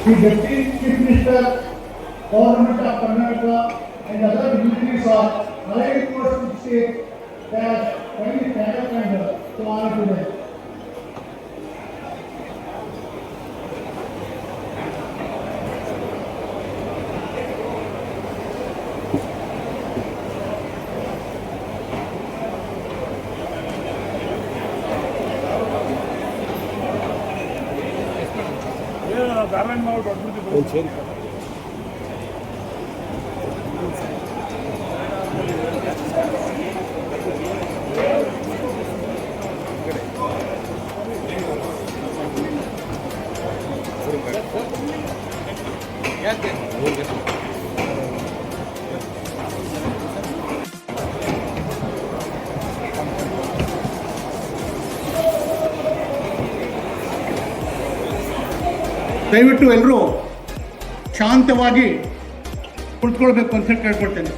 The Deputy Chief Minister, Government of Karnataka and other dignitaries are aligned towards the state that kindly stand up and to honor today. ದಯವಿಟ್ಟು ಎಲ್ಲರೂ ಶಾಂತವಾಗಿ ಕುಳಿತುಕೊಳ್ಬೇಕು ಅಂತ ಕೇಳ್ಕೊಳ್ತೇನೆ.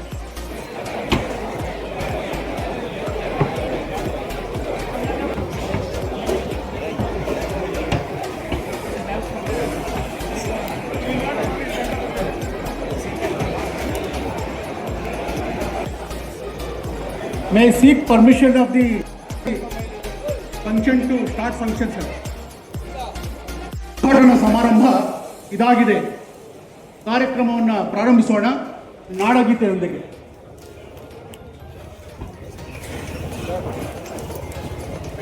May I seek permission of the function to start function, sir. ಉದ್ಘಾಟನಾ ಸಮಾರಂಭ ಇದಾಗಿದೆ. ಕಾರ್ಯಕ್ರಮವನ್ನು ಪ್ರಾರಂಭಿಸೋಣ ನಾಡಗೀತೆಯೊಂದಿಗೆ.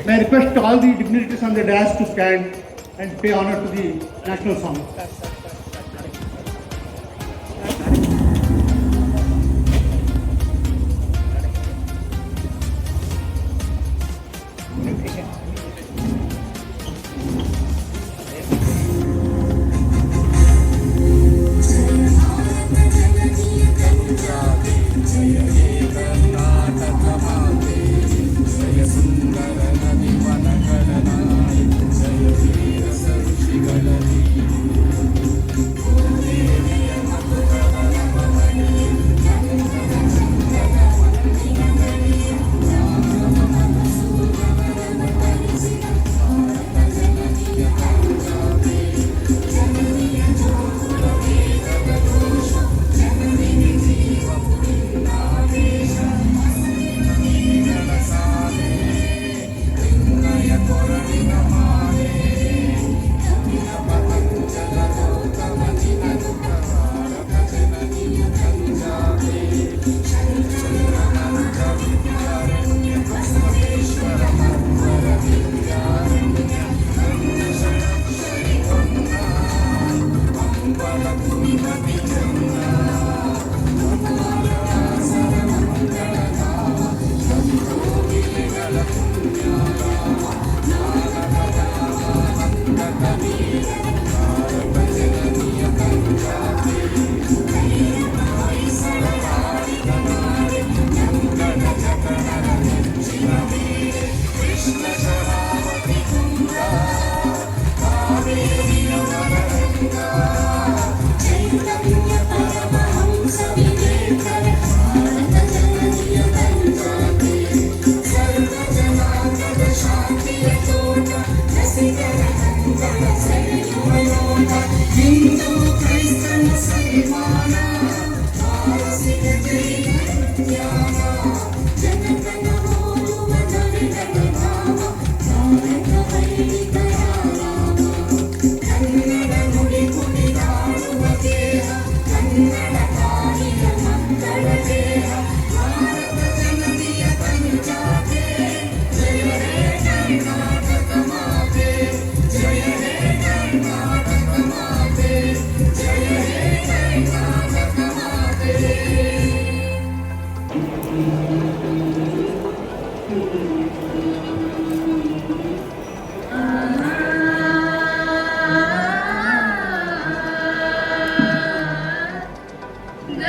May I request all the dignitaries on the dais to stand and pay honor to the national song.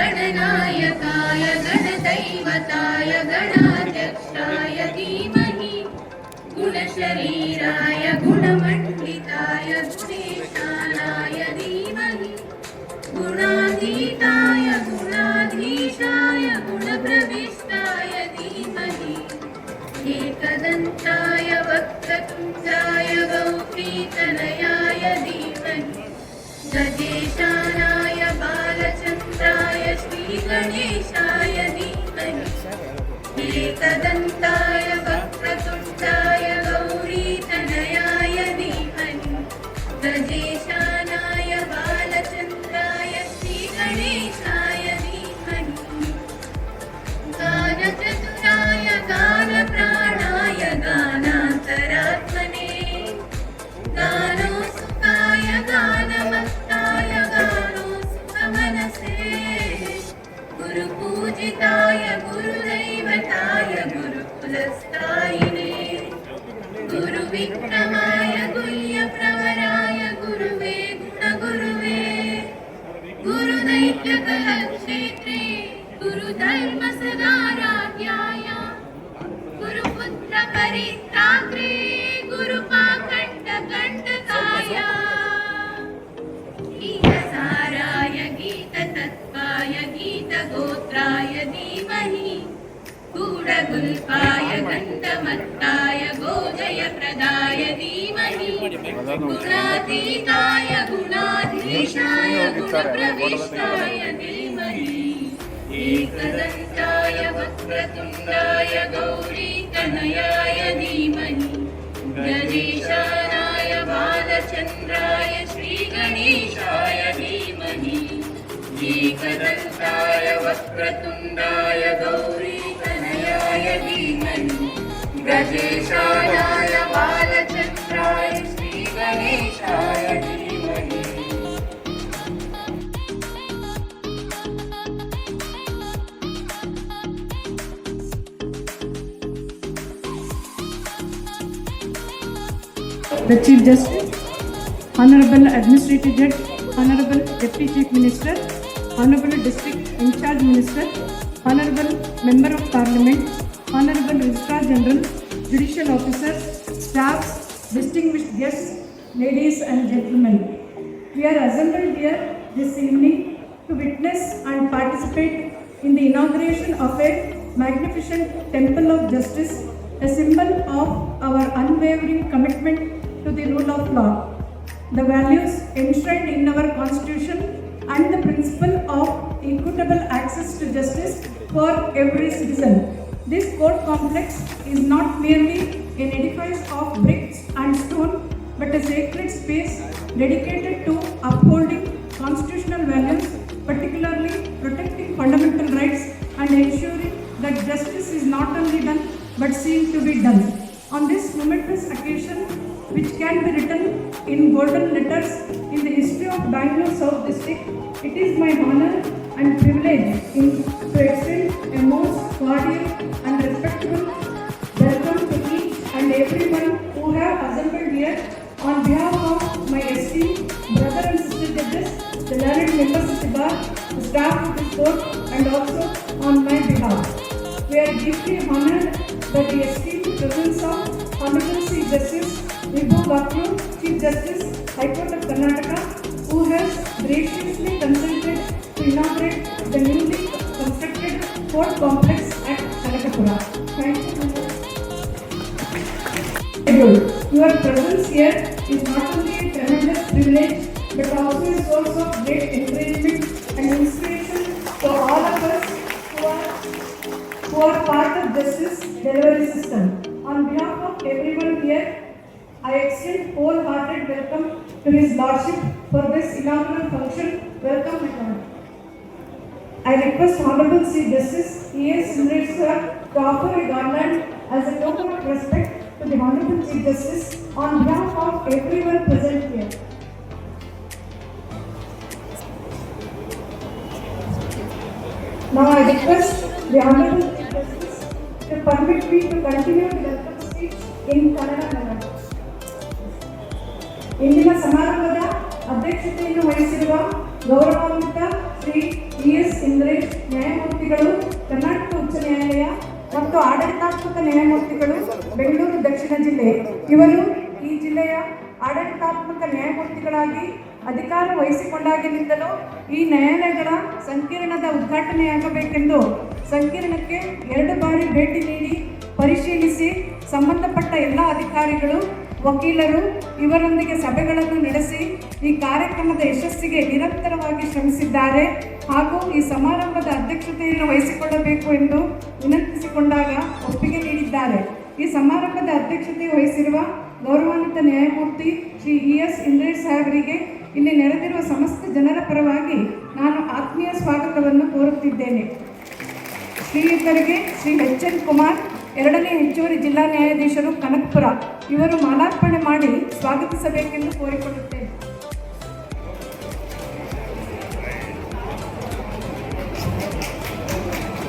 गणनायकाय गणदैवताय गणाध्यक्षाय धीमहि गुणशरीराय गुणमण्डिताय गुणेशानाय धीमहि गुणातीताय गुणाधीशाय गुणप्रविष्टाय धीमहि एकदन्ताय वक्रतुण्डाय गौरीतनयाय धीमहि गजेशानाय बालचन्द्राय श्रीगणेशाय धीमहि एकदन्ताय वक्रतुण्डाय गौरीतनयाय धीमहि गजेशानाय बालचन्द्राय श्रीगणेशाय धीमहि गानचतुराय गानप्राणाय गानान्तरात्मने गानोत्सुकाय गानमत्ताय गन्धगुल्पाय गन्धमत्ताय गोजयप्रदाय धीमहि गुणातीताय गुणाधीशाय गुणप्रविष्टाय धीमहि एकदन्ताय वक्रतुण्डाय गौरीतनयाय धीमहि गणेशानाय बालचन्द्राय श्रीगणेशाय धीमहि एकदन्ताय वक्रतुण्डाय गौरीतनयाय धीमहि गणेशानाय बालचन्द्राय श्रीगणेशाय धीमहि. The Chief Justice, Honorable Administrative Judge, Honorable Deputy Chief Minister, Honorable District In Charge Minister, Honorable Member of Parliament, Honorable Registrar General, Judicial Officers, staffs, distinguished guests, ladies and gentlemen. We are assembled here this evening to witness and participate in the inauguration of a magnificent Temple of Justice, a symbol of our unwavering commitment to the rule of law, the values enshrined in our Constitution, and the principle of equitable access to justice for every citizen. This court complex is not merely an edifice of bricks and stone, but a sacred space dedicated to upholding constitutional values, particularly protecting fundamental rights and ensuring that justice is not only done but seen to be done. On this momentous occasion, which can be written in golden letters in the history of Bangalore South District, it is my honor and privilege to extend a most cordial and respectful welcome to each and everyone who have assembled here on behalf of my esteemed brother and sister judges, the learned members of the bar, the staff of this court, and also on my behalf. We are deeply honored by the esteemed presence of Honorable Chief Justice Vibhu Bakru, Chief Justice, High Court of Karnataka, who has graciously consented to inaugurate the newly constructed court complex at Kanakapura. Thank you. Your presence here is not only a tremendous privilege, but also a source of great encouragement and inspiration for all of us who are part of justice delivery system. On behalf of everyone here, I extend wholehearted welcome to His Lordship for this inaugural function. Welcome, my Lord. I request Honorable Chief Justice E.S. Sundaresh sir to offer a garland as a token of respect to the Honorable Chief Justice on behalf of everyone present here. Now I request the Honorable Chief Justice to permit me to continue the welcome speech in Kannada. ಇಂದಿನ ಸಮಾರಂಭದ ಅಧ್ಯಕ್ಷತೆಯನ್ನು ವಹಿಸಿರುವ ಗೌರವಾನ್ವಿತ ಶ್ರೀ ಇ.ಎಸ್. ಇಂದ್ರೇಶ್ ನ್ಯಾಯಮೂರ್ತಿಗಳು, ಕರ್ನಾಟಕ ಉಚ್ಚ ನ್ಯಾಯಾಲಯ ಮತ್ತು ಆಡಳಿತಾತ್ಮಕ ನ್ಯಾಯಮೂರ್ತಿಗಳು, ಬೆಂಗಳೂರು ದಕ್ಷಿಣ ಜಿಲ್ಲೆ. ಇವರು ಈ ಜಿಲ್ಲೆಯ ಆಡಳಿತಾತ್ಮಕ ನ್ಯಾಯಮೂರ್ತಿಗಳಾಗಿ ಅಧಿಕಾರ ವಹಿಸಿಕೊಂಡಾಗಿನಿಂದಲೂ ಈ ನ್ಯಾಯಾಲಯಗಳ ಸಂಕೀರ್ಣದ ಉದ್ಘಾಟನೆಯಾಗಬೇಕೆಂದು ಸಂಕೀರ್ಣಕ್ಕೆ 2 ಬಾರಿ ಭೇಟಿ ನೀಡಿ ಪರಿಶೀಲಿಸಿ ಸಂಬಂಧಪಟ್ಟ ಎಲ್ಲ ಅಧಿಕಾರಿಗಳು, ವಕೀಲರು ಇವರೊಂದಿಗೆ ಸಭೆಗಳನ್ನು ನಡೆಸಿ ಈ ಕಾರ್ಯಕ್ರಮದ ಯಶಸ್ಸಿಗೆ ನಿರಂತರವಾಗಿ ಶ್ರಮಿಸಿದ್ದಾರೆ ಹಾಗೂ ಈ ಸಮಾರಂಭದ ಅಧ್ಯಕ್ಷತೆಯನ್ನು ವಹಿಸಿಕೊಳ್ಳಬೇಕು ಎಂದು ವಿನಂತಿಸಿಕೊಂಡಾಗ ಒಪ್ಪಿಗೆ ನೀಡಿದ್ದಾರೆ. ಈ ಸಮಾರಂಭದ ಅಧ್ಯಕ್ಷತೆ ವಹಿಸಿರುವ ಗೌರವಾನ್ವಿತ ನ್ಯಾಯಮೂರ್ತಿ ಶ್ರೀ ಇ.ಎಸ್. ಇಂದ್ರೇಶ್ ಸಾಹೇಬರಿಗೆ ಇಲ್ಲಿ ನೆರೆದಿರುವ ಸಮಸ್ತ ಜನರ ಪರವಾಗಿ ನಾನು ಆತ್ಮೀಯ ಸ್ವಾಗತವನ್ನು ಕೋರುತ್ತಿದ್ದೇನೆ. ಶ್ರೀಯುತರಿಗೆ ಶ್ರೀ ಎಚ್.ಎನ್. ಕುಮಾರ್, 2ನೇ ಹೆಚ್ಚುವರಿ ಜಿಲ್ಲಾ ನ್ಯಾಯಾಧೀಶರು, ಕನಕಪುರ, ಇವರು ಮಾಲಾರ್ಪಣೆ ಮಾಡಿ ಸ್ವಾಗತಿಸಬೇಕೆಂದು ಕೋರಿಕೊಳ್ಳುತ್ತೇನೆ.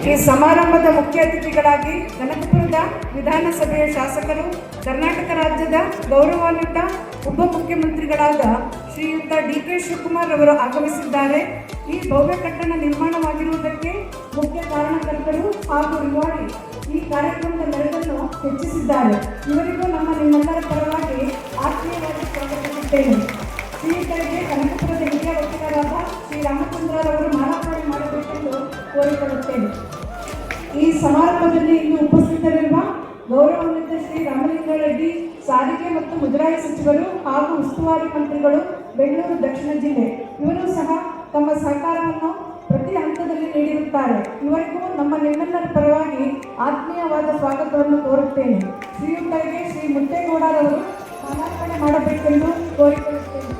ಈ ಸಮಾರಂಭದ ಮುಖ್ಯ ಅತಿಥಿಗಳಾಗಿ ಕನಕಪುರದ ವಿಧಾನಸಭೆಯ ಶಾಸಕರು, ಕರ್ನಾಟಕ ರಾಜ್ಯದ ಗೌರವಾನ್ವಿತ ಉಪಮುಖ್ಯಮಂತ್ರಿಗಳಾದ ಶ್ರೀಯುತ ಡಿ.ಕೆ. ಶಿವಕುಮಾರ್ ಅವರು ಆಗಮಿಸಿದ್ದಾರೆ. ಈ ಭವ್ಯ ಕಟ್ಟಡ ನಿರ್ಮಾಣವಾಗಿರುವುದಕ್ಕೆ ಮುಖ್ಯ ಕಾರಣಕರ್ತರು ಹಾಗೂ ರಿವಾಡಿ ಈ ಕಾರ್ಯಕ್ರಮದ ಮೆರುಗನ್ನು ಹೆಚ್ಚಿಸಿದ್ದಾರೆ. ಇವರಿಗೂ ನಿಮ್ಮೆಲ್ಲರ ಪರವಾಗಿ ಆತ್ಮೀಯವಾಗಿ ಸ್ವಾಗತಿಸುತ್ತೇನೆ. ಶ್ರೀಯುತರಿಗೆ ಕನಕಪುರದ ಹಿರಿಯ ವಕೀಲರಾದ ಶ್ರೀ ರಾಮಚಂದ್ರರವರು ಮಾಲಾರ್ಪಣೆ ಮಾಡಬೇಕೆಂದು ಕೋರಿಕೊಳ್ಳುತ್ತೇನೆ. ಈ ಸಮಾರಂಭದಲ್ಲಿ ಇಂದು ಉಪಸ್ಥಿತ ಕಂದಾಯ ಸಚಿವರು ಹಾಗೂ ಉಸ್ತುವಾರಿ ಮಂತ್ರಿಗಳು ಬೆಂಗಳೂರು ದಕ್ಷಿಣ ಜಿಲ್ಲೆ ಇವರು ಸಹ ತಮ್ಮ ಸಹಕಾರವನ್ನು ಪ್ರತಿ ಹಂತದಲ್ಲಿ ನೀಡಿರುತ್ತಾರೆ. ಇವರಿಗೂ ನಮ್ಮ ನಿಮ್ಮೆಲ್ಲರ ಪರವಾಗಿ ಆತ್ಮೀಯವಾದ ಸ್ವಾಗತವನ್ನು ಕೋರುತ್ತೇನೆ. ಶ್ರೀಯುತರಿಗೆ ಶ್ರೀ ಮುತ್ತೇಗೌಡರವರು ಮಾಲಾರ್ಪಣೆ ಮಾಡಬೇಕೆಂದು ಕೋರಿಕೊಳ್ಳುತ್ತೇನೆ.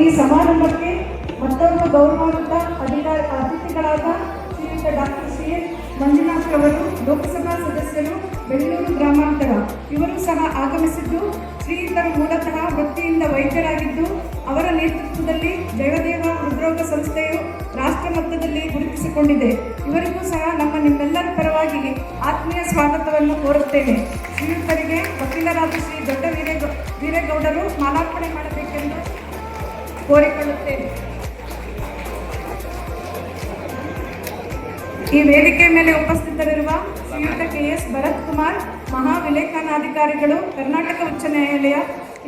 ಈ ಸಮಾರಂಭಕ್ಕೆ ಮತ್ತೊಬ್ಬ ಗೌರವಾನ್ವಿತ ಅತಿಥಿಗಳಾದ ಶ್ರೀಯುತ ಡಾಕ್ಟರ್ ಸಿ.ಎನ್. ಮಂಜುನಾಥ್ ಅವರು ಲೋಕಸಭಾ ಸದಸ್ಯರು ಬೆಂಗಳೂರು ಗ್ರಾಮಾಂತರ ಇವರು ಸಹ ಆಗಮಿಸಿದ್ದು, ಶ್ರೀಯುತರು ಮೂಲತಃ ವೃತ್ತಿಯಿಂದ ವೈದ್ಯರಾಗಿದ್ದು ಅವರ ನೇತೃತ್ವದಲ್ಲಿ ಜಯದೇವ ಹೃದ್ರೋಗ ಸಂಸ್ಥೆಯು ರಾಷ್ಟ್ರ ಮಟ್ಟದಲ್ಲಿ ಗುರುತಿಸಿಕೊಂಡಿದೆ. ಇವರಿಗೂ ಸಹ ನಿಮ್ಮೆಲ್ಲರ ಪರವಾಗಿ ಆತ್ಮೀಯ ಸ್ವಾಗತವನ್ನು ಕೋರುತ್ತೇನೆ. ಶ್ರೀಯುತರಿಗೆ ವಕೀಲರಾದ ಶ್ರೀ ದೊಡ್ಡ ವೀರೇಗೌಡರು ಮಾಲಾರ್ಪಣೆ ಮಾಡಬೇಕೆಂದು ಕೋರಿಕೊಳ್ಳುತ್ತೇನೆ. ಈ ವೇದಿಕೆ ಮೇಲೆ ಉಪಸ್ಥಿತರಿರುವ ಶ್ರೀಯುತ ಕೆ.ಎಸ್. ಭರತ್ ಕುಮಾರ್ ಮಹಾವಿಲೇಖನಾಧಿಕಾರಿಗಳು, ಕರ್ನಾಟಕ ಉಚ್ಚ ನ್ಯಾಯಾಲಯ,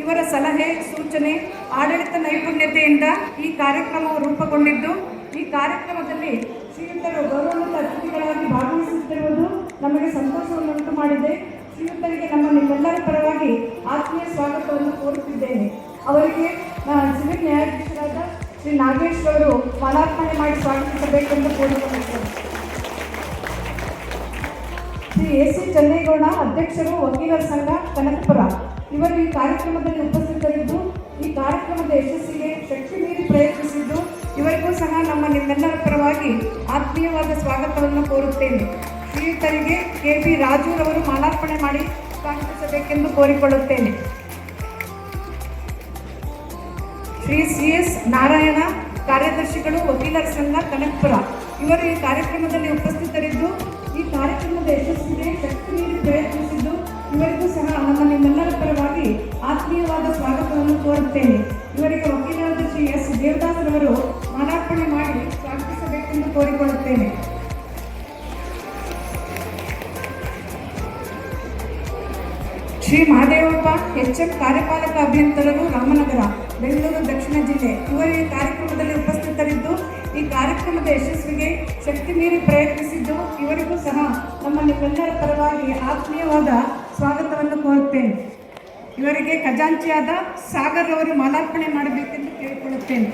ಇವರ ಸಲಹೆ ಸೂಚನೆ ಆಡಳಿತ ನೈಪುಣ್ಯತೆಯಿಂದ ಈ ಕಾರ್ಯಕ್ರಮವು ರೂಪುಗೊಂಡಿದ್ದು, ಈ ಕಾರ್ಯಕ್ರಮದಲ್ಲಿ ಶ್ರೀಯುತರು ಗೌರವಾನ್ವಿತ ಅತಿಥಿಗಳಾಗಿ ಭಾಗವಹಿಸುತ್ತಿರುವುದು ನಮಗೆ ಸಂತೋಷವನ್ನುಂಟು ಮಾಡಿದೆ. ಶ್ರೀಯುತರಿಗೆ ನಿಮ್ಮೆಲ್ಲರ ಪರವಾಗಿ ಆತ್ಮೀಯ ಸ್ವಾಗತವನ್ನು ಕೋರುತ್ತಿದ್ದೇನೆ. ಅವರಿಗೆ ಸಿವಿಲ್ ನ್ಯಾಯಾಧೀಶರಾದ ಶ್ರೀ ನಾಗೇಶ್ ಅವರು ಮಾಲಾರ್ಪಣೆ ಮಾಡಿ ಸ್ವಾಗತಿಸಬೇಕೆಂದು ಕೋರಿಕೊಳ್ಳುತ್ತೇನೆ. ಶ್ರೀ ಎ.ಸಿ. ಚನ್ನೇಗೌಡ ಅಧ್ಯಕ್ಷರು, ವಕೀಲರ ಸಂಘ, ಕನಕಪುರ ಇವರು ಈ ಕಾರ್ಯಕ್ರಮದಲ್ಲಿ ಉಪಸ್ಥಿತರಿದ್ದು ಈ ಕಾರ್ಯಕ್ರಮದ ಯಶಸ್ಸಿಗೆ ಶಕ್ತಿ ಮೀರಿ ಪ್ರಯತ್ನಿಸಿದ್ದು, ಇವರಿಗೂ ಸಹ ನಿಮ್ಮೆಲ್ಲರ ಪರವಾಗಿ ಆತ್ಮೀಯವಾದ ಸ್ವಾಗತವನ್ನು ಕೋರುತ್ತೇನೆ. ಶ್ರೀಯುತರಿಗೆ ಕೆ.ಬಿ. ರಾಜೂರವರು ಮಾಲಾರ್ಪಣೆ ಮಾಡಿ ಸ್ವಾಗತಿಸಬೇಕೆಂದು ಕೋರಿಕೊಳ್ಳುತ್ತೇನೆ. ಶ್ರೀ ಸಿ.ಎಸ್. ನಾರಾಯಣ ಕಾರ್ಯದರ್ಶಿಗಳು, ವಕೀಲರ ಸಂಘ, ಕನಕಪುರ ಇವರು ಈ ಕಾರ್ಯಕ್ರಮದಲ್ಲಿ ಉಪಸ್ಥಿತರಿದ್ದು ಈ ಕಾರ್ಯಕ್ರಮದ ಯಶಸ್ಸಿಗೆ ಶಕ್ತಿ ಮೀರಿ ಪ್ರಯತ್ನಿಸಿದ್ದು, ಇವರಿಗೂ ಸಹ ನಿಮ್ಮೆಲ್ಲರ ಪರವಾಗಿ ಆತ್ಮೀಯವಾದ ಸ್ವಾಗತವನ್ನು ಕೋರುತ್ತೇನೆ. ಇವರಿಗೆ ವಕೀಲರಾದ ಶ್ರೀ ಎಸ್. ದೇವದಾಸರವರು ಮಾಲಾರ್ಪಣೆ ಮಾಡಿ ಸ್ವಾಗತಿಸಬೇಕೆಂದು ಕೋರಿಕೊಳ್ಳುತ್ತೇನೆ. ಶ್ರೀ ಮಹದೇವಪ್ಪ ಎಚ್.ಎಂ. ಕಾರ್ಯಪಾಲಕ ಅಭಿಯಂತರರು, ರಾಮನಗರ, ಬೆಂಗಳೂರು ದಕ್ಷಿಣ ಜಿಲ್ಲೆ ಇವರು ಈ ಕಾರ್ಯಕ್ರಮದಲ್ಲಿ ಉಪಸ್ಥಿತರಿದ್ದು ಈ ಕಾರ್ಯಕ್ರಮದ ಯಶಸ್ವಿಗೆ ಶಕ್ತಿ ಮೀರಿ ಪ್ರಯತ್ನಿಸಿದ್ದು, ಇವರಿಗೂ ಸಹ ನಿಮ್ಮೆಲ್ಲರ ಪರವಾಗಿ ಆತ್ಮೀಯವಾದ ಸ್ವಾಗತವನ್ನು ಕೋರುತ್ತೇನೆ. ಇವರಿಗೆ ಖಜಾಂಚಿಯಾದ ಸಾಗರ್ ಅವರು ಮಾಲಾರ್ಪಣೆ ಮಾಡಬೇಕೆಂದು ಕೇಳಿಕೊಳ್ಳುತ್ತೇನೆ.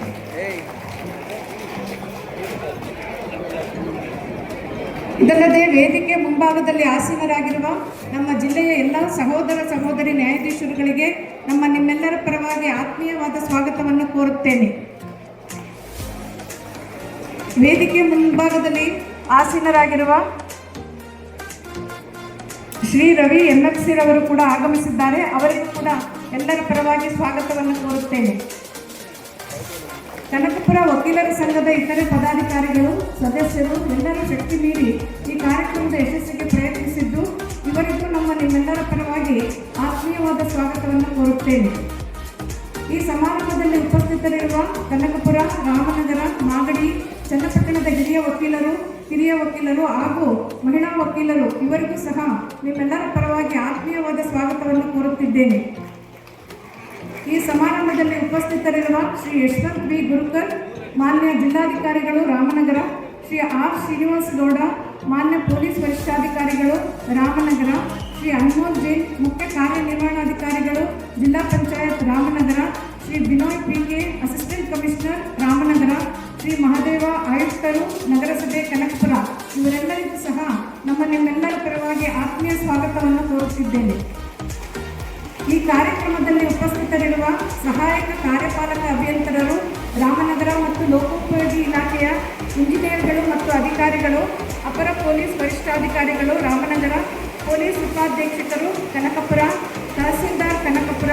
ಇದಲ್ಲದೆ ವೇದಿಕೆ ಮುಂಭಾಗದಲ್ಲಿ ಆಸೀನರಾಗಿರುವ ನಮ್ಮ ಜಿಲ್ಲೆಯ ಎಲ್ಲ ಸಹೋದರ ಸಹೋದರಿ ನ್ಯಾಯಾಧೀಶರುಗಳಿಗೆ ನಿಮ್ಮೆಲ್ಲರ ಪರವಾಗಿ ಆತ್ಮೀಯವಾದ ಸ್ವಾಗತವನ್ನು ಕೋರುತ್ತೇನೆ. ವೇದಿಕೆ ಮುಂಭಾಗದಲ್ಲಿ ಆಸೀನರಾಗಿರುವ ಶ್ರೀ ರವಿ MFC ರವರು ಕೂಡ ಆಗಮಿಸಿದ್ದಾರೆ. ಅವರಿಗೂ ಕೂಡ ಎಲ್ಲರ ಪರವಾಗಿ ಸ್ವಾಗತವನ್ನು ಕೋರುತ್ತೇನೆ. ಕನಕಪುರ ವಕೀಲರ ಸಂಘದ ಇತರೆ ಪದಾಧಿಕಾರಿಗಳು, ಸದಸ್ಯರು ಎಲ್ಲರೂ ಶಕ್ತಿ ಮೀರಿ ಈ ಕಾರ್ಯಕ್ರಮದ ಯಶಸ್ಸಿಗೆ ಪ್ರಯತ್ನಿಸಿದ್ದು, ಇವರಿಗೂ ನಿಮ್ಮೆಲ್ಲರ ಪರವಾಗಿ ಆತ್ಮೀಯವಾದ ಸ್ವಾಗತವನ್ನು ಕೋರುತ್ತೇನೆ. ಈ ಸಮಾರಂಭದಲ್ಲಿ ಉಪಸ್ಥಿತರಿರುವ ಕನಕಪುರ, ರಾಮನಗರ, ಮಾಗಡಿ, ಚನ್ನಪಟ್ಟಣದ ಹಿರಿಯ ವಕೀಲರು ಹಾಗೂ ಮಹಿಳಾ ವಕೀಲರು ಇವರಿಗೂ ಸಹ ನಿಮ್ಮೆಲ್ಲರ ಪರವಾಗಿ ಆತ್ಮೀಯವಾದ ಸ್ವಾಗತವನ್ನು ಕೋರುತ್ತಿದ್ದೇನೆ. ಈ ಸಮಾರಂಭದಲ್ಲಿ ಉಪಸ್ಥಿತರಿರುವ ಶ್ರೀ ಯಶವಂತ್ ಬಿ. ಗುರುಕರ್ ಮಾನ್ಯ ಜಿಲ್ಲಾಧಿಕಾರಿಗಳು, ರಾಮನಗರ, ಶ್ರೀ ಆರ್. ಶ್ರೀನಿವಾಸ ಗೌಡ ಮಾನ್ಯ ಪೊಲೀಸ್ ವರಿಷ್ಠಾಧಿಕಾರಿಗಳು, ರಾಮನಗರ, ಶ್ರೀ ಅನ್ಮೋಲ್ ಜೈನ್ ಮುಖ್ಯ ಕಾರ್ಯನಿರ್ವಹಣಾಧಿಕಾರಿಗಳು, ಜಿಲ್ಲಾ panchayat Ramanagara, Shri Binoy P.K. Assistant commissioner, Ramanagara, Shri Mahadeva ಆಯುಕ್ತರು, ನಗರಸಭೆ, ಕನಕಪುರ ಇವರೆಲ್ಲರಿಗೂ ಸಹ ನಿಮ್ಮೆಲ್ಲರ ಪರವಾಗಿ ಆತ್ಮೀಯ ಸ್ವಾಗತವನ್ನು ಕೋರುತ್ತಿದ್ದೇನೆ. ಈ ಕಾರ್ಯಕ್ರಮದಲ್ಲಿ ಉಪಸ್ಥಿತರಿರುವ ಸಹಾಯಕ ಕಾರ್ಯಪಾಲಕ ಅಭಿಯಂತರರು, ರಾಮನಗರ ಮತ್ತು ಲೋಕೋಪಯೋಗಿ ಇಲಾಖೆಯ ಇಂಜಿನಿಯರ್ಗಳು ಮತ್ತು ಅಧಿಕಾರಿಗಳು, ಅಪರ ಪೊಲೀಸ್ ವರಿಷ್ಠಾಧಿಕಾರಿಗಳು, ರಾಮನಗರ, ಪೊಲೀಸ್ ಉಪಾಧೀಕ್ಷಕರು, ಕನಕಪುರ, ತಹಸೀಲ್ದಾರ್ ಕನಕಪುರ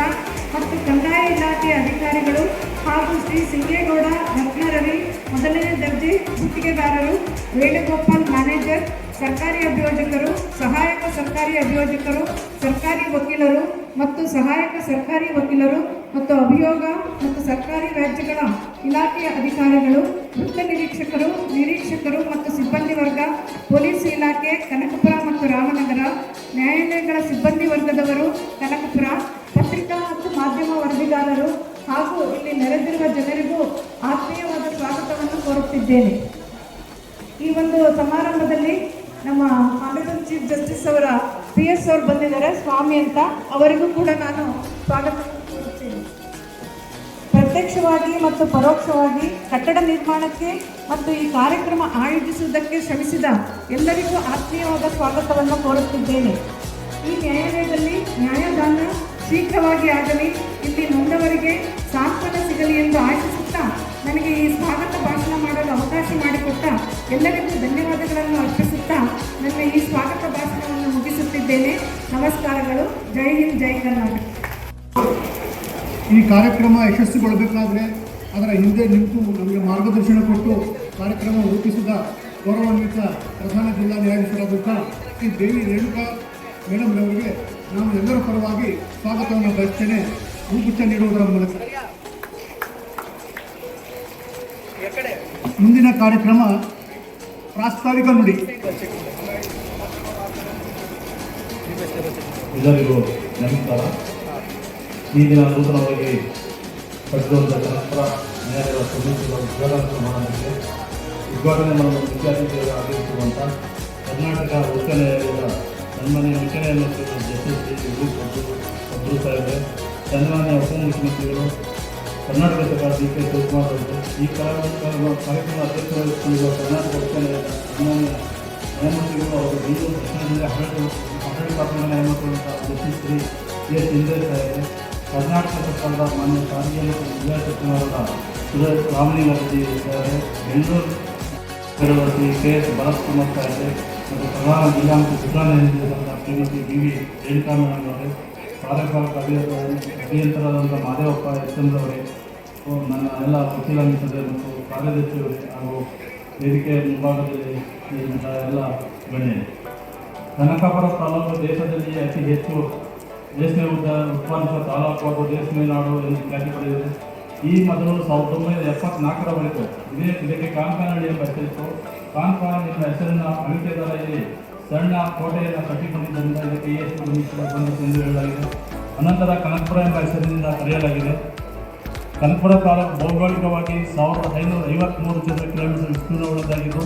ಮತ್ತು ಕಂದಾಯ ಇಲಾಖೆಯ ಅಧಿಕಾರಿಗಳು ಹಾಗೂ ಶ್ರೀ ಸಿಂಗೇಗೌಡ ರತ್ನರವಿ ಮೊದಲನೇ ದರ್ಜೆ ಗುತ್ತಿಗೆದಾರರು, ವೇಣುಗೋಪಾಲ್ ಮ್ಯಾನೇಜರ್, ಸರ್ಕಾರಿ ಅಭಿಯೋಜಕರು, ಸಹಾಯಕ ಸರ್ಕಾರಿ ಅಭಿಯೋಜಕರು, ಸರ್ಕಾರಿ ವಕೀಲರು ಮತ್ತು ಸಹಾಯಕ ಸರ್ಕಾರಿ ವಕೀಲರು ಮತ್ತು ಅಭಿಯೋಗ ಮತ್ತು ಸರ್ಕಾರಿ ವ್ಯಾಜ್ಯಗಳ ಇಲಾಖೆಯ ಅಧಿಕಾರಿಗಳು, ವೃತ್ತ ನಿರೀಕ್ಷಕರು ಮತ್ತು ಸಿಬ್ಬಂದಿ ವರ್ಗ, ಪೊಲೀಸ್ ಇಲಾಖೆ, ಕನಕಪುರ ಮತ್ತು ರಾಮನಗರ, ನ್ಯಾಯಾಲಯಗಳ ಸಿಬ್ಬಂದಿ ವರ್ಗದವರು, ಕನಕಪುರ, ಪತ್ರಿಕಾ ಮತ್ತು ಮಾಧ್ಯಮ ವರದಿಗಾರರು ಹಾಗೂ ಇಲ್ಲಿ ನೆರೆದಿರುವ ಜನರಿಗೂ ಆತ್ಮೀಯವಾದ ಸ್ವಾಗತವನ್ನು ಕೋರುತ್ತಿದ್ದೇನೆ. ಈ ಒಂದು ಸಮಾರಂಭದಲ್ಲಿ ನಮ್ಮ ಆನರಬಲ್ ಚೀಫ್ ಜಸ್ಟಿಸ್ ಅವರ PS ಅವರು ಬಂದಿದ್ದಾರೆ, ಸ್ವಾಮಿ ಅಂತ. ಅವರಿಗೂ ಕೂಡ ನಾನು ಸ್ವಾಗತ ಕೋರುತ್ತೇನೆ. ಪ್ರತ್ಯಕ್ಷವಾಗಿ ಮತ್ತು ಪರೋಕ್ಷವಾಗಿ ಕಟ್ಟಡ ನಿರ್ಮಾಣಕ್ಕೆ ಮತ್ತು ಈ ಕಾರ್ಯಕ್ರಮ ಆಯೋಜಿಸುವುದಕ್ಕೆ ಶ್ರಮಿಸಿದ ಎಲ್ಲರಿಗೂ ಆತ್ಮೀಯವಾದ ಸ್ವಾಗತವನ್ನು ಕೋರುತ್ತಿದ್ದೇನೆ. ಈ ನ್ಯಾಯಾಲಯದಲ್ಲಿ ನ್ಯಾಯದಾನ ಶೀಘ್ರವಾಗಿ ಆಗಲಿ, ಇಲ್ಲಿ ನೊಂದವರಿಗೆ ಸಾಂತ್ವನ ಸಿಗಲಿ ಎಂದು ಆಶಿಸುತ್ತಾ ನನಗೆ ಈ ಸ್ವಾಗತ ಭಾಷಣ ಮಾಡಲು ಅವಕಾಶ ಮಾಡಿಕೊಟ್ಟ ಎಲ್ಲರಿಗೂ ಧನ್ಯವಾದಗಳನ್ನು ಅರ್ಪಿಸುತ್ತಾ ನನ್ನ ಈ ಸ್ವಾಗತ ಭಾಷಣವನ್ನು ಮುಗಿಸುತ್ತಿದ್ದೇನೆ. ನಮಸ್ಕಾರಗಳು. ಜೈ ಹಿಂದ್, ಜೈ ಕರ್ನಾಟಕ. ಈ ಕಾರ್ಯಕ್ರಮ ಯಶಸ್ವಿಗೊಳ್ಳಬೇಕಾದ್ರೆ ಅದರ ಹಿಂದೆ ನಿಂತು ನಮಗೆ ಮಾರ್ಗದರ್ಶನ ಕೊಟ್ಟು ಕಾರ್ಯಕ್ರಮ ರೂಪಿಸಿದ ಗೌರವಾನ್ವಿತ ಪ್ರಧಾನ ಜಿಲ್ಲಾ ನ್ಯಾಯಾಧೀಶರಾದಂಥ ಶ್ರೀ ದೇವಿ ರೇಣುಕಾ ಮೇಡಮ್ರವರಿಗೆ ನಾನು ಎಲ್ಲರ ಪರವಾಗಿ ಸ್ವಾಗತವನ್ನು ಬಯಸ್ತೇನೆ, ಹೂಗುಚ್ಛ ನೀಡುವುದರ ಮೂಲಕ. ಮುಂದಿನ ಕಾರ್ಯಕ್ರಮ ಪ್ರಾಸ್ತಾವಿಕ ನುಡಿ. ಎಲ್ಲರಿಗೂ ನಮಸ್ಕಾರ. ಈ ದಿನ ನೂತನವಾಗಿ ಕಟ್ಟಿರುವಂಥ ಪರಸ್ಪರ ನ್ಯಾಯಾಲಯದ ಸಮಿತಿಗಳ ಉದ್ಘಾಟನೆ ಮಾಡೋದಕ್ಕೆ ಉದ್ಘಾಟನೆ ಮಾಡಲು ಮುಖ್ಯ ಅತಿಥಿಯಾಗಿರುವಂಥ ಕರ್ನಾಟಕ ಉಚ್ಚ ನ್ಯಾಯಾಲಯದ ಸನ್ಮಾನ್ಯ ಮುಖ್ಯ ನ್ಯಾಯಮೂರ್ತಿ ಜಸ್ಟಿಸ್ ಅಬ್ರು ಸಾಹೇಬ್ರೆ, ಸನ್ಮಾನ್ಯ ಉಪಮುಖ್ಯಮಂತ್ರಿಗಳು, ಕರ್ನಾಟಕ ಸರ್ಕಾರ DK ಶಿವಕುಮಾರ್ ಅವರು, ಈ ಕಾರ್ಯಕ್ರಮ ಅಧ್ಯಕ್ಷರಾಗಿರುವ ಕರ್ನಾಟಕ ಉಚ್ಚ ನ್ಯಾಯಾಲಯದ ಸನ್ಮಾನ್ಯ ನ್ಯಾಯಮೂರ್ತಿಗಳು ಅವರು, ಇಂದು ದಕ್ಷಿಣ ಜಿಲ್ಲೆ ಆಡಳಿತಾತ್ಮಕ ನ್ಯಾಯಮೂರ್ತಿಗಳಂಥ ಜಸ್ಟಿಸ್ ಶ್ರೀ PS ಇಂದ್ರ ಸಾಹೇಬ್ರೆ, ಕರ್ನಾಟಕ ಸರ್ಕಾರದ ಮಾನ್ಯ ಸಾರಿಗೆ ಮತ್ತು ಜಿಲ್ಲಾ ಸಚಿವರಾದ ಸುರೇಶ್ ರಾಮಲಿಂಗಾರೆಡ್ಡಿ ಸಾಹೇಬ್ರೆ, ಬೆಂಗಳೂರು ಶ್ರೀ KS ಭರತ್ ಕುಮಾರ್ ಸಾಹೇಬ್ರೆ ಮತ್ತು ಪ್ರಧಾನ ಜಿಲ್ಲಾ ಮತ್ತು ಜಿಲ್ಲಾ ನ್ಯಾಯಾಧೀಶರಾದ ಶ್ರೀಮತಿ BV ರೇಣುಕಾ ಮೇಡಮ್ ಅವರೇ, ಕಾರ್ಯಪಾಲಕ ಅಭಿಯಂತರಾದಂಥ ಮಾದೇವಪ್ಪ SM ಅವರೇ, ನನ್ನ ಎಲ್ಲ ವಕೀಲ ಮಿತ್ರರೇ ಮತ್ತು ಕಾರ್ಯದರ್ಶಿಯವರೇ ಹಾಗೂ ವೇದಿಕೆಯ ಮುಂಭಾಗದಲ್ಲಿ ಎಲ್ಲ ಗಣ್ಯರೇ. ಕನಕಪುರ ತಾಲೂಕು ದೇಶದಲ್ಲಿ ಅತಿ ಹೆಚ್ಚು ರೇಷ್ಮೆ ಉತ್ಪಾದಿಸುವ ತಾಲೂಕು ಹಾಗೂ ರೇಷ್ಮೆ ನಾಡು ಎಂದು ಖ್ಯಾತಿ ಪಡೆದಿದೆ. ಈ ಮೊದಲು 1974ರವರೆಗೂ ಇದಕ್ಕೆ ಕಾನ್ಕಾನಹಳ್ಳಿ ಎಂಬ ಹೆಸರಿತ್ತು. ಕಾನ್ಕಾನ್ ಎಂಬ ಹೆಸರಿನ ಅಳಿಕೆದಾರ ಇಲ್ಲಿ ಸಣ್ಣ ಕೋಟೆಯನ್ನು ಕಟ್ಟಿಕೊಂಡಿದ್ದರಿಂದ ಇದಕ್ಕೆ ಬಂದಿತ್ತು ಎಂದು ಹೇಳಲಾಗಿದೆ. ಅನಂತರ ಕನಕಪುರ ಎಂಬ ಹೆಸರಿನಿಂದ ಕರೆಯಲಾಗಿದೆ. ಕನಕಪುರ ತಾಲೂಕು ಭೌಗೋಳಿಕವಾಗಿ 1553 ಚದರ ಕಿಲೋಮೀಟರ್ ವಿಸ್ತೀರ್ಣವುಳ್ಳದ್ದಾಗಿದ್ದು,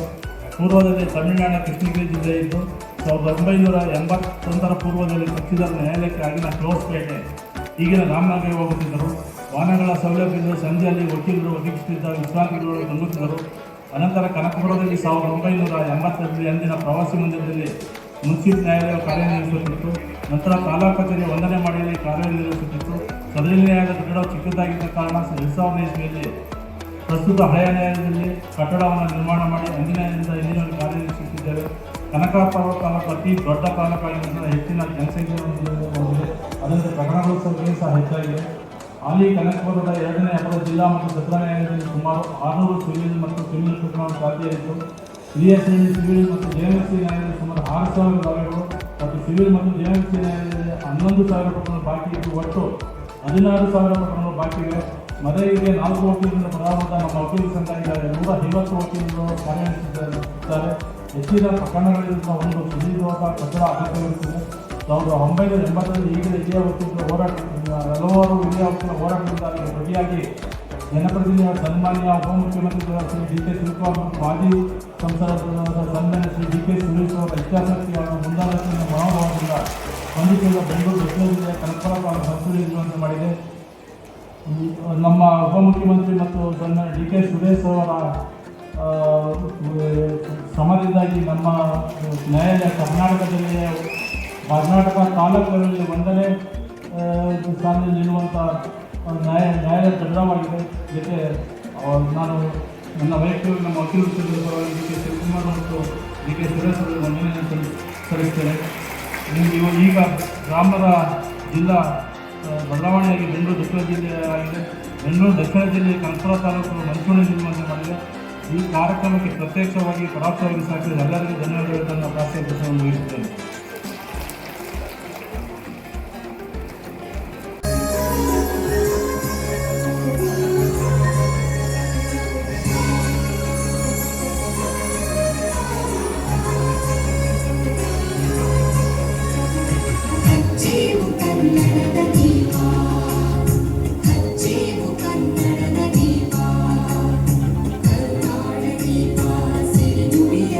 ಪೂರ್ವದಲ್ಲಿ ತಮಿಳುನಾಡಿನ ಕೃಷ್ಣಗಿರಿ ಜಿಲ್ಲೆ ಇದ್ದು, 1981ರ ಪೂರ್ವದಲ್ಲಿ ಪಕ್ಷಿದಾರ ನ್ಯಾಯಾಲಯಕ್ಕೆ ಆಗಿನ ಕ್ಲೋಸ್ಪೇಟೆ ಈಗಿನ ರಾಮನಗರಕ್ಕೆ ಹೋಗುತ್ತಿದ್ದರು. ವಾಹನಗಳ ಸೌಲಭ್ಯದಿಂದ ಸಂಜೆಯಲ್ಲಿ ವಕೀಲರು ಒದಗಿಸುತ್ತಿದ್ದ ವಿಶ್ರಾಂತಿಗಳು ತಂಗುತ್ತಿದ್ದರು. ಅನಂತರ ಕನಕಪುರದಲ್ಲಿ 1980ರಲ್ಲಿ ಅಂದಿನ ಪ್ರವಾಸಿ ಮಂದಿರದಲ್ಲಿ ಮುನ್ಸಿಫ್ ನ್ಯಾಯಾಲಯ ಕಾರ್ಯನಿರ್ವಹಿಸುತ್ತಿತ್ತು. ನಂತರ ತಾಲೂಕು ಕಚೇರಿ 1ನೇ ಮಾಡಿಯಲ್ಲಿ ಕಾರ್ಯನಿರ್ವಹಿಸುತ್ತಿತ್ತು. ಸದರಿ ನ್ಯಾಯಾಲಯದ ಕಟ್ಟಡ ಚಿಕ್ಕದಾಗಿದ್ದ ಕಾರಣ 2000 ಇಸ್ವಿಯಲ್ಲಿ ಪ್ರಸ್ತುತ ಹಳೆಯ ನ್ಯಾಯಾಲಯದಲ್ಲಿ ಕಟ್ಟಡವನ್ನು ನಿರ್ಮಾಣ ಮಾಡಿ ಅಂದಿನಿಂದ ಇಂದಿನಲ್ಲಿ ಕಾರ್ಯನಿರ್ವಹಿಸುತ್ತಿದ್ದೇವೆ. ಕನಕಪುರ ತಾಲೂಕು ಅತಿ ದೊಡ್ಡ ತಾಲೂಕಾಗಿದ್ದರಿಂದ ಹೆಚ್ಚಿನ ಜನಸಂಖ್ಯೆ ಹೊಂದಿದೆ. ಅದರಂತೆ ಪ್ರಕರಣಗಳ ಸಂಖ್ಯೆ ಸಹ ಹೆಚ್ಚಾಗಿದೆ. ಹಾಲಿ ಕನಕಪುರದ 2ನೇ ಅಪರ ಜಿಲ್ಲಾ ಮತ್ತು ಸತ್ರ ನ್ಯಾಯಾಲಯದಲ್ಲಿ ಸುಮಾರು 600 ಸಿವಿಲ್ ಮತ್ತು ಕ್ರಿಮಿನಲ್ ಪ್ರಕರಣಗಳು ಚಾಲ್ತಿಯಲ್ಲಿದ್ದು, ಹಿರಿಯ ಶ್ರೇಣಿ ಸಿವಿಲ್ ಮತ್ತು JMC ನ್ಯಾಯಾಲಯದಲ್ಲಿ ಸುಮಾರು 6,000 ದಾವೆಗಳು ಮತ್ತು ಸಿವಿಲ್ ಮತ್ತು JMC ನ್ಯಾಯಾಲಯದಲ್ಲಿ 11,000 ಪ್ರಕರಣಗಳು ಬಾಕಿ ಇದ್ದು, ಒಟ್ಟು 16,000 ಪ್ರಕರಣಗಳು ಬಾಕಿ ಇವೆ. ಮದುವೆಗೆ 4 ವಕೀಲರಿಂದ ಪ್ರಾರಂಭದ ನಮ್ಮ ವಕೀಲ ಸಂಘ ಈಗ 150 ವಕೀಲರು ಕಾರ್ಯನಿರ್ವಹಿಸುತ್ತಿದ್ದಾರೆ. ಹೆಚ್ಚಿನ ಪ್ರಕರಣಗಳಿಂದ ಒಂದು ಸುದೀರ್ಘವಾದ ಕಟ್ಟಡ ಅಗತ್ಯವಿರುತ್ತದೆ. 1980ರಲ್ಲಿ ಈಗಿನ ಹಿರಿಯ ವಕೀಲರ ಹೋರಾಟ ಹಲವಾರು ಹಿರಿಯ ವಕೀಲರ ಹೋರಾಟದಿಂದ ಅದಕ್ಕೆ ಪ್ರತಿಯಾಗಿ ಜನಪ್ರತಿನಿಧಿಗಳ ಸನ್ಮಾನ್ಯ ಉಪಮುಖ್ಯಮಂತ್ರಿಗಳ ಶ್ರೀ DK ಶಿವಕುಮಾರ್ ಮತ್ತು ಮಾಜಿ ಸಂಸದರಾದ ಸನ್ಮಾನ್ಯ ಶ್ರೀ DK ಸುರೇಶ್ ಅವರ ಇಚ್ಛಾಶಕ್ತಿ ಹಾಗೂ ಮುಂದಾಲೋಚನೆಯ ಮನೋಭಾವದಿಂದ ಸ್ಪಂದಿಸಿದ ಬೆಂಗಳೂರು ದಕ್ಷಿಣ ಜಿಲ್ಲೆಯ ಕನಕಪುರ ತಾಲೂಕು ಸಂಸದೀಯರುವಂತೆ ಮಾಡಿದೆ. ನಮ್ಮ ಉಪಮುಖ್ಯಮಂತ್ರಿ ಮತ್ತು ಸನ್ಮಾನ್ಯ DK ಸುರೇಶ್ ಅವರ ಶ್ರಮದಿಂದಾಗಿ ನಮ್ಮ ನ್ಯಾಯಾಲಯ ಕರ್ನಾಟಕ ತಾಲೂಕುಗಳಲ್ಲಿ 1ನೇ ಸ್ಥಾನದಲ್ಲಿರುವಂಥ ನ್ಯಾಯಾಲಯ ಕಟ್ಟಡವಾಗಿದೆ. ಜೊತೆ ನಾನು ನನ್ನ ವೈಯಕ್ತಿಕ ನಮ್ಮ ವಕೀಲ ಪರವಾಗಿ DK ಶಿವಕುಮಾರ್ ಮತ್ತು DK ಸುರೇಶ್ ಅವರಿಗೆ ವಂದನೆಯನ್ನು ಸಲ್ಲಿಸ್ತೇನೆ. ಈಗ ಗ್ರಾಮದ ಜಿಲ್ಲಾ ಬದಲಾವಣೆಯಾಗಿ ಬೆಂಗಳೂರು ದಕ್ಷಿಣ ಜಿಲ್ಲೆ ಆಗಿದೆ. ಬೆಂಗಳೂರು ದಕ್ಷಿಣ ಜಿಲ್ಲೆಯ ಕನಕಪುರ ತಾಲೂಕು ಮಂಚೂಣಿ ನಿರ್ಮಾಣ ಮಾಡಿದೆ. ಈ ಕಾರ್ಯಕ್ರಮಕ್ಕೆ ಪ್ರತ್ಯಕ್ಷವಾಗಿ ಪರೋಕ್ಷವಾಗಿ ಸಹಕರಿಸಿದ ಎಲ್ಲರಿಗೂ ಧನ್ಯವಾದಗಳನ್ನು ಪ್ರಾಸ್ತಾವಿಕವನ್ನು ವಹಿಸುತ್ತೇನೆ. ಕನ್ನಡ ದೀಪ ಸಿರಿನುಡಿಯ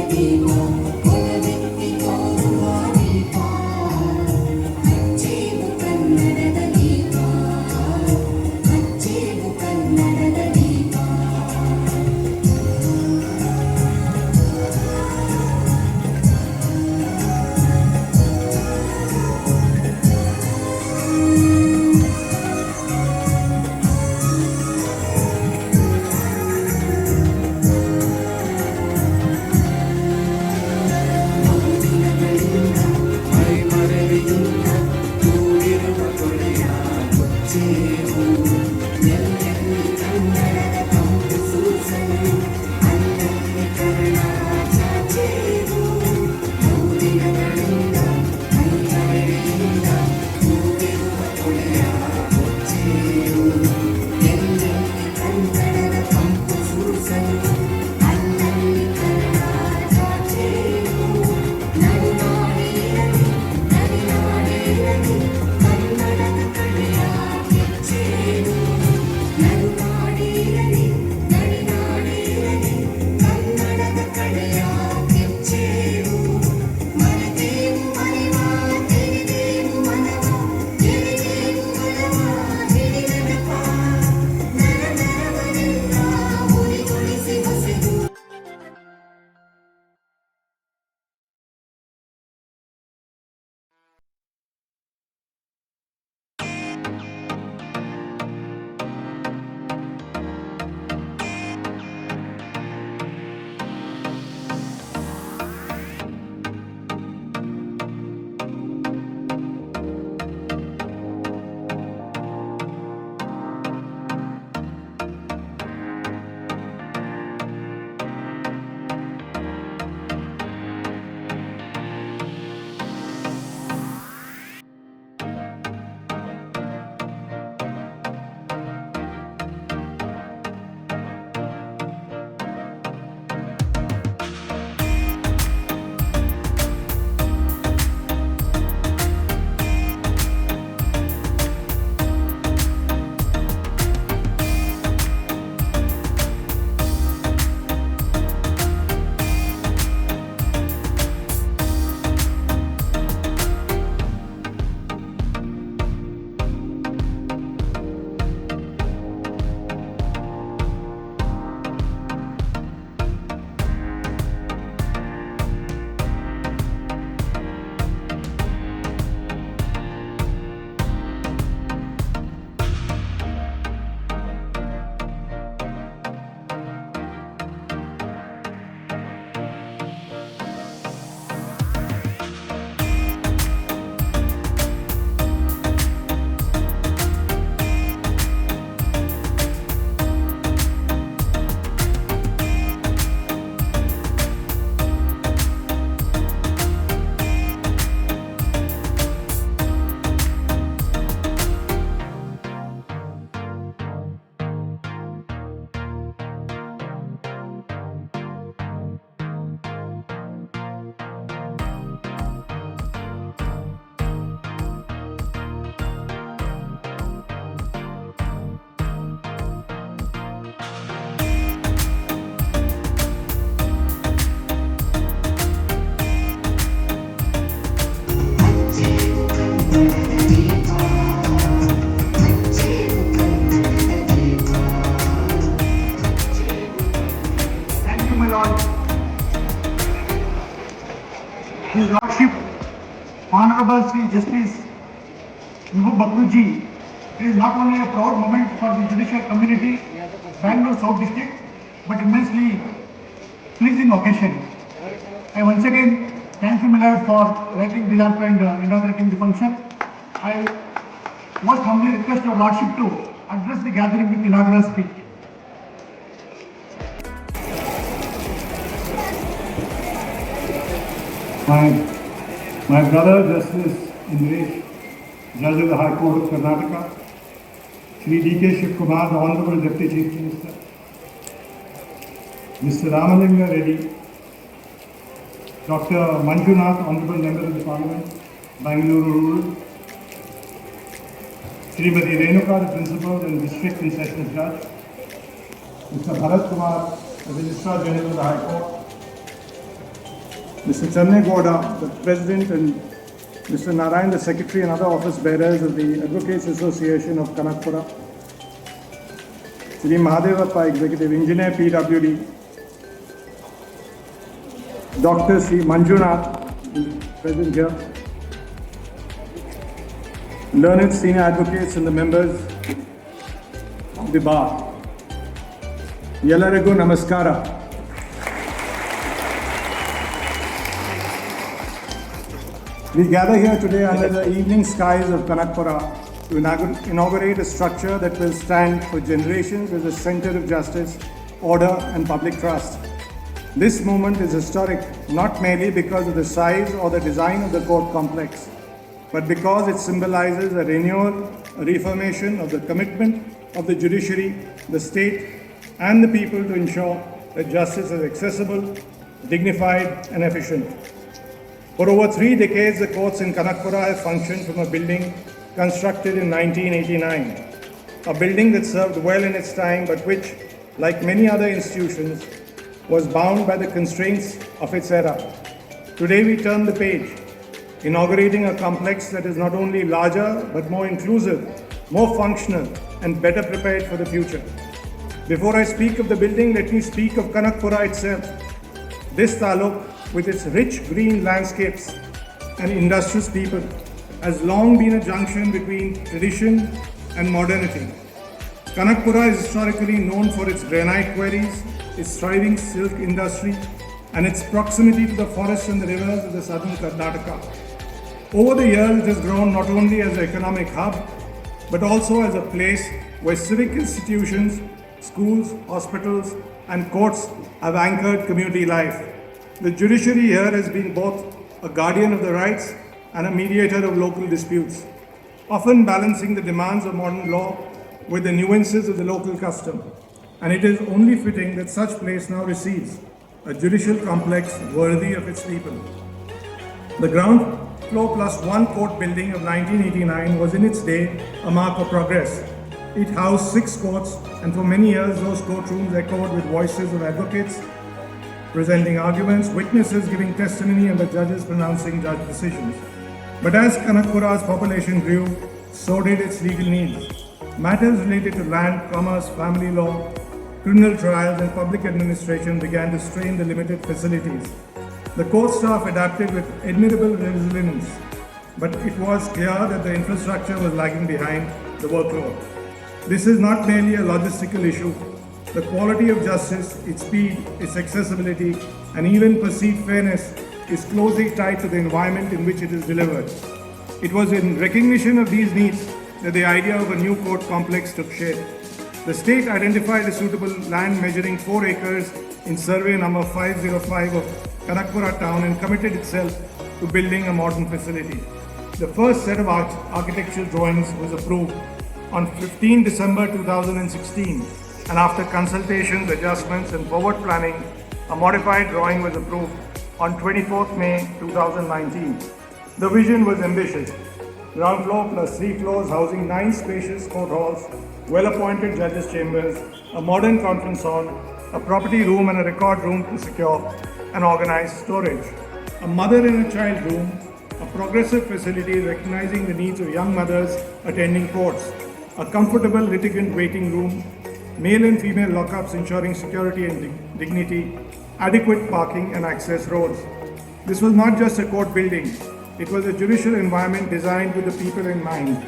Honorable Sri Justice Vibhu Bakruji, it is not only a proud moment for the judicial community, Bangalore South District, but immensely pleasing occasion. I once again thank you, my lord, for lighting the lamp and inaugurating the function. I most humbly request your lordship to address the gathering with inaugural speech. My brother Justice Indresh, Judge of the High Court of Karnataka, Shri D.K. Shiv Kumar, the Honorable Deputy Chief Minister, Mr. Ramalinga Reddy, Dr. Manjunath, Honorable Member of the Parliament, Bangalore Rural, Srimati Renuka, the Principal and District and Sessions Judge, Mr. Bharat Kumar, the Registrar General of the High Court, Mr. Channe Gowda, the President, and Mr. Narayan, the Secretary, and other office bearers of the Advocates Association of Kanakpura, Shri Mahadevappa, Executive Engineer, PWD, Dr. Sri Manjunath, present here, learned senior advocates and the members of the bar. Yellarigu Namaskara. We gather here today under the evening skies of Kanakpura to inaugurate a structure that will stand for generations as a center of justice, order, and public trust. This moment is historic not merely because of the size or the design of the court complex, but because it symbolizes a renewal, a reformation of the commitment of the judiciary, the state, and the people to ensure that justice is accessible, dignified, and efficient. For over 3 decades, the courts in Kanakpura have functioned from a building constructed in 1989, a building that served well in its time, but which, like many other institutions, was bound by the constraints of its era. Today we turn the page, inaugurating a complex that is not only larger, but more inclusive, more functional, and better prepared for the future. Before I speak of the building, let me speak of Kanakpura itself. This taluk, with its rich green landscapes and industrious people, has long been a junction between tradition and modernity. Kanakpura is historically known for its granite quarries, its thriving silk industry, and its proximity to the forests and the rivers of the southern Karnataka. Over the years, it has grown not only as an economic hub, but also as a place where civic institutions, schools, hospitals, and courts have anchored community life. The judiciary here has been both a guardian of the rights and a mediator of local disputes, often balancing the demands of modern law with the nuances of the local custom. And it is only fitting that such place now receives a judicial complex worthy of its people. The ground floor plus one court building of 1989 was in its day a mark of progress. It housed 6 courts, and for many years those courtrooms echoed with voices of advocates presenting arguments, witnesses giving testimony, and the judges pronouncing judge decisions. But as Kanakpura's population grew, so did its legal needs. Matters related to land, commerce, family law, criminal trials, and public administration began to strain the limited facilities. The court staff adapted with admirable resilience, but it was clear that the infrastructure was lagging behind the workload. This is not merely a logistical issue. The quality of justice, its speed, its accessibility, and even perceived fairness is closely tied to the environment in which it is delivered. It was in recognition of these needs that the idea of a new court complex took shape. The state identified a suitable land measuring 4 acres in survey number 505 of Kanakpura town and committed itself to building a modern facility. The first set of architectural drawings was approved on 15 December 2016, and after consultations, adjustments, and forward planning, a modified drawing was approved on 24th May 2019. The vision was ambitious. Ground floor plus 3 floors housing 9 spacious court halls, well-appointed judges' chambers, a modern conference hall, a property room and a record room to secure and organize storage, a mother and a child room, a progressive facility recognizing the needs of young mothers attending courts, a comfortable litigant waiting room, male and female lockups ensuring security and dignity, adequate parking and access roads. This was not just a court building, It was a judicial environment designed with the people in mind.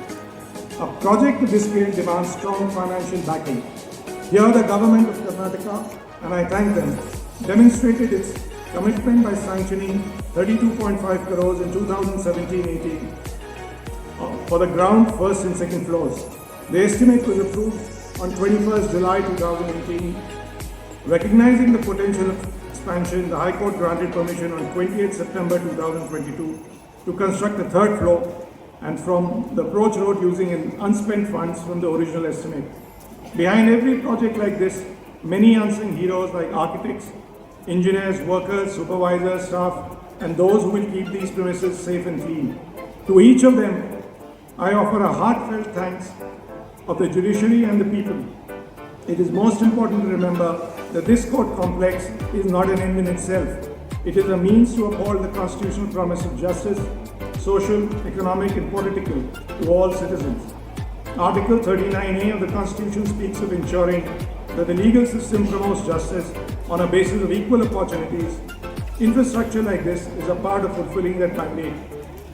A project of this scale demands strong financial backing. Here the government of Karnataka, and I thank them, demonstrated its commitment by sanctioning 32.5 crores in 2017-18 for the ground, first and second floors. The estimate was approved on 21st July 2018. Recognizing the potential of expansion, the High Court granted permission on 28th September 2022 to construct the third floor and from the approach road using unspent funds from the original estimate. Behind every project like this, many unsung heroes like architects, engineers, workers, supervisors, staff, and those who will keep these premises safe and clean. To each of them, I offer a heartfelt thanks of the judiciary and the people. It is most important to remember that this court complex is not an end in itself. It is a means to uphold the constitutional promise of justice, social, economic, and political to all citizens. Article 39A of the Constitution speaks of ensuring that the legal system promotes justice on a basis of equal opportunities. Infrastructure like this is a part of fulfilling that mandate.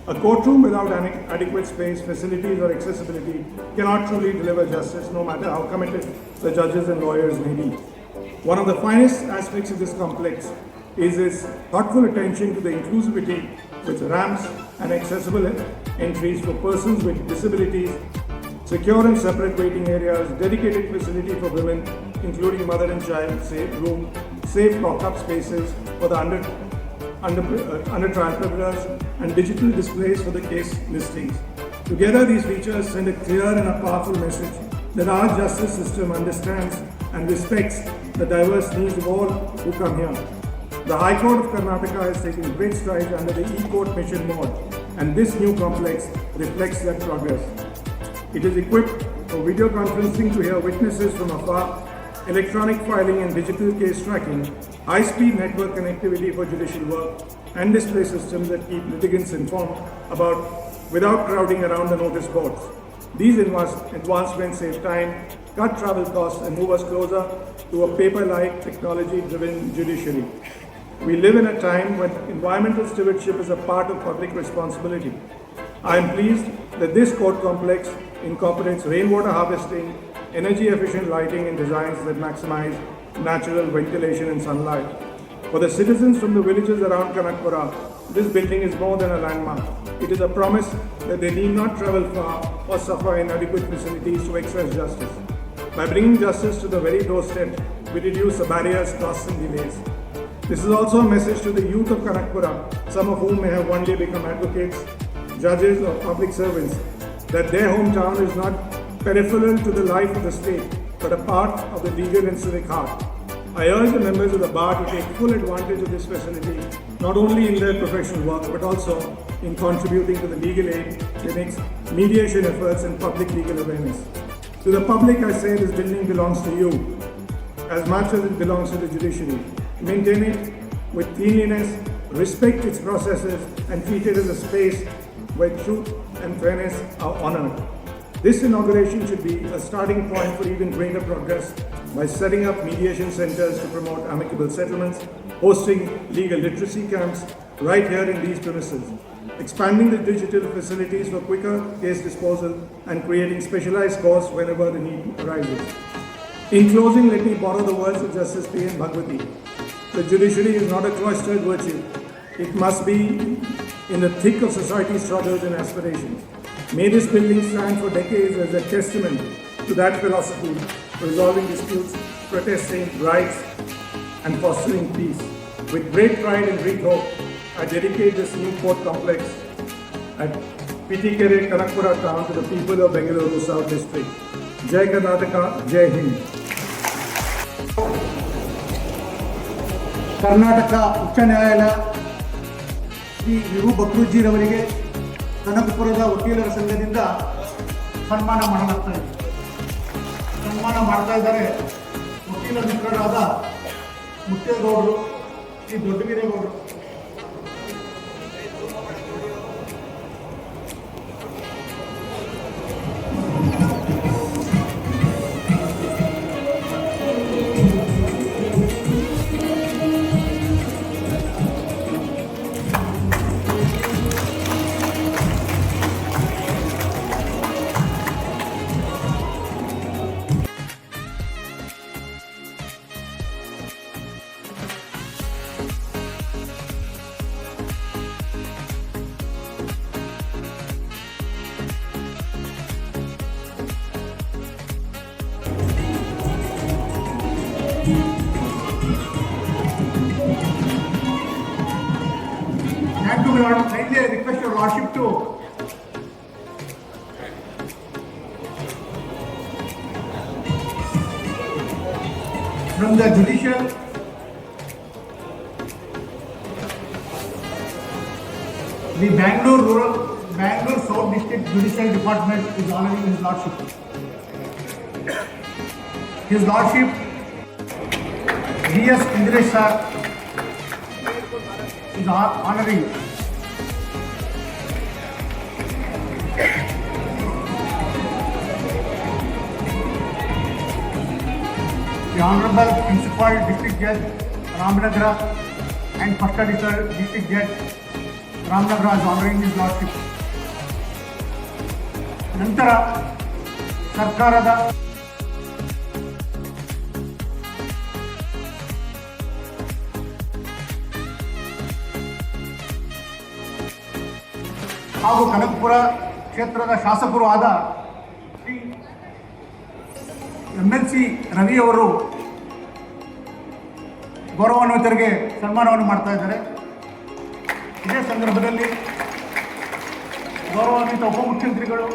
A courtroom without adequate space, facilities, or accessibility cannot truly deliver justice, no matter how committed the judges and lawyers may be. One of the finest aspects of this complex is its thoughtful attention to the inclusivity with ramps and accessible entries for persons with disabilities, secure and separate waiting areas, dedicated facility for women, including mother and child, safe room, safe lock-up spaces for the under trial prisoners, and digital displays for the case listings. Together, these features send a clear and a powerful message that our justice system understands and respects the diverse needs of all who come here. The High Court of Karnataka has taken great strides under the e-court mission mode, and this new complex reflects that progress. It is equipped for video conferencing to hear witnesses from afar, electronic filing and digital case tracking, high-speed network connectivity for judicial work, and display systems that keep litigants informed without crowding around the notice boards. These advancements save time, cut travel costs, and move us closer to a paper-like, technology-driven judiciary. We live in a time when environmental stewardship is a part of public responsibility. I am pleased that this court complex incorporates rainwater harvesting, energy-efficient lighting, and designs that maximize natural ventilation and sunlight. For the citizens from the villages around Kanakpura, this building is more than a landmark. It is a promise that they need not travel far or suffer inadequate facilities to exercise justice. By bringing justice to the very doorstep, we reduce the barriers, costs, and delays. This is also a message to the youth of Kanakpura, some of whom may have one day become advocates, judges, or public servants, that their hometown is not peripheral to the life of the state, but a part of the legal and civic heart. I urge the members of the bar to take full advantage of this facility, not only in their professional work, but also in contributing to the legal aid, clinics, mediation efforts, and public legal awareness. To the public, I say this building belongs to you, as much as it belongs to the judiciary. Maintain it with cleanliness, respect its processes, and treat it as a space where truth and fairness are honored. This inauguration should be a starting point for even greater progress by setting up mediation centers to promote amicable settlements, hosting legal literacy camps right here in these premises, expanding the digital facilities for quicker case disposal, and creating specialized courts whenever the need arises. In closing, let me borrow the words of Justice P.N. Bhagwati. The judiciary is not a cloistered virtue. It must be in the thick of society's struggles and aspirations. May this building stand for decades as a testament to that philosophy, resolving disputes, protesting rights, and fostering peace. With great pride and great hope, I dedicate this new court complex at Pitikere, Kanakpura town to the people of Bengaluru South District. Jai Karnataka, Jai Hind. Karnataka ಉಚ್ಚ ನ್ಯಾಯಾಲಯ ಶ್ರೀ ವಿಭು ಬಕ್ರುಜ್ಜಿರವರಿಗೆ ಕನಕಪುರದ ವಕೀಲರ ಸಂಘದಿಂದ ಸನ್ಮಾನ ಮಾಡಲಾಗ್ತಾ ಇದೆ. ಸನ್ಮಾನ ಮಾಡ್ತಾ ಇದ್ದಾರೆ ವಕೀಲ ಮಿತ್ರರಾದ ಮುತ್ತೇಗೌಡರು, Shri ದೊಡ್ಡವೀರೇಗೌಡರು. my lord, kindly I request your lordship to from the judicial the Bangalore South District Judicial Department is honoring his lordship. His lordship D.S. Indiresh sir is honoring the Honorable Principal District Judge Ramnagara and First Additional District Judge Ramnagara is honoring his lordship. ನಂತರ ಸರ್ಕಾರದ ಹಾಗೂ ಕನಕಪುರ ಕ್ಷೇತ್ರದ ಶಾಸಕರು ಆದ Shri MLC Ravi ಅವರು ಗೌರವಾನ್ವಿತರಿಗೆ ಸನ್ಮಾನವನ್ನು ಮಾಡ್ತಾ ಇದ್ದಾರೆ. ಇದೇ ಸಂದರ್ಭದಲ್ಲಿ ಗೌರವಾನ್ವಿತ ಉಪಮುಖ್ಯಮಂತ್ರಿಗಳು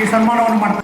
ಈ ಸನ್ಮಾನವನ್ನು ಮಾಡ್ತಾರೆ.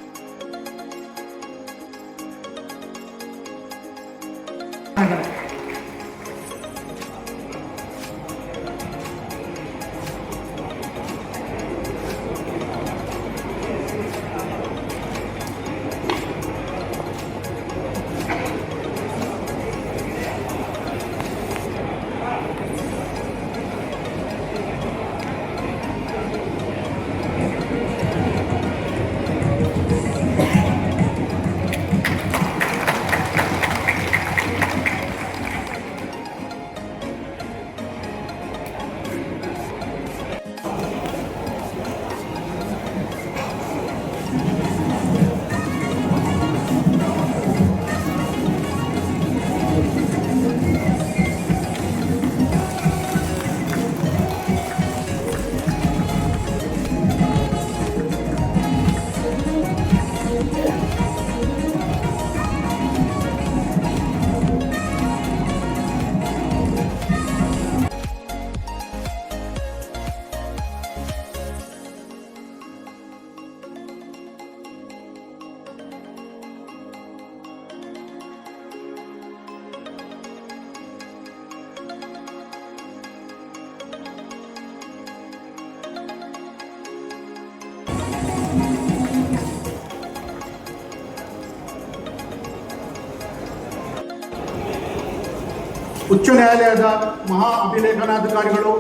ಉಚ್ಚ ನ್ಯಾಯಾಲಯದ ಮಹಾ ಅಭಿಲೇಖನಾಧಿಕಾರಿಗಳು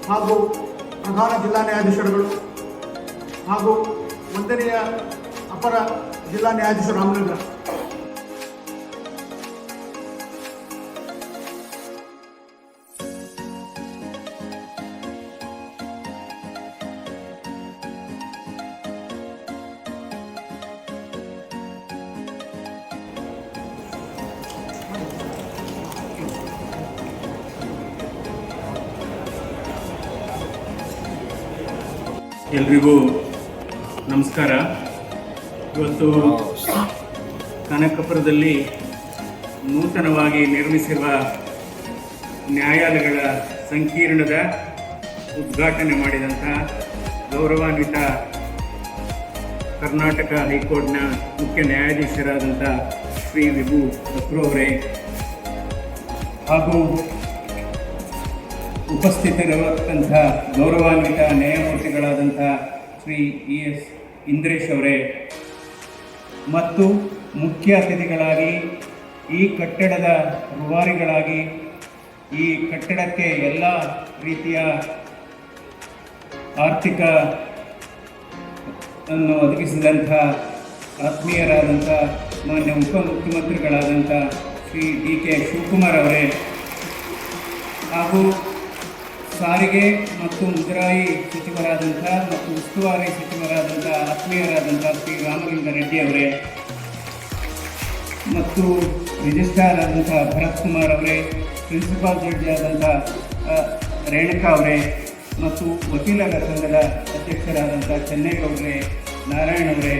ಹಾಗೂ ಪ್ರಧಾನ ಜಿಲ್ಲಾ ನ್ಯಾಯಾಧೀಶರುಗಳು ಹಾಗೂ 1ನೇ ಅಪರ ಜಿಲ್ಲಾ ನ್ಯಾಯಾಧೀಶರು ರಾಮನಗರ, ಎಲ್ರಿಗೂ ನಮಸ್ಕಾರ. ಇವತ್ತು ಕನಕಪುರದಲ್ಲಿ ನೂತನವಾಗಿ ನಿರ್ಮಿಸಿರುವ ನ್ಯಾಯಾಲಯಗಳ ಸಂಕೀರ್ಣದ ಉದ್ಘಾಟನೆ ಮಾಡಿದಂಥ ಗೌರವಾನ್ವಿತ ಕರ್ನಾಟಕ ಹೈಕೋರ್ಟ್ನ ಮುಖ್ಯ ನ್ಯಾಯಾಧೀಶರಾದಂಥ ಶ್ರೀ ವಿಭು ಬಕ್ರು ಅವರೇ ಹಾಗೂ ಉಪಸ್ಥಿತರಿರುವಂಥ ಗೌರವಾನ್ವಿತ ನ್ಯಾಯಮೂರ್ತಿಗಳಾದಂಥ ಶ್ರೀ ES ಇಂದ್ರೇಶ್ ಅವರೇ ಮತ್ತು ಮುಖ್ಯ ಅತಿಥಿಗಳಾಗಿ ಈ ಕಟ್ಟಡದ ರೂವಾರಿಗಳಾಗಿ ಈ ಕಟ್ಟಡಕ್ಕೆ ಎಲ್ಲ ರೀತಿಯ ಆರ್ಥಿಕ ಅನ್ನು ಒದಗಿಸಿದಂಥ ಆತ್ಮೀಯರಾದಂಥ ಮಾನ್ಯ ಉಪಮುಖ್ಯಮಂತ್ರಿಗಳಾದಂಥ ಶ್ರೀ DK ಶಿವಕುಮಾರ್ ಅವರೇ ಹಾಗೂ ಸಾರಿಗೆ ಮತ್ತು ಮುಜರಾಯಿ ಸಚಿವರಾದಂಥ ಮತ್ತು ಉಸ್ತುವಾರಿ ಸಚಿವರಾದಂಥ ಆತ್ಮೀಯರಾದಂಥ ಶ್ರೀ ರಾಮಲಿಂಗಾರೆಡ್ಡಿ ಅವರೇ ಮತ್ತು ರಿಜಿಸ್ಟ್ರಾರ್ ಆದಂಥ ಭರತ್ ಕುಮಾರ್ ಅವರೇ, ಪ್ರಿನ್ಸಿಪಾಲ್ ಜಡ್ಜಿ ಆದಂಥ ರೇಣುಕಾ ಅವರೇ ಮತ್ತು ವಕೀಲರ ಸಂಘದ ಅಧ್ಯಕ್ಷರಾದಂಥ ಚೆನ್ನೇಗೌಡರೇ, ನಾರಾಯಣ ಅವರೇ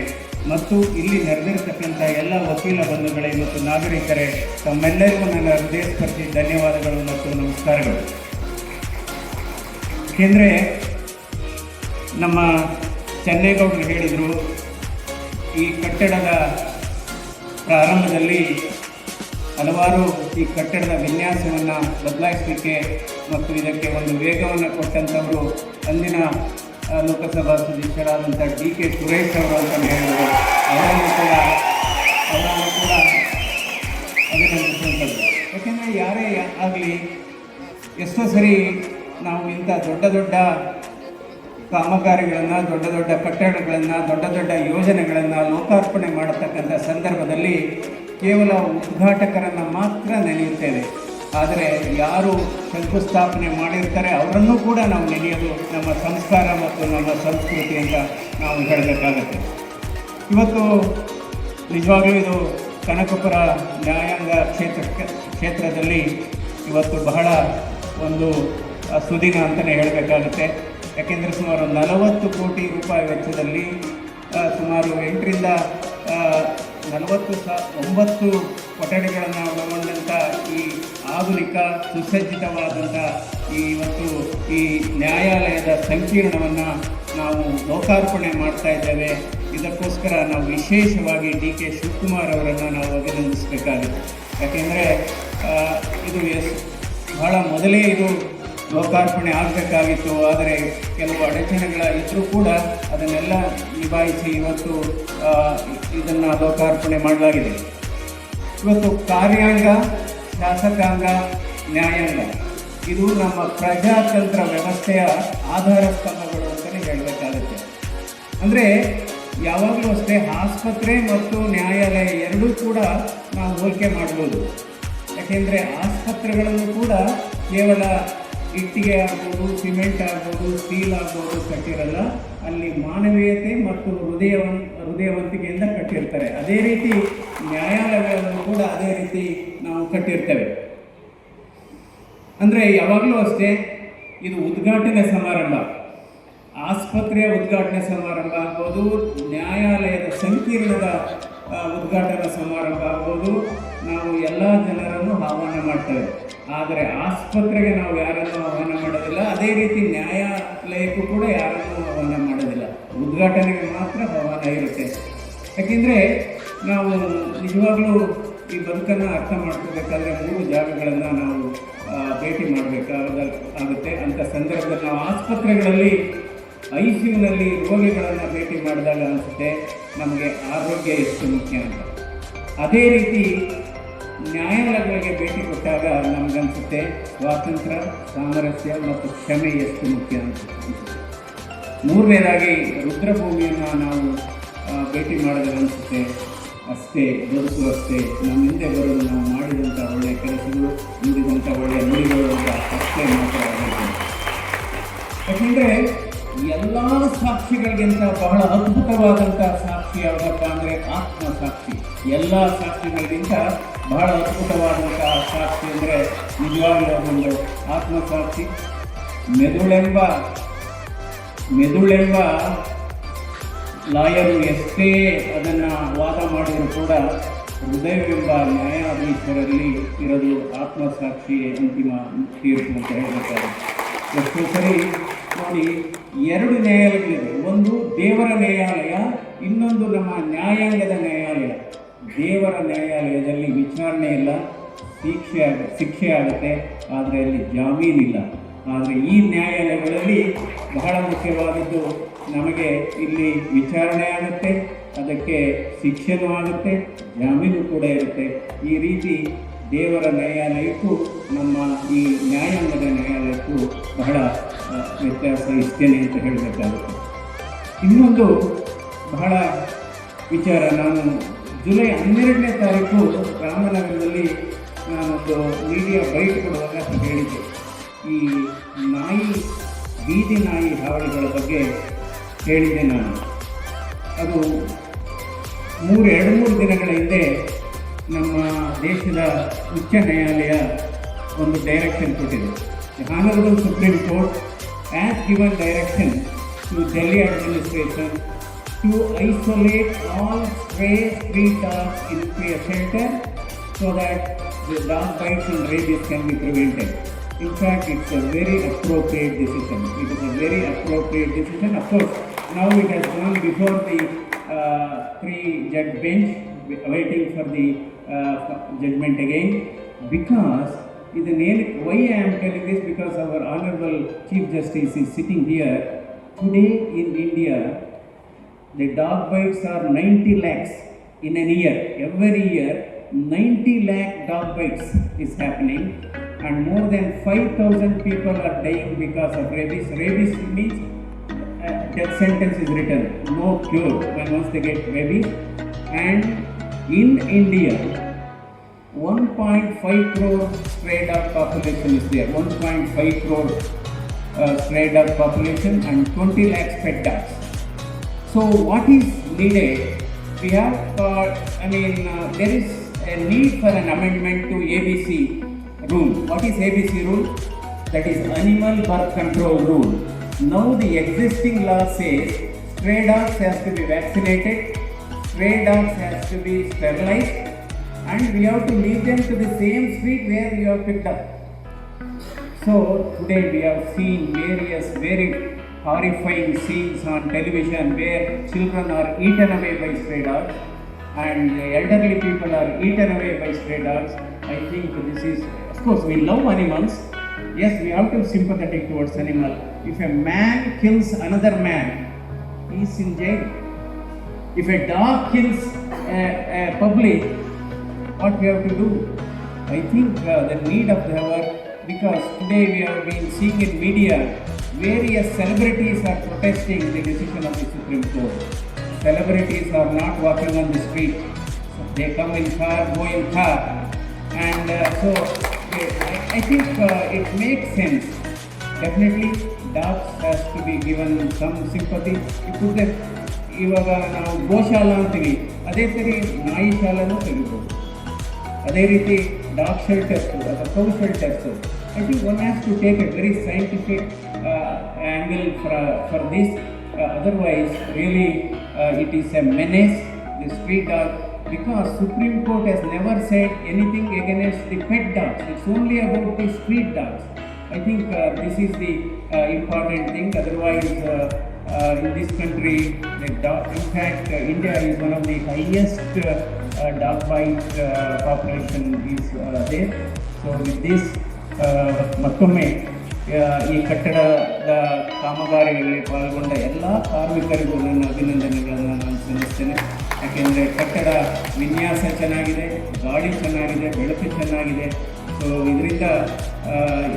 ಮತ್ತು ಇಲ್ಲಿ ನೆರೆದಿರತಕ್ಕಂಥ ಎಲ್ಲ ವಕೀಲ ಬಂಧುಗಳೇ ಮತ್ತು ನಾಗರಿಕರೇ, ತಮ್ಮೆಲ್ಲರಿಗೂ ನನ್ನ ಹೃದಯಸ್ಪರ್ಶಿ ಧನ್ಯವಾದಗಳು ಮತ್ತು ನಮಸ್ಕಾರಗಳು. ಏಕೆಂದರೆ ನಮ್ಮ ಚೆನ್ನೇಗೌಡರು ಹೇಳಿದರು, ಈ ಕಟ್ಟಡದ ಪ್ರಾರಂಭದಲ್ಲಿ ಹಲವಾರು ಈ ಕಟ್ಟಡದ ವಿನ್ಯಾಸವನ್ನು ಬದಲಾಯಿಸಲಿಕ್ಕೆ ಮತ್ತು ಇದಕ್ಕೆ ಒಂದು ವೇಗವನ್ನು ಕೊಟ್ಟಂಥವರು ಅಂದಿನ ಲೋಕಸಭಾ ಸದಸ್ಯರಾದಂಥ DK ಸುರೇಶ್ ಅವರು ಅಂತ ಹೇಳಿದರು. ಅವರನ್ನು ಕೂಡ ಅಭಿನಂದಿಸುವಂಥದ್ದು. ಯಾಕೆಂದರೆ ಯಾರೇ ಆಗಲಿ, ಎಷ್ಟೋ ಸರಿ ನಾವು ಇಂಥ ದೊಡ್ಡ ದೊಡ್ಡ ಕಾಮಗಾರಿಗಳನ್ನು, ದೊಡ್ಡ ದೊಡ್ಡ ಕಟ್ಟಡಗಳನ್ನು, ದೊಡ್ಡ ದೊಡ್ಡ ಯೋಜನೆಗಳನ್ನು ಲೋಕಾರ್ಪಣೆ ಮಾಡತಕ್ಕಂಥ ಸಂದರ್ಭದಲ್ಲಿ ಕೇವಲ ಉದ್ಘಾಟಕರನ್ನು ಮಾತ್ರ ನೆನೆಯುತ್ತೇವೆ. ಆದರೆ ಯಾರು ಶಂಕುಸ್ಥಾಪನೆ ಮಾಡಿರ್ತಾರೆ ಅವರನ್ನೂ ಕೂಡ ನಾವು ನೆನೆಯೋದು ನಮ್ಮ ಸಂಸ್ಕಾರ ಮತ್ತು ನಮ್ಮ ಸಂಸ್ಕೃತಿ ಅಂತ ನಾವು ಹೇಳಬೇಕಾಗತ್ತೆ. ಇವತ್ತು ನಿಜವಾಗ್ಲೂ ಇದು ಕನಕಪುರ ನ್ಯಾಯಾಂಗ ಕ್ಷೇತ್ರದಲ್ಲಿ ಇವತ್ತು ಬಹಳ ಒಂದು ಸುದಿನ ಅಂತಲೇ ಹೇಳಬೇಕಾಗುತ್ತೆ. ಯಾಕೆಂದರೆ ಸುಮಾರು 40 ಕೋಟಿ ರೂಪಾಯಿ ವೆಚ್ಚದಲ್ಲಿ ಸುಮಾರು 8 ರಿಂದ 49 ಕೊಠಡಿಗಳನ್ನು ಒಳಗೊಂಡಂಥ ಈ ಆಧುನಿಕ ಸುಸಜ್ಜಿತವಾದಂಥ ಇವತ್ತು ಈ ನ್ಯಾಯಾಲಯದ ಸಂಕೀರ್ಣವನ್ನು ನಾವು ಲೋಕಾರ್ಪಣೆ ಮಾಡ್ತಾ ಇದ್ದೇವೆ. ಇದಕ್ಕೋಸ್ಕರ ನಾವು ವಿಶೇಷವಾಗಿ DK ಶಿವಕುಮಾರ್ ಅವರನ್ನು ನಾವು ಅಭಿನಂದಿಸಬೇಕಾಗಿದೆ. ಯಾಕೆಂದರೆ ಇದು ಬಹಳ ಮೊದಲೇ ಇದು ಲೋಕಾರ್ಪಣೆ ಆಗಬೇಕಾಗಿತ್ತು. ಆದರೆ ಕೆಲವು ಅಡಚಣೆಗಳ ಇದ್ದರೂ ಕೂಡ ಅದನ್ನೆಲ್ಲ ನಿಭಾಯಿಸಿ ಇವತ್ತು ಇದನ್ನು ಲೋಕಾರ್ಪಣೆ ಮಾಡಲಾಗಿದೆ. ಇವತ್ತು ಕಾರ್ಯಾಂಗ, ಶಾಸಕಾಂಗ, ನ್ಯಾಯಾಂಗ ಇದು ನಮ್ಮ ಪ್ರಜಾತಂತ್ರ ವ್ಯವಸ್ಥೆಯ ಆಧಾರ ಸ್ತಂಭಗಳು ಅಂತಲೇ ಹೇಳಬೇಕಾಗುತ್ತೆ. ಅಂದರೆ ಯಾವಾಗಲೂ ಅಷ್ಟೇ ಆಸ್ಪತ್ರೆ ಮತ್ತು ನ್ಯಾಯಾಲಯ ಎರಡೂ ಕೂಡ ನಾವು ಹೋಲಿಕೆ ಮಾಡ್ಬೋದು. ಯಾಕೆಂದರೆ ಆಸ್ಪತ್ರೆಗಳನ್ನು ಕೂಡ ಕೇವಲ ಇಟ್ಟಿಗೆ ಆಗ್ಬೋದು, ಸಿಮೆಂಟ್ ಆಗ್ಬೋದು, ಸ್ಟೀಲ್ ಆಗ್ಬೋದು ಕಟ್ಟಿರಲ್ಲ. ಅಲ್ಲಿ ಮಾನವೀಯತೆ ಮತ್ತು ಹೃದಯವಂತಿಕೆಯಿಂದ ಕಟ್ಟಿರ್ತಾರೆ. ಅದೇ ರೀತಿ ನ್ಯಾಯಾಲಯಗಳನ್ನು ಕೂಡ ಅದೇ ರೀತಿ ನಾವು ಕಟ್ಟಿರ್ತೇವೆ. ಅಂದರೆ ಯಾವಾಗಲೂ ಅಷ್ಟೇ ಇದು ಉದ್ಘಾಟನೆ ಸಮಾರಂಭ, ಆಸ್ಪತ್ರೆಯ ಉದ್ಘಾಟನೆ ಸಮಾರಂಭ ಆಗ್ಬೋದು, ನ್ಯಾಯಾಲಯದ ಸಂಕೀರ್ಣದ ಉದ್ಘಾಟನಾ ಸಮಾರಂಭ ಆಗ್ಬೋದು, ನಾವು ಎಲ್ಲ ಜನರನ್ನು ಆಹ್ವಾನ ಮಾಡ್ತೇವೆ. ಆದರೆ ಆಸ್ಪತ್ರೆಗೆ ನಾವು ಯಾರನ್ನು ಆಹ್ವಾನ ಮಾಡೋದಿಲ್ಲ. ಅದೇ ರೀತಿ ನ್ಯಾಯಾಲಯಕ್ಕೂ ಕೂಡ ಯಾರನ್ನು ಆಹ್ವಾನ ಮಾಡೋದಿಲ್ಲ. ಉದ್ಘಾಟನೆಗೆ ಮಾತ್ರ ಆಹ್ವಾನ ಇರುತ್ತೆ. ಯಾಕೆಂದರೆ ನಾವು ನಿಜವಾಗ್ಲೂ ಈ ಬದುಕನ್ನು ಅರ್ಥ ಮಾಡ್ಕೋಬೇಕಾದ್ರೆ 3 ಜಾಗಗಳನ್ನು ನಾವು ಭೇಟಿ ಮಾಡಬೇಕಾಗುತ್ತೆ. ಅಂಥ ಸಂದರ್ಭದಲ್ಲಿ ನಾವು ಆಸ್ಪತ್ರೆಗಳಲ್ಲಿ ICUನಲ್ಲಿ ರೋಗಿಗಳನ್ನು ಭೇಟಿ ಮಾಡಿದಾಗ ಅನಿಸುತ್ತೆ ನಮಗೆ ಆರೋಗ್ಯ ಎಷ್ಟು ಮುಖ್ಯ ಅಂತ. ಅದೇ ರೀತಿ ನ್ಯಾಯಾಲಯಗಳಿಗೆ ಭೇಟಿ ಕೊಟ್ಟಾಗ ನಮಗನ್ಸುತ್ತೆ ಸ್ವಾತಂತ್ರ್ಯ, ಸಾಮರಸ್ಯ ಮತ್ತು ಕ್ಷಮೆ ಎಷ್ಟು ಮುಖ್ಯ ಅಂತ. 3ನೇದಾಗಿ ರುದ್ರಭೂಮಿಯನ್ನು ನಾವು ಭೇಟಿ ಮಾಡಿದಾಗ ಅನಿಸುತ್ತೆ ಅಷ್ಟೇ ಬದುಕು ಅಷ್ಟೇ, ನಮ್ಮ ಹಿಂದೆ ಬರೋದು ನಾವು ಮಾಡಿದಂಥ ಒಳ್ಳೆಯ ಕೆಲಸಗಳು, ನುಡಿದಂಥ ಒಳ್ಳೆಯ ನುಡಿಗಳು ಅಂತ ಅಷ್ಟೇ ಮಾತ್ರ ಆಗುತ್ತೆ. ಯಾಕೆಂದರೆ ಎಲ್ಲ ಸಾಕ್ಷಿಗಳಿಗಿಂತ ಬಹಳ ಅದ್ಭುತವಾದಂಥ ಸಾಕ್ಷಿ ಯಾವುದಪ್ಪ ಅಂದರೆ ಆತ್ಮಸಾಕ್ಷಿ. ಎಲ್ಲ ಸಾಕ್ಷಿಗಳಿಗಿಂತ ಬಹಳ ಅದ್ಭುತವಾದಂಥ ಸಾಕ್ಷಿ ಅಂದರೆ ನಿಜವಾಗ್ಲೂ ಒಂದು ಆತ್ಮಸಾಕ್ಷಿ. ಮೆದುಳೆಂಬ ಲಾಯರು ಎಷ್ಟೇ ಅದನ್ನು ವಾದ ಮಾಡಿದರೂ ಕೂಡ ಹೃದಯವೆಂಬ ನ್ಯಾಯಾಧೀಶರಲ್ಲಿ ಇರೋದು ಆತ್ಮಸಾಕ್ಷಿಯೇ ಅಂತಿಮ ತೀರ್ಪು ಅಂತ ಹೇಳಬೇಕಾದ್ರೆ. ಎಷ್ಟೋ ಸರಿ ನೋಡಿ, 2 ನ್ಯಾಯಾಲಯಗಳಿವೆ. ಒಂದು ದೇವರ ನ್ಯಾಯಾಲಯ, ಇನ್ನೊಂದು ನಮ್ಮ ನ್ಯಾಯಾಂಗದ ನ್ಯಾಯಾಲಯ. ದೇವರ ನ್ಯಾಯಾಲಯದಲ್ಲಿ ವಿಚಾರಣೆ ಇಲ್ಲ, ಶಿಕ್ಷೆ ಆಗುತ್ತೆ, ಆದರೆ ಅಲ್ಲಿ ಜಾಮೀನಿಲ್ಲ. ಆದರೆ ಈ ನ್ಯಾಯಾಲಯಗಳಲ್ಲಿ ಬಹಳ ಮುಖ್ಯವಾದದ್ದು ನಮಗೆ ಇಲ್ಲಿ ವಿಚಾರಣೆ ಆಗುತ್ತೆ, ಅದಕ್ಕೆ ಶಿಕ್ಷೆನೂ ಆಗುತ್ತೆ, ಜಾಮೀನು ಕೂಡ ಇರುತ್ತೆ. ಈ ರೀತಿ ದೇವರ ನ್ಯಾಯಾಲಯಕ್ಕೂ ನಮ್ಮ ಈ ನ್ಯಾಯಾಂಗದ ನ್ಯಾಯಾಲಯಕ್ಕೂ ಬಹಳ ವ್ಯತ್ಯಾಸ ಇಷ್ಟೇನೆ ಅಂತ ಹೇಳಬೇಕಾಗುತ್ತೆ. ಇನ್ನೊಂದು ಬಹಳ ವಿಚಾರ, ನಾನು ಜುಲೈ 12ನೇ ತಾರೀಕು ರಾಮನಗರದಲ್ಲಿ ನಾನೊಂದು ಮೀಡಿಯಾ ಬೈಟ್ ಕೊಡುವಾಗ ಹೇಳಿದ್ದೆ. ಈ ಬೀದಿ ನಾಯಿ ಹಾವಳಿಗಳ ಬಗ್ಗೆ ಹೇಳಿದ್ದೆ ನಾನು. ಅದು 2-3 ದಿನಗಳ ಹಿಂದೆ ನಮ್ಮ ದೇಶದ ಉಚ್ಚ ನ್ಯಾಯಾಲಯ ಒಂದು ಡೈರೆಕ್ಷನ್ ಕೊಟ್ಟಿದೆ. The honourable supreme court has given direction to Delhi administration to isolate all stray street dogs into a shelter so that the dog bites and rabies can be prevented. In fact, it's a very appropriate decision. It is a very appropriate decision. Of course, now it has gone before the three-judge bench, waiting for the judgment again. Because why I am telling this, because our Honorable Chief Justice is sitting here. Today in India, the dog bites are 90 lakhs in a year. Every year, 90 lakh dog bites is happening, and more than 5,000 people are dying because of rabies. Rabies means death sentence is written, no cure once they get rabies. And in India, 1.5 crore stray dog population is there. 1.5 crore stray dog population and 20 lakhs pet dogs. So what is needed? We have there is a need for an amendment to ABC rule. What is ABC rule? That is Animal Birth Control Rule. Now the existing law says stray dogs has to be vaccinated, stray dogs has to be sterilized, and we have to leave them to the same street where you have picked up. So today we have seen various very horrifying scenes on television where children are eaten away by stray dogs and elderly people are eaten away by stray dogs. I think this is, of course, we love animals. Yes, we have to be sympathetic towards animals. If a man kills another man, he is in jail. If a dog kills a public, what we have to do? I think the need of the hour, because today we have been seeing in media, various celebrities are protesting the decision of the Supreme Court. Celebrities are not walking on the street. So they come in car, go in car. And I think it makes sense. Definitely dogs has to be given some sympathy. ಇವಾಗ ನಾವು ಗೋಶಾಲ ಅಂತೀವಿ, ಅದೇ ಸರಿ ನಾಯಿ ಶಾಲೆನೂ ತೆಗಿಬೋದು. ಅದೇ ರೀತಿ dog shelters ಅಥವಾ cow shelters. I think one has to take a very scientific angle for this. Otherwise, really, it is a menace, the street dog, because Supreme Court has never said anything against the pet dogs. It's only about the street dogs. I think this is the important thing. Otherwise, in this country, in fact, India is one of the highest dog bite population is there. So with this, ಮತ್ತೊಮ್ಮೆ ಈ ಕಟ್ಟಡದ ಕಾಮಗಾರಿಗಳಲ್ಲಿ ಪಾಲ್ಗೊಂಡ ಎಲ್ಲ ಕಾರ್ಮಿಕರಿಗೂ ನನ್ನ ಅಭಿನಂದನೆಗಳನ್ನು ನಾನು ಸಲ್ಲಿಸ್ತೇನೆ. ಯಾಕೆಂದರೆ ಕಟ್ಟಡ ವಿನ್ಯಾಸ ಚೆನ್ನಾಗಿದೆ, ಗಾಳಿ ಚೆನ್ನಾಗಿದೆ, ಬೆಳಕು ಚೆನ್ನಾಗಿದೆ. ಸೊ ಇದರಿಂದ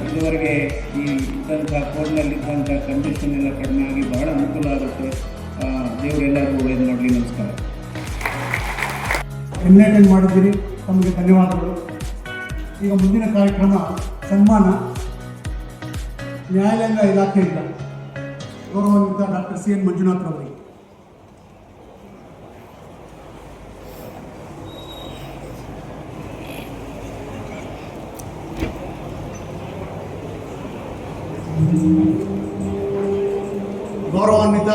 ಇದುವರೆಗೆ ಈ ಇದ್ದಂಥ ಕೋರ್ಟ್ನಲ್ಲಿದ್ದಂಥ ಕಂಡೀಷನ್ ಎಲ್ಲ ಕಡಿಮೆ ಆಗಿ ಬಹಳ ಅನುಕೂಲ ಆಗುತ್ತೆ. ದೇವರೆಲ್ಲರಿಗೂ ಒಳ್ಳೇದು ಮಾಡಲಿ. ನಮಸ್ಕಾರ. ಎನ್ಲೈಟನ್ ಮಾಡಿದ್ದೀರಿ, ತಮಗೆ ಧನ್ಯವಾದಗಳು. ಈಗ ಮುಂದಿನ ಕಾರ್ಯಕ್ರಮ ಸನ್ಮಾನ ನ್ಯಾಯಾಲಯ ಇಲಾಖೆಯಿಂದ ಗೌರವಾನ್ವಿತ ಡಾಕ್ಟರ್ ಸಿ ಎನ್ ಮಂಜುನಾಥ್ ಅವರಿಗೆ. ಗೌರವಾನ್ವಿತ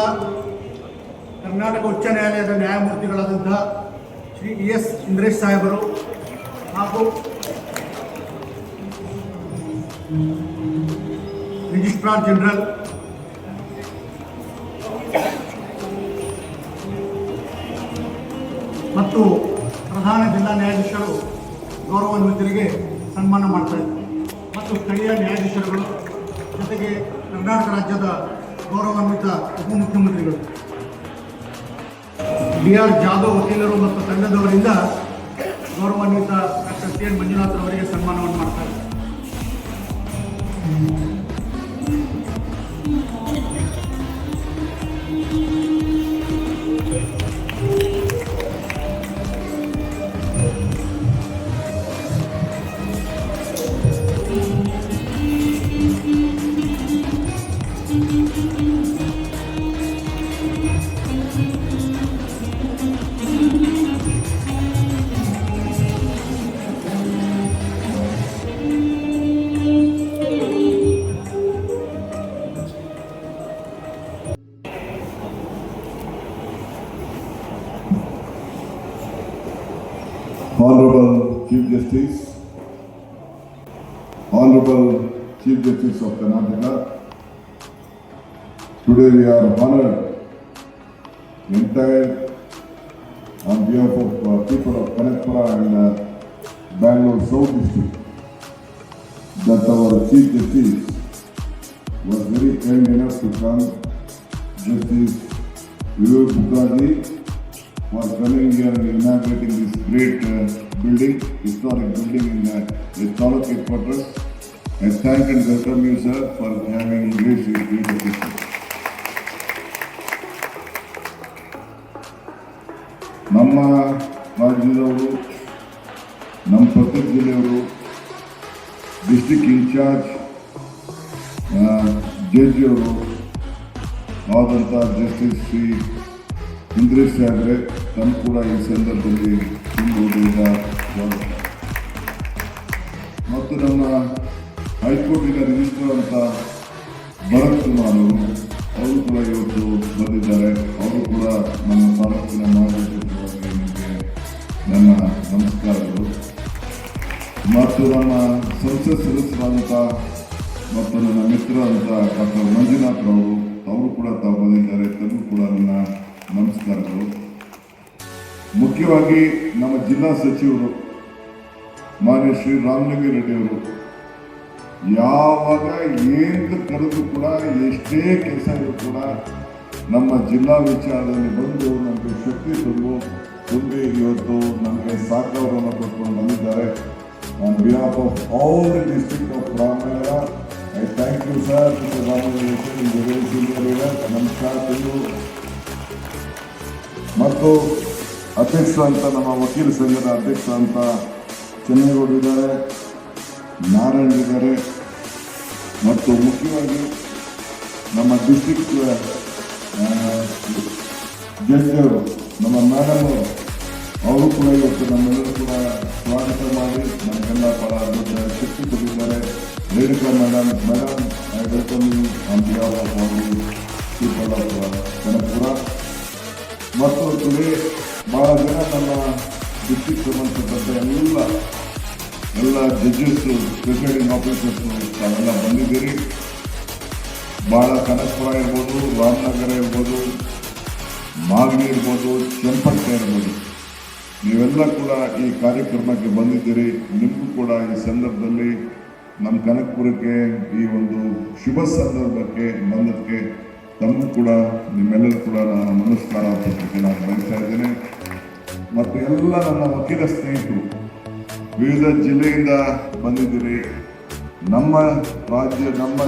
ಕರ್ನಾಟಕ ಉಚ್ಚ ನ್ಯಾಯಾಲಯದ ನ್ಯಾಯಮೂರ್ತಿಗಳಾದಂಥ ಶ್ರೀ ಎಸ್ ಇಂದ್ರೇಶ್ ಸಾಹೇಬರು ಹಾಗೂ ರಿಜಿಸ್ಟ್ರಾರ್ ಜನರಲ್ ಮತ್ತು ಪ್ರಧಾನ ಜಿಲ್ಲಾ ನ್ಯಾಯಾಧೀಶರು ಗೌರವಾನ್ವಿತರಿಗೆ ಸನ್ಮಾನ ಮಾಡ್ತಾರೆ. ಮತ್ತು ಸ್ಥಳೀಯ ನ್ಯಾಯಾಧೀಶರುಗಳು, ಜೊತೆಗೆ ಕರ್ನಾಟಕ ರಾಜ್ಯದ ಗೌರವಾನ್ವಿತ ಉಪಮುಖ್ಯಮಂತ್ರಿಗಳು BR ಜಾಧವ್ ವಕೀಲರು ಮತ್ತು ತಂಡದವರಿಂದ ಗೌರವಾನ್ವಿತ ಡಾಕ್ಟರ್ ಸಿ ಎನ್ ಮಂಜುನಾಥ್ ಅವರಿಗೆ ಸನ್ಮಾನವನ್ನು ಮಾಡ್ತಾರೆ. Honorable Chief Justice, Honorable Chief Justice of Karnataka, today we are honored entire on behalf of people of Kanakpura and Bangalore South District that our Chief Justice was very kind enough to come, Justice Vivek Mukherjee, for coming here and inaugurating this great building, historic building in the Taluk headquarters. I thank and welcome you, sir, for having graced this great occasion. ನಮ್ಮ ರಾಜ್ಯದವರು, ನಮ್ಮ ಪ್ರತಿ ಜಿಲ್ಲೆಯವರು, district incharge ಜಡ್ಜಿಯವರು ಆದಂಥ justice Shri Indresh ಸಾಹೇಬ್ರೆ ತಮ್ಮ ಕೂಡ ಈ ಸಂದರ್ಭದಲ್ಲಿ ತುಂಬುವುದರಿಂದ ಸ್ವಾಗತ. ಮತ್ತು ನಮ್ಮ ಹೈಕೋರ್ಟಿನ ರಿಜಿಸ್ಟ್ರಾರ್ ಅಂತ ಭರತ್ ಕುಮಾರ್ ಅವರು ಕೂಡ ಇವತ್ತು ಬಂದಿದ್ದಾರೆ. ಅವರು ಕೂಡ ನಮ್ಮ ತಾಲೂಕಿನ ಮಾರ್ಗದರ್ಶಕರಾಗಿ ನಿಮಗೆ ನನ್ನ ನಮಸ್ಕಾರಗಳು. ಮತ್ತು ನಮ್ಮ ಸಂಸತ್ ಸದಸ್ಯರಾದಂಥ ಮತ್ತು ನನ್ನ ಮಿತ್ರ ಅಂತ ಡಾಕ್ಟರ್ ಮಂಜುನಾಥ್ ಅವರು ಕೂಡ ತಾವು ಬಂದಿದ್ದಾರೆ. ತಮಗೂ ಕೂಡ ನನ್ನ ನಮಸ್ಕಾರಗಳು. ಮುಖ್ಯವಾಗಿ ನಮ್ಮ ಜಿಲ್ಲಾ ಸಚಿವರು ಮಾನ್ಯ ಶ್ರೀ ರಾಮಲಿಂಗ ರೆಡ್ಡಿ ಅವರು ಯಾವಾಗ ಏನು ಕರೆದು ಕೂಡ ಎಷ್ಟೇ ಕೆಲಸ ಇದ್ರು ಕೂಡ ನಮ್ಮ ಜಿಲ್ಲಾ ವಿಚಾರದಲ್ಲಿ ಬಂದು ನಮಗೆ ಶಕ್ತಿ ತುಂಬಿ ಇವತ್ತು ನಮಗೆ ಸಹಕಾರವನ್ನು ಕೊಟ್ಕೊಂಡು ಬಂದಿದ್ದಾರೆ. On behalf of all the district of Ramnagara, I thank you, sir, for the organization in the very senior leader. ನಮಸ್ಕಾರ to ಮತ್ತು ಅಧ್ಯಕ್ಷ ಅಂತ ನಮ್ಮ ವಕೀಲ ಸಂಘದ ಅಧ್ಯಕ್ಷ ಅಂತ ಚೆನ್ನೈಗೌಡರು ಇದ್ದಾರೆ, ನಾರಾಯಣ್ ಇದ್ದಾರೆ. ಮತ್ತು ಮುಖ್ಯವಾಗಿ ನಮ್ಮ ಡಿಸ್ಟ್ರಿಕ್ಟ್ ಜಡ್ಜ್ ಅವರು ನಮ್ಮ ಮೇಡಮ್ ಅವರು ಕೂಡ ಇವತ್ತು ನಮ್ಮೆಲ್ಲರೂ ಕೂಡ ಸ್ವಾಗತ ಮಾಡಿ ನಮಗೆಲ್ಲ ಬಹಳ ದೊಡ್ಡ ಶಕ್ತಿ ಕೊಟ್ಟಿದ್ದಾರೆ. Renuka madam I welcome you on behalf of all the people of Kanakapura. ಮತ್ತು ಟುಡೇ ಭಾಳ ಜನ ನಮ್ಮ ಡಿಸ್ಟ್ರಿಕ್ಟ್ ಸಂಬಂಧಪಟ್ಟ ಎಲ್ಲ ಜಡ್ಜಸ್ಸು, ಪ್ರಿಸೈಡಿಂಗ್ ಆಫೀಸರ್ಸು ತಾವೆಲ್ಲ ಬಂದಿದ್ದೀರಿ. ಭಾಳ ಕನಕಪುರ ಇರ್ಬೋದು, ರಾಮನಗರ ಇರ್ಬೋದು, ಮಾಗಡಿ ಇರ್ಬೋದು, ಚನ್ನಪಟ್ಟಣ ಇರ್ಬೋದು, ನೀವೆಲ್ಲ ಕೂಡ ಈ ಕಾರ್ಯಕ್ರಮಕ್ಕೆ ಬಂದಿದ್ದೀರಿ. ನಿಮಗೂ ಕೂಡ ಈ ಸಂದರ್ಭದಲ್ಲಿ ನಮ್ಮ ಕನಕಪುರಕ್ಕೆ ಈ ಒಂದು ಶುಭ ಸಂದರ್ಭಕ್ಕೆ ಬಂದಕ್ಕೆ ತಮಗೂ ಕೂಡ ನಿಮ್ಮೆಲ್ಲರೂ ಕೂಡ ನಾನು ನಮಸ್ಕಾರ ಪತ್ರಕ್ಕೆ ನಾನು ಬಯಸ್ತಾ ಇದ್ದೇನೆ. ಮತ್ತು ಎಲ್ಲ ನನ್ನ ವಕೀಲ ಸ್ನೇಹಿತರು ವಿವಿಧ ಜಿಲ್ಲೆಯಿಂದ ಬಂದಿದ್ದೀರಿ. ನಮ್ಮ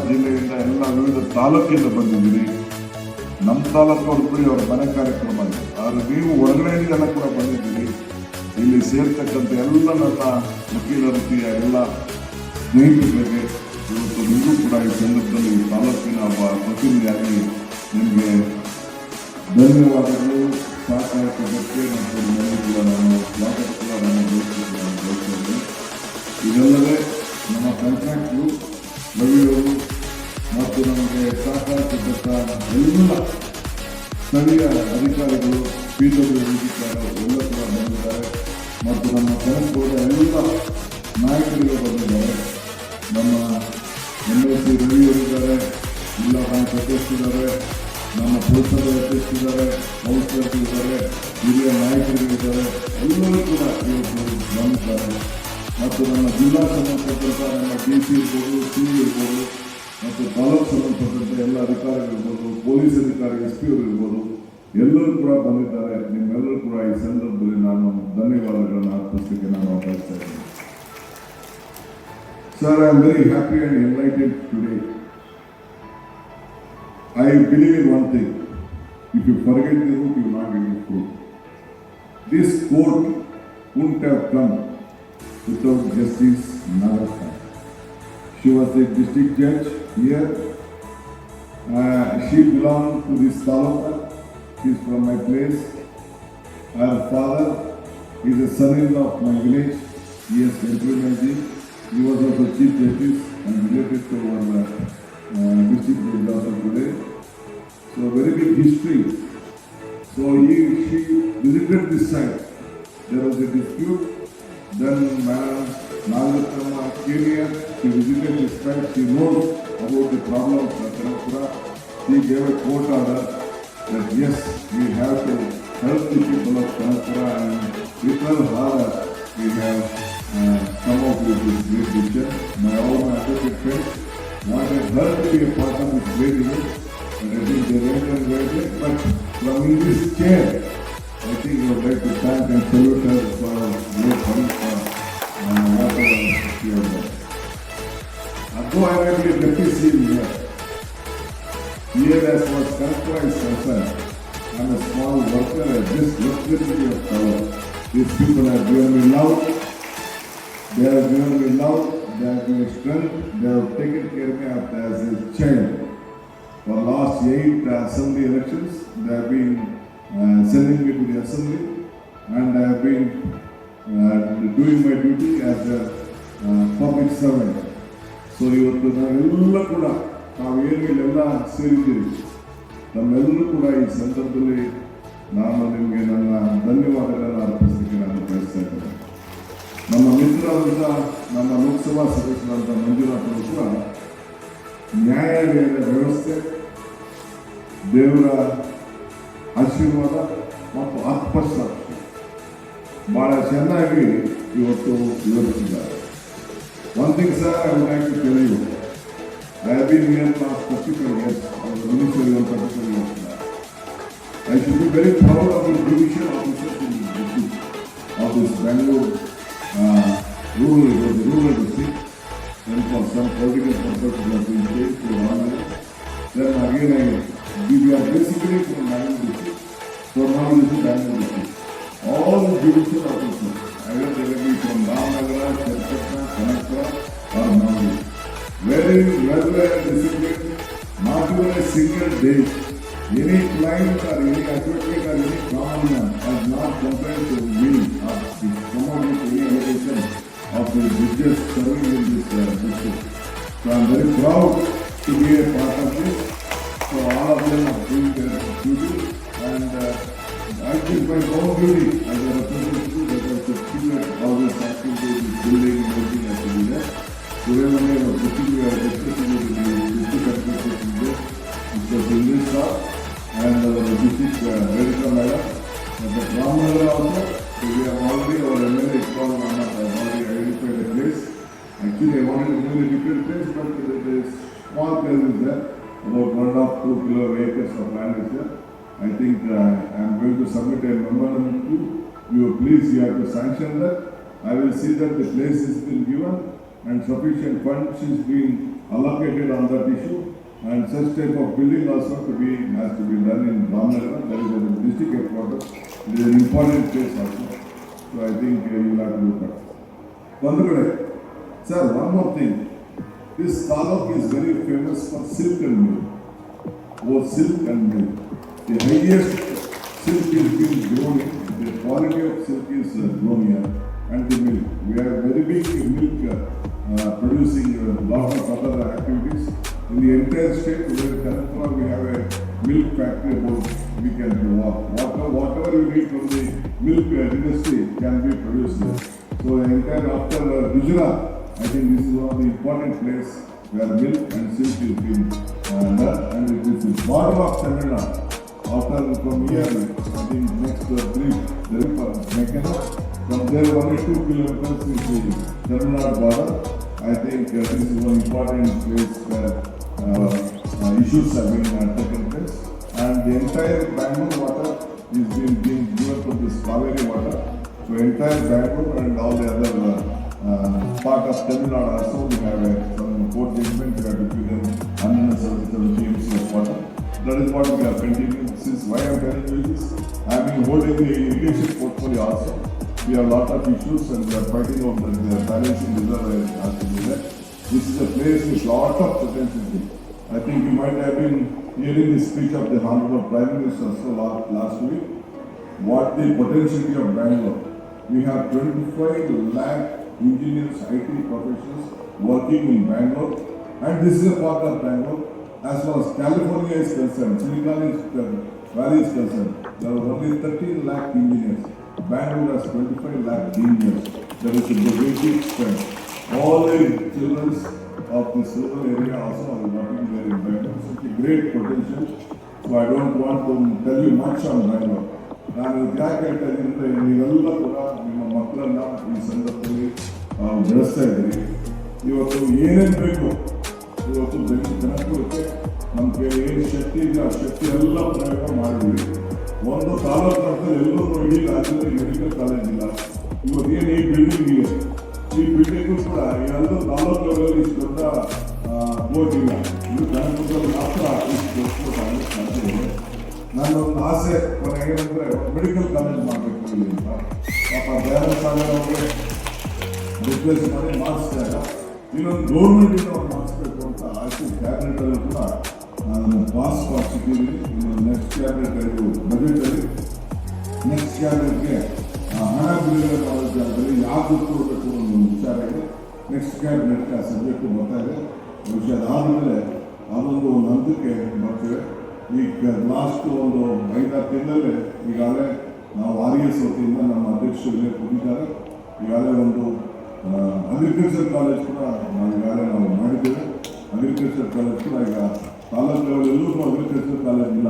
ಜಿಲ್ಲೆಯಿಂದ ಎಲ್ಲ ವಿವಿಧ ತಾಲೂಕಿಂದ ಬಂದಿದ್ದೀರಿ. ನಮ್ಮ ತಾಲೂಕವ್ರು ಬಿಡಿ ಅವರ ಮನೆ ಕಾರ್ಯಕ್ರಮ ಇದೆ, ಆದರೆ ನೀವು ಹೊರಗಡೆಯಿಂದೆಲ್ಲ ಕೂಡ ಬಂದಿದ್ದೀರಿ. ಇಲ್ಲಿ ಸೇರ್ತಕ್ಕಂಥ ಎಲ್ಲ ನನ್ನ ವಕೀಲ ವೃತ್ತಿಯ ಎಲ್ಲ ಸ್ನೇಹಿತರಿಗೆ ಇವತ್ತು ನಿಮಗೂ ಕೂಡ ಈ ಸಂದರ್ಭದಲ್ಲಿ ತಾಲೂಕಿನ ಒಬ್ಬ ಪ್ರತಿನಿಧಿಯಾಗಿ ನಿಮಗೆ ಧನ್ಯವಾದಗಳು, ಸಹಕಾರ ಕೊಡೋಕ್ಕೆ ಮತ್ತು ನಿಮಗೆ ಕೂಡ ನಾನು ಸ್ವಾಗತ ಕೂಡ ನಾನು ಬಯಸ್ತೇನೆ. ಇದಲ್ಲದೆ ನಮ್ಮ ಕಾಂಟ್ರಾಕ್ಟ್ರು ರವಿಯವರು ಮತ್ತು ನಮಗೆ ಸಹಕಾರ ಕೊಟ್ಟಂಥ ಎಲ್ಲ ಸ್ಥಳೀಯ ಅಧಿಕಾರಿಗಳು, PWD ಅಧಿಕಾರಿಗಳು ಎಲ್ಲ ಕೂಡ ಬಂದಿದ್ದಾರೆ. ಮತ್ತು ನಮ್ಮ ಕನಕಪುರದ ಎಲ್ಲ ನಾಯಕರಿಗೆ ಬಂದಿದ್ದಾರೆ. ನಮ್ಮ MLC ರವಿಯವರಿದ್ದಾರೆ, ಜಿಲ್ಲಾ ಬ್ಯಾಂಕ್ ಅಧ್ಯಕ್ಷರಿದ್ದಾರೆ, ನಮ್ಮ ಪುರಸಭೆ ಅಧ್ಯಕ್ಷರಿದ್ದಾರೆ, ಕೌನ್ಸಿಲರ್ಸ್ ಇದ್ದಾರೆ, ಹಿರಿಯ ನಾಯಕರಿದ್ದಾರೆ, ಎಲ್ಲರೂ ಕೂಡ ಇವತ್ತು ಬಂದಿದ್ದಾರೆ. ಮತ್ತು ನಮ್ಮ ಜಿಲ್ಲಾ ಸಂಬಂಧಪಟ್ಟಂಥ ನಮ್ಮ DC ಇರ್ಬೋದು, CE ಇರ್ಬೋದು, ಮತ್ತು ತಾಲೂಕು ಸಂಬಂಧಪಟ್ಟಂಥ ಎಲ್ಲ ಅಧಿಕಾರಿಗಳಿರ್ಬೋದು, ಪೊಲೀಸ್ ಅಧಿಕಾರಿ SP ಅವರು ಇರ್ಬೋದು, ಎಲ್ಲರೂ ಕೂಡ ಬಂದಿದ್ದಾರೆ. ನಿಮ್ಮೆಲ್ಲರೂ ಕೂಡ ಈ ಸಂದರ್ಭದಲ್ಲಿ ನಾನು ಧನ್ಯವಾದಗಳನ್ನು ಅರ್ಪಿಸಲಿಕ್ಕೆ ನಾನು ಬಯಸ್ತಾ ಇದ್ದೇನೆ. Sir, I am very happy and enlightened today. I believe in one thing: if you forget the root, you will not get the fruit. This court wouldn't have come without Justice Nagaraja. She was a district judge here. She belonged to this taluka. She is from my place. Her father is a son-in-law of my village. Yes, Gentleman. He was also Chief Justice and related to our district judge also today. So very big history. So she visited this site. There was a dispute Then Madam Nagaratnam came here, she visited this site, she knows about the problems of Kanakapura. She gave a court order that yes, we have to help the people of Kanakapura, and with her order, we have come up with this great vision. My advocate friends wanted her to be a part of this great event, and I think they went and waited, but from in this chair, I think I would like to thank and salute her for great work for whatever she has done. Though I might be a deputy CM here as far as Kanakapura is concerned, I'm a small worker at this luxury of power. These people have given me love, they have given me love, they have given me strength, they have taken care of me as a child. For last 8 assembly elections, they have been sending me to the assembly, and I have been doing my duty as a public servant. So ಇವತ್ತು ನಾವೆಲ್ಲ ಕೂಡ ನಾವೇನು ಇಲ್ಲೆಲ್ಲ ಸೇರಿದ್ದೀವಿ, ನಮ್ಮೆಲ್ಲರೂ ಕೂಡ ಈ ಸಂದರ್ಭದಲ್ಲಿ ನಾನು ನಿಮಗೆ ನನ್ನ ಧನ್ಯವಾದಗಳನ್ನು ಅರ್ಪಿಸಲಿಕ್ಕೆ ನಾನು ಬಯಸ್ತಾ ಇದ್ದೇನೆ. ನಮ್ಮ ಮಿತ್ರರಾದಂಥ ನಮ್ಮ ಲೋಕಸಭಾ ಸದಸ್ಯರಾದಂಥ ಮಂಜುನಾಥ್ ಅವರು ಕೂಡ ನ್ಯಾಯಾಲಯದ ವ್ಯವಸ್ಥೆ, ದೇವರ ಆಶೀರ್ವಾದ ಮತ್ತು ಆತ್ಮಸಾಕ್ಷಿ ಬಹಳ ಚೆನ್ನಾಗಿ ಇವತ್ತು ವಿವರಿಸಿದ್ದಾರೆ. One thing, sir, I would like to tell you, I have been here last 35 years, I was a minister for 35 years now. I should be very proud of the division officers in the district of this Bangalore rural district, and for some political purposes have been changed to Bangalore. Then again, we are basically from Bangalore district, from Bangalore district. All the division officers, either they will be from Ramnagara, Chalkatna, Kanakapura or Mangalore. Very well disciplined, not even a single day. Any client or any advocate or any common man has not complained to me or come out with any allegation of the judges serving in this district. So I am very proud to be a part of this. So all of them are doing their duty, and I think my own duty as a representative that has to keep all these activities, building and everything has to be there. Today when I was discussing with the district administration there, Mr. Sunil Shah and the district Redika Madam, and the Ramnagara also, so we have already, our MLA called Mama, have already identified a place. Actually I wanted to move a different place, but there is small place is there, about 1.5-2 acres of land is there. I think I am going to submit a memorandum to you. Please, you have to sanction that. I will see that the place has been given and sufficient funds is being allocated on that issue, and such type of building also has to be done in Ramnagara. That is the district headquarters. It is an important place also. So I think you will have to look at it. Bandhugale, sir, one more thing. This taluk is very famous for silk and milk. Oh, silk and milk. The highest silk is being grown in, the quality of silk is grown here, and the milk. We are very big milk producing lot of other activities. In the entire state, where Kanakapura we have a milk factory about we can whatever you need from the milk industry can be produced there. So the entire after Gujarat, I think this is one of the important place where milk and silk is being done, and it is the border of Tamil Nadu. After from here, I think next brief, Mekana, from there only 2 kilometers is the Tamil Nadu border. I think this is one important place where issues have been taken place, and the entire Bangalore water is being given from this Kaveri water. So entire Bangalore and all the other part of Tamil Nadu also we have some court judgment we have to give them unnecessary TMC of water. That is what we are continuing. Since why I am telling you this, I have been holding the irrigation portfolio also. We have a lot of issues and we are fighting over the balancing reserve has to be there. This is a place with lot of potential. I think you might have been hearing the speech of the Honorable Prime Minister also last week. What the potentiality of Bangalore. We have 25 lakh engineers, IT professionals working in Bangalore, and this is a part of Bangalore. As far as California is concerned, Silicon Valley is concerned, there are only 13 lakh engineers. Bangalore has 25 lakh engineers. there is a basic strength. All the children of this rural area also are working there in Bangalore. Such a great potential. So I don't want to tell you much on Bangalore. ನಾನು ಯಾಕೆ ಹೇಳ್ತಾ ಇದ್ದೀನಿ ಅಂದರೆ ನೀವೆಲ್ಲ ಕೂಡ ನಿಮ್ಮ ಮಕ್ಕಳನ್ನ ಈ ಸಂದರ್ಭದಲ್ಲಿ ಬೆಳೆಸ್ತಾ ಇದ್ದೀರಿ. ಇವತ್ತು ಏನೇನು ಬೇಕು ಇವತ್ತು ಜನಕ್ಕೆ ನಮ್ಮ ಕೈಲಿ ಏನು ಶಕ್ತಿ ಇದೆ ಆ ಶಕ್ತಿ ಎಲ್ಲ ಪ್ರಯೋಗ ಮಾಡಿದ್ವಿ. ಒಂದು ತಾಲೂಕು ಮಟ್ಟದಲ್ಲಿ ಎಲ್ಲರೂ ಇಡೀ ರಾಜ್ಯದಲ್ಲಿ ಮೆಡಿಕಲ್ ಕಾಲೇಜ್ ಇಲ್ಲ. ಇವತ್ತು ಏನು ಈ ಬಿಲ್ಡಿಂಗ್ ಇದೆ, ಈ ಬಿಲ್ಡಿಂಗು ಕೂಡ ಎಲ್ಲರೂ ತಾಲೂಕು ಲೆವೆಲಲ್ಲಿ ಇಷ್ಟು ದೊಡ್ಡ ಬೋರ್ಡ್ ಇಲ್ಲ. ಇದು ಕನಕಪುರದಲ್ಲಿ ಮಾತ್ರ ಇಷ್ಟು ದೊಡ್ಡ ಸಾಧ್ಯ ಇದೆ. ನನ್ನೊಂದು ಆಸೆ ಏನಂದರೆ ಮೆಡಿಕಲ್ ಕಾಲೇಜ್ ಮಾಡಬೇಕು ಇಲ್ಲಿ ಅಂತ. ಪಾಪ ದಯಾನಂದ ಸಾಗರ್ ಅವ್ರಿಗೆ ರಿಪ್ಲೇಸ್ ಮಾಡಿ ಮಾಡಿಸ್ದಾಗ ಇನ್ನೊಂದು ಗೌರ್ಮೆಂಟಿಂದ ಅವ್ರು ಮಾಡಿಸ್ಬೇಕು ಅಂತ ಆಯ್ತು. ಕ್ಯಾಬಿನೆಟಲ್ಲಿ ಕೂಡ ನಾನು ಪಾಸ್ ಸಿಕ್ಕಿದ್ದೀನಿ. ಇನ್ನೊಂದು ನೆಕ್ಸ್ಟ್ ಕ್ಯಾಬಿನೆಟ್ ಬಜೆಟಲ್ಲಿ ನೆಕ್ಸ್ಟ್ ಕ್ಯಾಬಿನೆಟ್ಗೆ ಹಣ ಬಿಡುಗಡೆ ಮಾಡೋ ಜಾಗದಲ್ಲಿ ಯಾವುದು ಕೊಡಬೇಕು ಅನ್ನೋ ವಿಚಾರ ಇದೆ. ನೆಕ್ಸ್ಟ್ ಕ್ಯಾಬಿನೆಟ್ಗೆ ಆ ಸಬ್ಜೆಕ್ಟು ಬರ್ತಾ ಇದೆ. ಬಹುಶಃ ಅದಾದಮೇಲೆ ಅದೊಂದು ಹಂತಕ್ಕೆ ಬರ್ತೇವೆ. ಈಗ ಲಾಸ್ಟ್ ಒಂದು 5-6 ತಿಂಗಳಲ್ಲೇ ಈಗಾಗಲೇ ನಾವು RES ವತಿಯಿಂದ ನಮ್ಮ ಅಧ್ಯಕ್ಷರು ಇಲ್ಲೇ ಕೂತಿದ್ದಾರೆ. ಈಗಾಗಲೇ ಒಂದು ಅಗ್ರಿಕಲ್ಚರ್ ಕಾಲೇಜ್ ಕೂಡ ಈಗಾಗಲೇ ನಾವು ಮಾಡಿದ್ದೇವೆ. ಅಗ್ರಿಕಲ್ಚರ್ ಕಾಲೇಜ್ ಕೂಡ ಈಗ ತಾಲೂಕು ಲೆವೆಲ್ ಎಲ್ಲೂ ಅಗ್ರಿಕಲ್ಚರ್ ಕಾಲೇಜ್ ಇಲ್ಲ.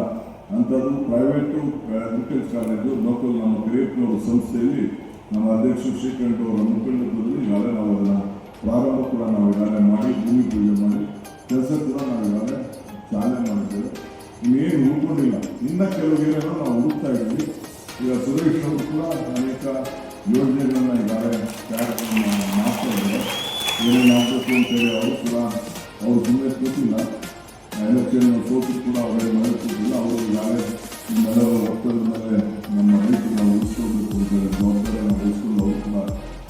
ಅಂಥದ್ದು ಪ್ರೈವೇಟು ಅಗ್ರಿಕಲ್ಚರ್ ಕಾಲೇಜು ಲೋಕಲ್ ನಮ್ಮ ಕಿರಿಯಪ್ಪನವರು ಸಂಸ್ಥೆಯಲ್ಲಿ ನಮ್ಮ ಅಧ್ಯಕ್ಷರು ಶ್ರೀಕಂಠ ಅವರ ಮುಖಂಡತ್ವದಲ್ಲಿ ಈಗಾಗಲೇ ನಾವು ಅದನ್ನು ಪ್ರಾರಂಭ ಕೂಡ ನಾವು ಈಗಾಗಲೇ ಮಾಡಿ ಭೂಮಿ ಪೂಜೆ ಮಾಡಿ ಕೆಲಸ ಕೂಡ ನಾವು ಈಗಾಗಲೇ ಚಾಲನೆ ಮಾಡಿದ್ದೇವೆ. ಇನ್ನೇನು ಹುಡ್ಕೊಂಡಿಲ್ಲ, ಇನ್ನು ಕೆಲವು ಏನೇನೋ ನಾವು ಹುಡುಕ್ತಾ ಇದ್ದೀವಿ. ಈಗ ಸುರೇಶ್ ಅವರು ಕೂಡ ಅನೇಕ ಯೋಜನೆಗಳನ್ನ ಈಗಾಗಲೇ ಮಾಡ್ತಾ ಇದ್ದಾರೆ. ಏನೇನು ಆಗಬೇಕು ಅಂತೇಳಿ ಅವರು ಕೂಡ ಅವರು ಸುಮ್ಮನೆ ಕೂತಿಲ್ಲ. ಎಲೆಕ್ಷನ್ ಸೋತು ಕೂಡ ಅವರೇ ಮನೆ ಕೂತಿಲ್ಲ. ಅವರು ಈಗಾಗಲೇ ನಿಮ್ಮೆಲ್ಲರ ಒತ್ತಡದ ಮೇಲೆ ನಮ್ಮ ರೈತರು ನಾವು ಉಳಿಸ್ಕೊಳ್ಬೇಕು ಅಂತ ಜವಾಬ್ದಾರಿಯನ್ನು ವಹಿಸ್ಕೊಂಡು ಅವರು ಕೂಡ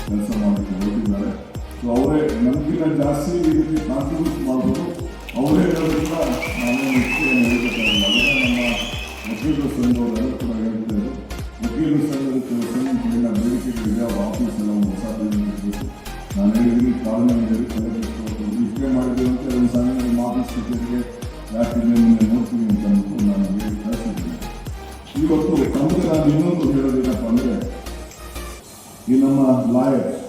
ಕೆಲಸ ಮಾಡಲಿಕ್ಕೆ ಹೊರಟಿದ್ದಾರೆ. ಸೊ ಅವರೇ ನಮಗಿಂತ ಜಾಸ್ತಿ ಇದಕ್ಕೆ ಕಾಂಟ್ರಿಬ್ಯೂಟ್ ಮಾಡ್ಬೋದು. ಅವರೇ ಹೇಳೋದ್ರಿಂದ ನಾನೇ ಮುಖ್ಯವನ್ನು ಹೇಳ್ಬೇಕಾಗಿಲ್ಲ. ಅದನ್ನು ನಮ್ಮ ವಕೀಲರ ಸಂಘದವರೆಲ್ಲ ಕೂಡ ಹೇಳ್ತಿದ್ದಾರೆ. ವಕೀಲರ ಸಂಘದ ಸಂಘಟನೆಯ ಬೇಡಿಕೆಗಳಿದೆ. ಅವರ ಆಫೀಸ್ ಎಲ್ಲ ಒಂದು ಹೊಸ ಬಿಲ್ಡಿಂಗ್ ಇರಬೇಕು. ನಾನು ಹೇಳಿದ್ದೀನಿ ಕಾಲೋನಿಯಲ್ಲಿ ಇಷ್ಟೇ ಮಾಡಿದ್ದೇವೆ ಅಂತ ಒಂದು ಸಣ್ಣ ಆಫೀಸ್ ಕಚೇರಿಗೆ ಯಾಕೆ ಮುಂದೆ ನೋಡ್ತೀನಿ ಅಂತ ಅಂದ್ಬಿಟ್ಟು ನಾನು ಹೇಳಿ ಕಳಿಸಿದ್ದೀನಿ. ಇವತ್ತು ತಮಗೆ ನಾನು ಇನ್ನೊಂದು ಹೇಳೋದೇನಪ್ಪ ಅಂದರೆ ಈ ನಮ್ಮ ಲಾಯರ್ಸ್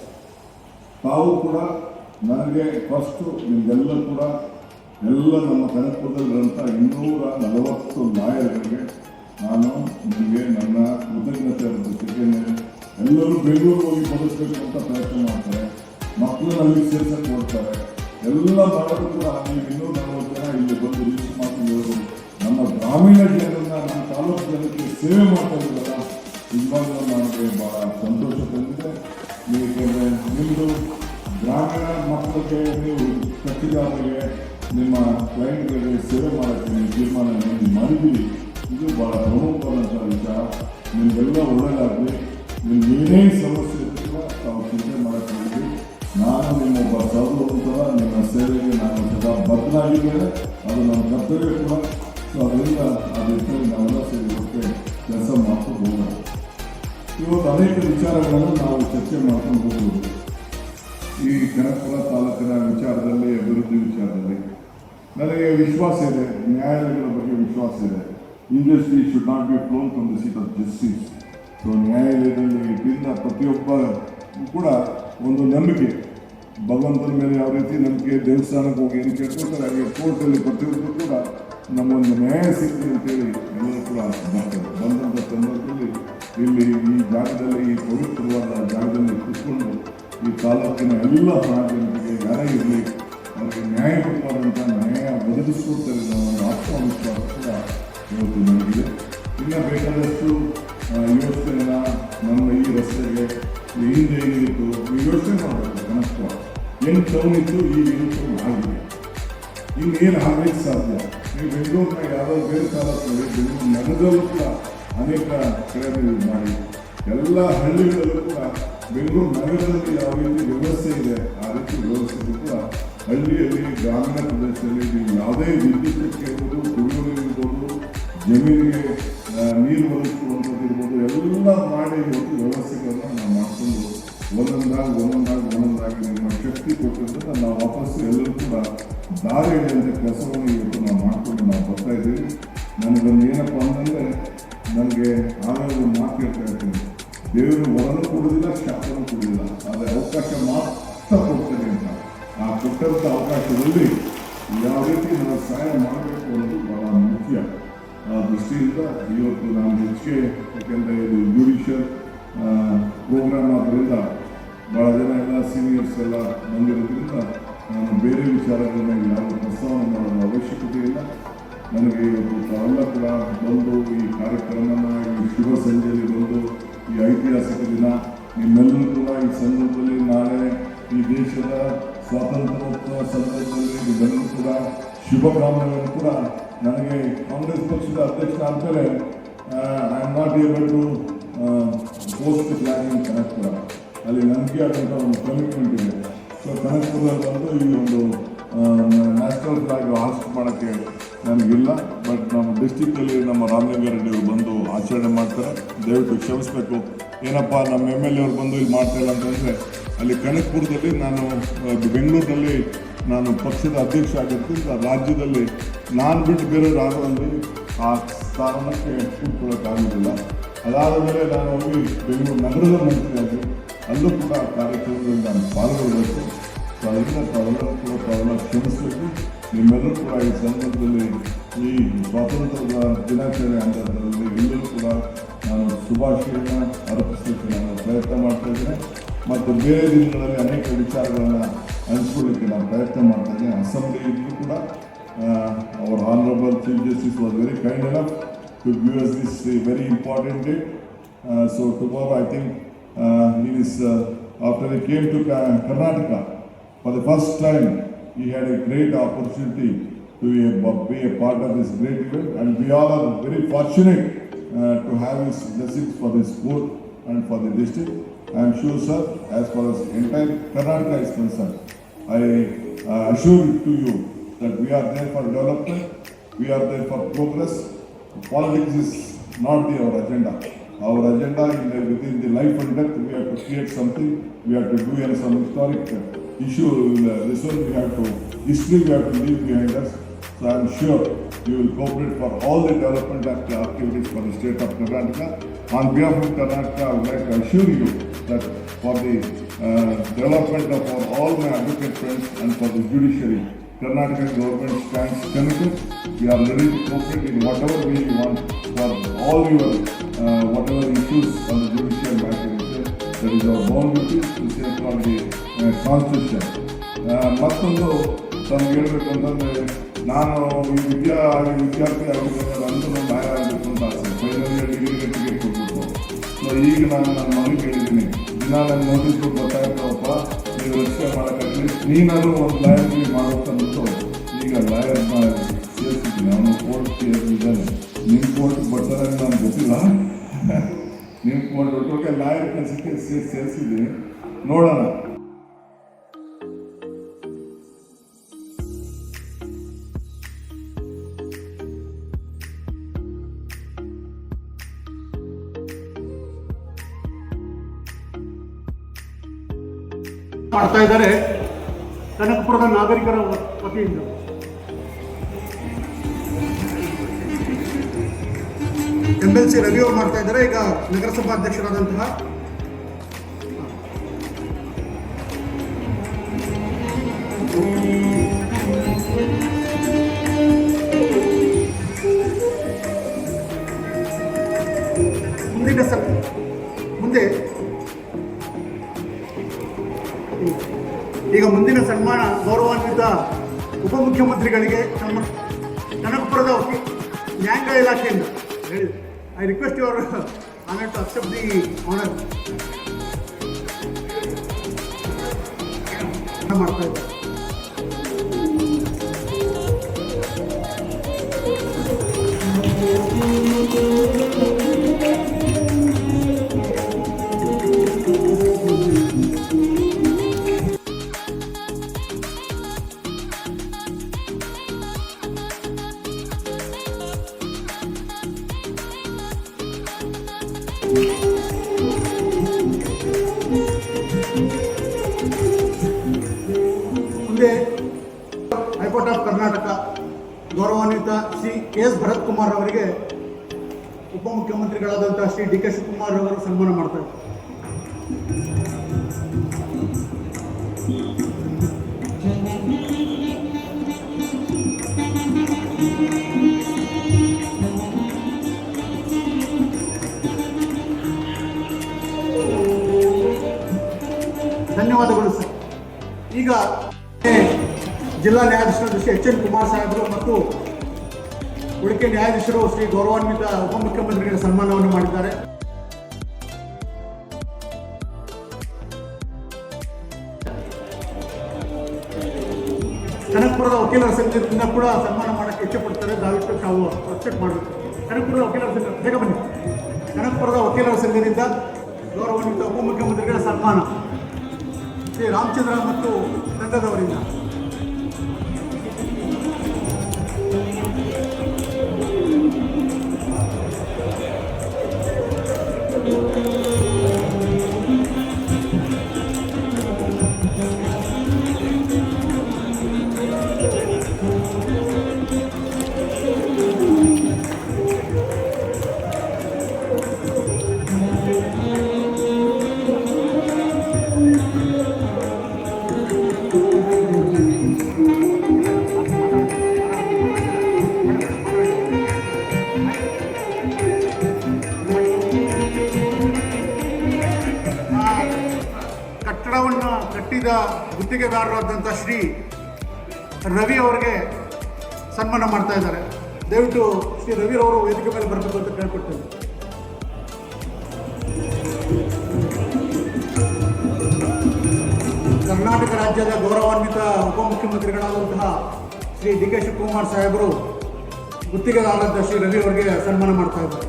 ತಾವು ಕೂಡ ನನಗೆ ಫಸ್ಟು ನಿಮಗೆಲ್ಲ ಕೂಡ ಎಲ್ಲ ನಮ್ಮ ಕನಕಪುರದಲ್ಲಿರುವಂಥ 240 ಲಾಯರ್ಗಳಿಗೆ ನಾನು ನಿಮಗೆ ನನ್ನ ಕೃತಜ್ಞತೆ ಜೊತೆಗೆ ಎಲ್ಲರೂ ಬೆಂಗಳೂರು ಹೋಗಿ ಬದುಕಬೇಕು ಅಂತ ಪ್ರಯತ್ನ ಮಾಡ್ತಾರೆ. ಮಕ್ಕಳನ್ನ ಅಲ್ಲಿಗೆ ಸೇರ್ಸಕ್ಕೆ ಕೊಡ್ತಾರೆ. ಎಲ್ಲ ಮಾಡೋದು ಕೂಡ ನೀವು 240 ಜನ ಇಲ್ಲಿ ಬಂದು ರೀಚ್ ಮಾಡ್ಕೊಂಡು ನಮ್ಮ ಗ್ರಾಮೀಣ ಜನರನ್ನ ನಮ್ಮ ತಾಲೂಕು ಜನಕ್ಕೆ ಸೇವೆ ಮಾಡ್ತಾ ಇದ್ದೀರಲ್ಲ, ನಿಜವಾಗ್ಲೂ ನನಗೆ ಭಾಳ ಸಂತೋಷ ತಂದಿದೆ. ಏಕೆಂದರೆ ನಿಮ್ಮದು ಗ್ರಾಮೀಣ ಮಕ್ಕಳಿಗೆ ನೀವು ಕಟ್ಟಿದಾರರಿಗೆ ನಿಮ್ಮ ಕ್ಲೈಂಟ್ಗಳಿಗೆ ಸೇವೆ ಮಾಡೋಕ್ಕೆ ನೀವು ತೀರ್ಮಾನ ಮಾಡಿದ್ದೀರಿ. ಇದು ಭಾಳ ಪ್ರಮುಖವಾದಂಥ ವಿಚಾರ. ನಿಮಗೆಲ್ಲ ಒಳ್ಳೆಯದಾಗಲಿ. ನಿಮ್ಗೆ ಏನೇ ಸಮಸ್ಯೆ ಇದ್ದರೂ ತಾವು ಚಿಂತೆ ಮಾಡೋಕ್ಕೆ ನಾನು ನಿಮ್ಮೊಬ್ಬ ಸಹೋದರ ನಿಮ್ಮ ಸೇವೆಗೆ ನಾನು ಸದಾ ಬದ್ಧನಾಗಿದ್ದೇನೆ. ಅದು ನಮ್ಮ ಕರ್ತವ್ಯ ಕೂಡ. ಸೊ ಅದರಿಂದ ಆ ನಿಟ್ಟಿನಲ್ಲಿ ನಾವೆಲ್ಲ ಸೇರಿ ಕೆಲಸ ಮಾಡ್ಕೊಂಡು ಹೋಗೋಣ. ಇವತ್ತು ಅನೇಕ ವಿಚಾರಗಳನ್ನು ನಾವು ಚರ್ಚೆ ಮಾಡ್ಕೊಂಡು ಹೋಗ್ಬೋದು. ಈ ಕನಕಪುರ ತಾಲೂಕಿನ ವಿಚಾರದಲ್ಲಿ, ಅಭಿವೃದ್ಧಿ ವಿಚಾರದಲ್ಲಿ ನನಗೆ ವಿಶ್ವಾಸ ಇದೆ. ನ್ಯಾಯಾಲಯಗಳ ಬಗ್ಗೆ ವಿಶ್ವಾಸ ಇದೆ. Industry should not be ಫ್ಲೋನ್ from the seat of justice. So ನ್ಯಾಯಾಲಯದಲ್ಲಿ ಇಟ್ಟಿದ್ದ ಪ್ರತಿಯೊಬ್ಬ ಕೂಡ ಒಂದು ನಂಬಿಕೆ, ಭಗವಂತನ ಮೇಲೆ ಯಾವ ರೀತಿ ನಂಬಿಕೆ, ದೇವಸ್ಥಾನಕ್ಕೆ ಹೋಗಿ ಏನು ಕೇಳ್ಕೊಳ್ತಾರೆ ಹಾಗೆ ಕೋರ್ಟಲ್ಲಿ ಪ್ರತಿಯೊಬ್ಬರು ಕೂಡ ನಮ್ಮೊಂದು ನ್ಯಾಯ ಸಿಗ್ತದೆ ಅಂತೇಳಿ ಎಲ್ಲರೂ ಕೂಡ ಬರ್ತಾರೆ. ಬಂದಂಥ ಸಂದರ್ಭದಲ್ಲಿ ಇಲ್ಲಿ ಈ ಜಾಗದಲ್ಲಿ, ಈ ಪವಿತ್ರವಾದ ಜಾಗದಲ್ಲಿ ಕೂತ್ಕೊಂಡು ಈ ತಾಲೂಕಿನ ಎಲ್ಲ ಜನತೆಗೆ ಯಾರೇ ಇರಲಿ ಅವರಿಗೆ ನ್ಯಾಯಬದ್ಧವಾದಂಥ ನ್ಯಾಯ ಒದಗಿಸ್ಕೊಡ್ತಾರೆ ಅನ್ನೋ ಒಂದು ಆತ್ಮವಿಶ್ವಾಸ ಕೂಡ ಇವತ್ತು ನನಗಿದೆ. ಇನ್ನು ಬೇಕಾದಷ್ಟು ಯೋಚನೆನ ನಮ್ಮ ಈ ರಸ್ತೆಗೆ ಹಿಂದೆ ಏನಿತ್ತು ಈ ಯೋಚನೆ ಮಾಡಬೇಕು. ಕನಕಪುರ ಏನು ಟೌನ್ ಇತ್ತು, ಈಗ ಏನು ಟೌನ್ ಆಗಿದೆ. ಇನ್ನೇನು ಆಗಲಿಕ್ಕೆ ಸಾಧ್ಯ? ನೀವು ಬೆಂಗಳೂರಿನ ಯಾವುದೋ ಬೇರೆ ತಾಲೂಕಿನಲ್ಲಿ ಬೆಂಗಳೂರು ನಗರದಲ್ಲೂ ಕೂಡ ಅನೇಕ ಕಡೆ ಮಾಡಿ ಎಲ್ಲ ಹಳ್ಳಿಗಳಲ್ಲೂ ಕೂಡ ಬೆಂಗಳೂರು ನಗರದಲ್ಲಿ ಯಾವ ರೀತಿ ವ್ಯವಸ್ಥೆ ಇದೆ ಆ ರೀತಿ ವ್ಯವಸ್ಥೆ ಕೂಡ ಹಳ್ಳಿಯಲ್ಲಿ, ಗ್ರಾಮೀಣ ಪ್ರದೇಶದಲ್ಲಿ ನೀವು ಯಾವುದೇ ವಿದ್ಯುತ್ತಕ್ಕೆ ಇರ್ಬೋದು, ಕುಡಿಯುವ ಇರ್ಬೋದು, ಜಮೀನಿಗೆ ನೀರು ಒದಗಿಸುವಂಥದ್ದು ಇರ್ಬೋದು, ಎಲ್ಲ ಮಾಡಿ ಇವತ್ತು ವ್ಯವಸ್ಥೆಗಳನ್ನು ನಾವು ಮಾಡಿಕೊಂಡು ಒಂದೊಂದಾಗಿ ನಿಮ್ಮ ಶಕ್ತಿ ಕೊಟ್ಟಿದ್ದನ್ನು ನಾವು ವಾಪಸ್ಸು ಎಲ್ಲರೂ ಕೂಡ ದಾರಿ ಹಿಡಿಯುವಂಥ ಕೆಲಸವನ್ನು ಇವತ್ತು ನಾವು ಮಾಡಿಕೊಂಡು ನಾವು ಬರ್ತಾ ಇದ್ದೀವಿ. ನನಗೊಂದು ಏನಪ್ಪ ಅಂತಂದರೆ, ನನಗೆ ಆಗಾಗ ಒಂದು ಮಾತು ಹೇಳ್ತಾ ಇರ್ತೀನಿ, ದೇವರು ವರನು ಕೊಡುವುದಿಲ್ಲ, ಶಾಪನೂ ಕೊಡುವುದಿಲ್ಲ, ಆದರೆ ಅವಕಾಶ ಮಾತ್ರ ಕೊಡ್ತೇನೆ ಅಂತ. ಆ ಕೊಟ್ಟಂಥ ಅವಕಾಶದಲ್ಲಿ ಯಾವ ರೀತಿ ನಾವು ಸಹಾಯ ಮಾಡಬೇಕು ಅನ್ನೋದು ಬಹಳ ಮುಖ್ಯ. ಆ ದೃಷ್ಟಿಯಿಂದ ಇವತ್ತು ನಾನು ಹೆಚ್ಚಿಗೆ, ಯಾಕೆಂದರೆ ಇದು ಜುಡಿಷಿಯಲ್ ಪ್ರೋಗ್ರಾಮ್ ಆದ್ದರಿಂದ ಭಾಳ ಜನ ಎಲ್ಲ ಸೀನಿಯರ್ಸ್ ಎಲ್ಲ ಬಂದಿರೋದ್ರಿಂದ ನಾನು ಬೇರೆ ವಿಚಾರಗಳನ್ನ ಯಾವ ಪ್ರಸ್ತಾವನೆ ಮಾಡೋ ಅವಶ್ಯಕತೆ ಇಲ್ಲ. ನನಗೆ ಇವತ್ತು ತಾವೆಲ್ಲ ಕೂಡ ಬಂದು ಈ ಕಾರ್ಯಕ್ರಮನ ಈ ಶುಭ ಸಂಜೆಯಲ್ಲಿ ಬಂದು ಈ ಐತಿಹಾಸಿಕ ದಿನ ನಿಮ್ಮೆಲ್ಲರೂ ಕೂಡ ಈ ಸಂದರ್ಭದಲ್ಲಿ ನಾಳೆ ಈ ದೇಶದ ಸ್ವಾತಂತ್ರ್ಯೋತ್ಸವ ಸಂದರ್ಭದಲ್ಲಿ ನಿಮ್ಮೆಲ್ಲರೂ ಕೂಡ ಶುಭಕಾಮನೆಗಳನ್ನು ಕೂಡ ನನಗೆ ಕಾಂಗ್ರೆಸ್ ಪಕ್ಷದ ಅಧ್ಯಕ್ಷ ಆದಮೇಲೆ I am not able to post flag in Kanakapura. ಅಲ್ಲಿ ನನಗೆ ಆದಂಥ ಒಂದು ಕಮಿಟ್ಮೆಂಟ್ ಇದೆ. ಸೊ ಕನಕಪುರದಲ್ಲಿ ಬಂದು ಈ ಒಂದು ನ್ಯಾಷನಲ್ ಫ್ಲಾಗ್ ಹಾಸ್ಟ್ ಮಾಡೋಕ್ಕೆ ನನಗಿಲ್ಲ. ಬಟ್ ನಮ್ಮ ಡಿಸ್ಟಿಕ್ಕಲ್ಲಿ ನಮ್ಮ ರಾಮಲಿಂಗಾರೆಡ್ಡಿ ಅವರು ಬಂದು ಆಚರಣೆ ಮಾಡ್ತಾರೆ. ದಯವಿಟ್ಟು ಕ್ಷಮಿಸಬೇಕು. ಏನಪ್ಪ ನಮ್ಮ MLA ಅವ್ರು ಬಂದು ಇಲ್ಲಿ ಮಾಡ್ತಾಯಿಲ್ಲ ಅಂತಂದರೆ ಅಲ್ಲಿ ಕನಕಪುರದಲ್ಲಿ ನಾನು ಬೆಂಗಳೂರಿನಲ್ಲಿ ನಾನು ಪಕ್ಷದ ಅಧ್ಯಕ್ಷ ಆಗಿರ್ತೀನಿ. ರಾಜ್ಯದಲ್ಲಿ ನಾನು ಬಿಟ್ಟು ಬೇರೆಯವ್ರು ಯಾರಲ್ಲಿ ಆ ಸ್ಥಾನಕ್ಕೆ ಕೂತ್ಕೊಳ್ಳೋಕ್ಕಾಗೋದಿಲ್ಲ. ಅದಾದ ಮೇಲೆ ನಾನು ಹೋಗಿ ಬೆಂಗಳೂರು ನಗರದ ಮಂತ್ರಿಯಾಗಿ ಅಲ್ಲೂ ಕೂಡ ಕಾರ್ಯಕ್ರಮದಲ್ಲಿ ನಾನು ಪಾಲ್ಗೊಳ್ಳಬೇಕು. ಸೊ ಅದರಿಂದ ತಾವೆಲ್ಲರೂ ಕೂಡ ತಾವೆಲ್ಲ ಕ್ಷಮಿಸಬೇಕು. ನಿಮ್ಮೆಲ್ಲರೂ ಕೂಡ ಈ ಸಂದರ್ಭದಲ್ಲಿ ಈ ಸ್ವಾತಂತ್ರ್ಯದ ದಿನಾಚರಣೆ ಹಂತದಲ್ಲಿ ಎಲ್ಲರೂ ಕೂಡ ನಾನು ಶುಭಾಶಯನ ಅರ್ಪಿಸಲಿಕ್ಕೆ ನಾನು ಪ್ರಯತ್ನ ಮಾಡ್ತಾ ಇದ್ದೇನೆ. ಮತ್ತು ಬೇರೆ ದಿನಗಳಲ್ಲಿ ಅನೇಕ ವಿಚಾರಗಳನ್ನು ಹಂಚ್ಕೊಳ್ಳಿಕ್ಕೆ ನಾನು ಪ್ರಯತ್ನ ಮಾಡ್ತಾ ಇದ್ದೇನೆ. ಅಸೆಂಬ್ಲಿಯಲ್ಲೂ ಕೂಡ our Honorable Chief Justice was very kind enough to give us this very important day. So tomorrow I think after he came to Karnataka, for the first time he had a great opportunity to be a part of this great event, and we all are very fortunate to have his blessings for this sport and for the district. I am sure, sir, as far as entire Karnataka is concerned, I assure to you that we are there for development, we are there for progress. Politics is not our agenda. Our agenda within the life and death, we have to create something, we have to do some historic issue, this one we have to, history we have to leave behind us. So I am sure you will cooperate for all the development activities for the state of Karnataka. On behalf of Karnataka, I would like to assure you that for the development of all my advocate friends and for the judiciary, Karnataka government stands committed. We are ready to cooperate in whatever way you want for all your whatever issues on the judicial matter. That is our bound duty to safeguard the constitution. ಮತ್ತೊಂದು ತಮ್ಗೆ ಹೇಳ್ಬೇಕಂತಂದರೆ, ನಾನು ಈ ವಿದ್ಯಾರ್ಥಿ ಆಗಿರೋದ್ರಿಂದ ಅಂತೂ ನ್ಯಾಯ ಆಗಬೇಕು ಅಂತ ಆಸೆ. ಫೈನಲ್ ಇಯರ್ ಡಿಗ್ರಿಗೆ ಟಿಕೆಟ್ ಕೊಟ್ಬಿಟ್ಟು. ಸೊ ಈಗ ನಾನು ನನ್ನ ಮನೆಗೆ ಹೇಳಿದ್ದೀನಿ, ದಿನ ನನ್ನ ನೋಟಿಸ್ ಕೊಟ್ಟು ಗೊತ್ತಾಗ್ತಾವಪ್ಪ, ನೀವು ರಕ್ಷಣೆ ಮಾಡೋಕ್ಕಾಗಲಿ, ನೀನಾದರೂ ಒಂದು ಲಾಯರ್ ಮಾಡೋಕ್ಕಂದ್ಬಿಟ್ಟು ಈಗ ಲಾಯರ್ನ ಸೇರಿಸಿದ್ದೀನಿ. ಅವನು ಕೋರ್ಟ್ ಸೇರಿದ್ದಾನೆ. ನಿಮ್ಮ ಕೋರ್ಟ್ ಬರ್ತಾರೆ ಅಂತ ನನಗೆ ಗೊತ್ತಿಲ್ಲ. ನಿಮ್ಮ ಕೋರ್ಟ್ ಒಟ್ಟೋಕೆ ಲಾಯರ್ ಕೆಲಸಕ್ಕೆ ಸೇರಿಸಿದ್ದೀನಿ. ನೋಡೋಣ. ಮಾಡ್ತಾ ಇದ್ದಾರೆ ಕನಕಪುರದ ನಾಗರಿಕರ ವತಿಯಿಂದ. MLC ರವಿ ಅವರು ಮಾಡ್ತಾ ಇದ್ದಾರೆ. ಈಗ ನಗರಸಭಾ ಅಧ್ಯಕ್ಷರಾದಂತಹ ಮುಂದಿನ ಸನ್ಮಾನ ಗೌರವಾನ್ವಿತ ಉಪಮುಖ್ಯಮಂತ್ರಿಗಳಿಗೆ ನಮ್ಮ ಕನಕಪುರದ ನ್ಯಾಯಾಂಗ ಇಲಾಖೆಯಿಂದ ಹೇಳಿ. I request your honour to accept the honour ಮಾಡ್ತಾ ಇದ್ದಾರೆ. ಮುಂದೆ ಹೈಕೋರ್ಟ್ ಆಫ್ ಕರ್ನಾಟಕ ಗೌರವಾನ್ವಿತ ಶ್ರೀ KS ಭರತ್ ಕುಮಾರ್ ಅವರಿಗೆ ಉಪಮುಖ್ಯಮಂತ್ರಿಗಳಾದಂಥ ಶ್ರೀ ಡಿ ಕೆ ಶಿವಕುಮಾರ್ ಅವರು ಸನ್ಮಾನ ಮಾಡ್ತಾರೆ. ಧನ್ಯವಾದಗಳು ಸರ್. ಈಗ ಜಿಲ್ಲಾ ನ್ಯಾಯಾಧೀಶರಾದ ಶ್ರೀ ಎಚ್ ಎನ್ ಕುಮಾರ್ ಸಾಹೇಬರು ಮತ್ತು ಉಳಿಕೆ ನ್ಯಾಯಾಧೀಶರು ಶ್ರೀ ಗೌರವಾನ್ವಿತ ಉಪಮುಖ್ಯಮಂತ್ರಿಗಳ ಸನ್ಮಾನವನ್ನು ಮಾಡಿದ್ದಾರೆ. ಕನಕಪುರದ ವಕೀಲರ ಸಂಘದಿಂದ ಕೂಡ ಸನ್ಮಾನ ಮಾಡೋಕ್ಕೆ ಇಚ್ಛೆಪಡ್ತಾರೆ. ದಯವಿಟ್ಟು ತಾವು ಅಕ್ಸೆಪ್ಟ್ ಮಾಡಬೇಕು. ಕನಕಪುರದ ವಕೀಲರ ಸಂಘ ಬೇಗ ಬನ್ನಿ. ಕನಕಪುರದ ವಕೀಲರ ಸಂಘದಿಂದ ಗೌರವಾನ್ವಿತ ಉಪಮುಖ್ಯಮಂತ್ರಿಗಳ ಸನ್ಮಾನ ಶ್ರೀ ರಾಮಚಂದ್ರ ಮತ್ತು ತಂಡದವರಿಂದ. ಕಟ್ಟಡವನ್ನು ಕಟ್ಟಿದ ಗುತ್ತಿಗೆದಾರರಾದಂಥ ಶ್ರೀ ರವಿ ಅವರಿಗೆ ಸನ್ಮಾನ ಮಾಡ್ತಾ ಇದ್ದಾರೆ. ದಯವಿಟ್ಟು ಶ್ರೀ ರವಿರವರು ವೇದಿಕೆ ಮೇಲೆ ಬರಬೇಕು ಅಂತ ಕೇಳ್ಕೊಡ್ತೇನೆ. ಕರ್ನಾಟಕ ರಾಜ್ಯದ ಗೌರವಾನ್ವಿತ ಉಪಮುಖ್ಯಮಂತ್ರಿಗಳಾದಂತಹ ಶ್ರೀ ಡಿ ಕೆ ಶಿವಕುಮಾರ್ ಸಾಹೇಬರು ಗುತ್ತಿಗೆದಾರರಾದ ಶ್ರೀ ರವಿ ಅವರಿಗೆ ಸನ್ಮಾನ ಮಾಡ್ತಾ ಇದ್ದಾರೆ.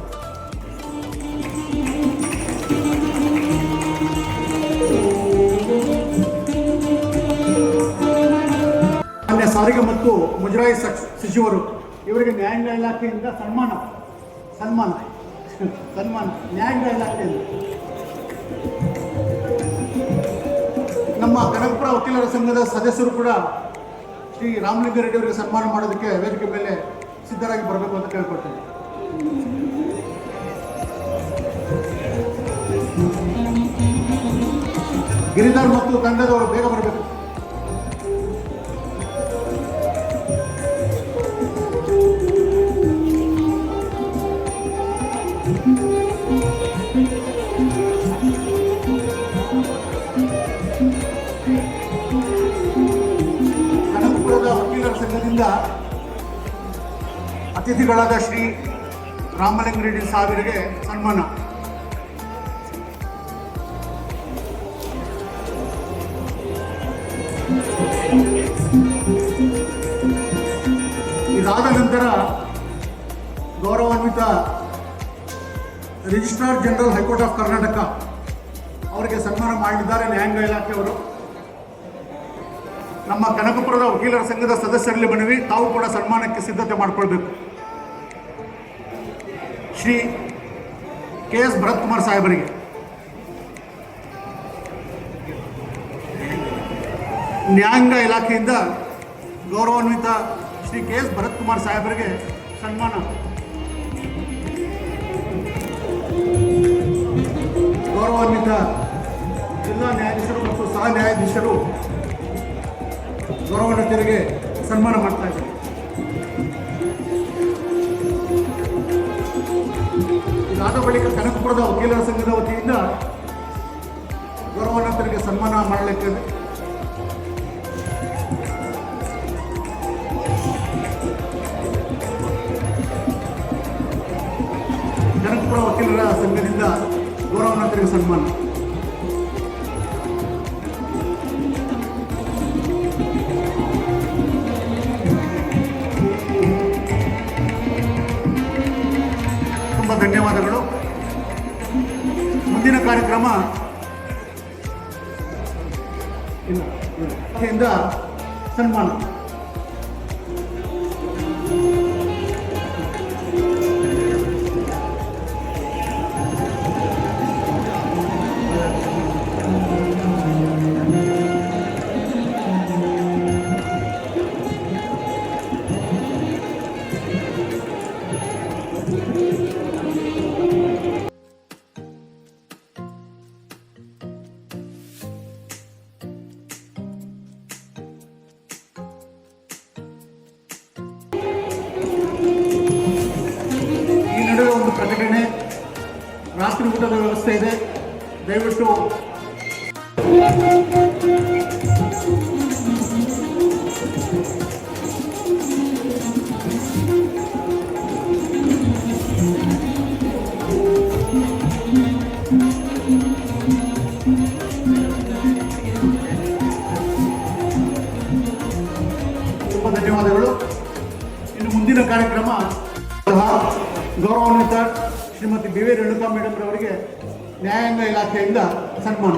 ಮಾನ್ಯ ಸಾರಿಗೆ ಮತ್ತು ಮುಜರಾಯಿ ಸಚಿವರು ಇವರಿಗೆ ನ್ಯಾಯಾಂಗ ಇಲಾಖೆಯಿಂದ ಸನ್ಮಾನ ನ್ಯಾಯಾಂಗ ಇಲಾಖೆಯಿಂದ. ನಮ್ಮ ಕನಕಪುರ ವಕೀಲರ ಸಂಘದ ಸದಸ್ಯರು ಕೂಡ ಶ್ರೀ ರಾಮಲಿಂಗಾರೆಡ್ಡಿ ಅವರಿಗೆ ಸನ್ಮಾನ ಮಾಡೋದಕ್ಕೆ ವೇದಿಕೆ ಮೇಲೆ ಸಿದ್ಧರಾಗಿ ಬರಬೇಕು ಅಂತ ಕೇಳ್ಕೊಳ್ತೇನೆ. ಗಿರಿಧರ್ ಮತ್ತು ತಂಡದವರು ಬೇಗ ಬರಬೇಕು. ಕನಕಪುರದ ವಕೀಲರ ಸಂಘದಿಂದ ಅತಿಥಿಗಳಾದ ಶ್ರೀ ರಾಮಲಿಂಗಾರೆಡ್ಡಿ ಸಾಹೇಬರಿಗೆ ಸನ್ಮಾನ. ಇದಾದ ನಂತರ ಗೌರವಾನ್ವಿತ registrar general high court of Karnataka ಅವರಿಗೆ ಸನ್ಮಾನ ಮಾಡಲಿದ್ದಾರೆ ನ್ಯಾಯಾಂಗ ಇಲಾಖೆಯವರು. ನಮ್ಮ ಕನಕಪುರದ ವಕೀಲರ ಸಂಘದ ಸದಸ್ಯರಲ್ಲಿ ಮನವಿ, ತಾವು ಕೂಡ ಸನ್ಮಾನಕ್ಕೆ ಸಿದ್ಧತೆ ಮಾಡಿಕೊಳ್ಬೇಕು. ಶ್ರೀ ಕೆ ಎಸ್ ಭರತ್ ಕುಮಾರ್ ಸಾಹೇಬರಿಗೆ, ನ್ಯಾಯಾಂಗ ಇಲಾಖೆಯಿಂದ ಗೌರವಾನ್ವಿತ ಶ್ರೀ ಕೆ ಎಸ್ ಭರತ್ ಕುಮಾರ್ ಸಾಹೇಬರಿಗೆ ಸನ್ಮಾನ. ಗೌರವಾನ್ವಿತ ಜಿಲ್ಲಾ ನ್ಯಾಯಾಧೀಶರು ಮತ್ತು ಸಹ ನ್ಯಾಯಾಧೀಶರು ಗೌರವಾನ್ವಿತರಿಗೆ ಸನ್ಮಾನ ಮಾಡ್ತಾ ಇದ್ದಾರೆ. ಇದಾದ ಬಳಿಕ ಕನಕಪುರದ ವಕೀಲರ ಸಂಘದ ವತಿಯಿಂದ ಗೌರವಾನ್ವಿತರಿಗೆ ಸನ್ಮಾನ ಮಾಡಲಿಕ್ಕೆ ಕನಕಪುರ ವಕೀಲರ ಸಂಘದಿಂದ ಗೌರವಾನ್ವಿತರಿಗೆ ಸನ್ಮಾನ. ತುಂಬ ಧನ್ಯವಾದಗಳು. ಮುಂದಿನ ಕಾರ್ಯಕ್ರಮ ಸನ್ಮಾನ. ರಾತ್ರಿ ಊಟದ ವ್ಯವಸ್ಥೆ ಇದೆ. ದಯವಿಟ್ಟು ತುಂಬ ಧನ್ಯವಾದಗಳು. ಇನ್ನು ಮುಂದಿನ ಕಾರ್ಯಕ್ರಮ ಗೌರವಾನ್ವಿತ Shrimati B V Renuka madam ರವರಿಗೆ ನ್ಯಾಯಾಂಗ ಇಲಾಖೆಯಿಂದ ಸನ್ಮಾನ.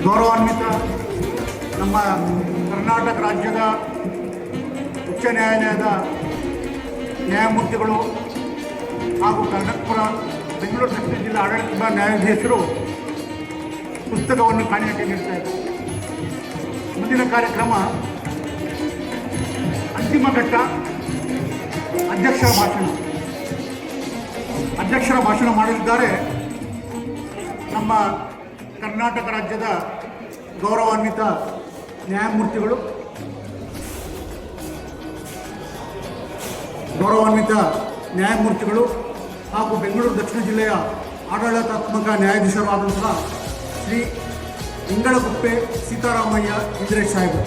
ಗೌರವಾನ್ವಿತ ನಮ್ಮ ಕರ್ನಾಟಕ ರಾಜ್ಯದ ಉಚ್ಚ ನ್ಯಾಯಾಲಯದ ನ್ಯಾಯಮೂರ್ತಿಗಳು ಹಾಗೂ ಕನಕಪುರ ಬೆಂಗಳೂರು ದಕ್ಷಿಣ ಜಿಲ್ಲಾ ಆಡಳಿತ ನ್ಯಾಯಾಧೀಶರು ಪುಸ್ತಕವನ್ನು ಕಾಣಿಕೆ ನೀಡ್ತಾರೆ. ಮುಂದಿನ ಕಾರ್ಯಕ್ರಮ ಅಂತಿಮ ಘಟ್ಟ, ಅಧ್ಯಕ್ಷರ ಭಾಷಣ ಮಾಡಲಿದ್ದಾರೆ ನಮ್ಮ ಕರ್ನಾಟಕ ರಾಜ್ಯದ ಗೌರವಾನ್ವಿತ ನ್ಯಾಯಮೂರ್ತಿಗಳು ಹಾಗೂ ಬೆಂಗಳೂರು ದಕ್ಷಿಣ ಜಿಲ್ಲೆಯ ಆಡಳಿತಾತ್ಮಕ ನ್ಯಾಯಾಧೀಶರಾದಂತಹ ಶ್ರೀ ಇಂಗಳಗುಪ್ಪೆ ಸೀತಾರಾಮಯ್ಯ ಇಂದ್ರೇಶ್ ಸಾಹೇಬರು.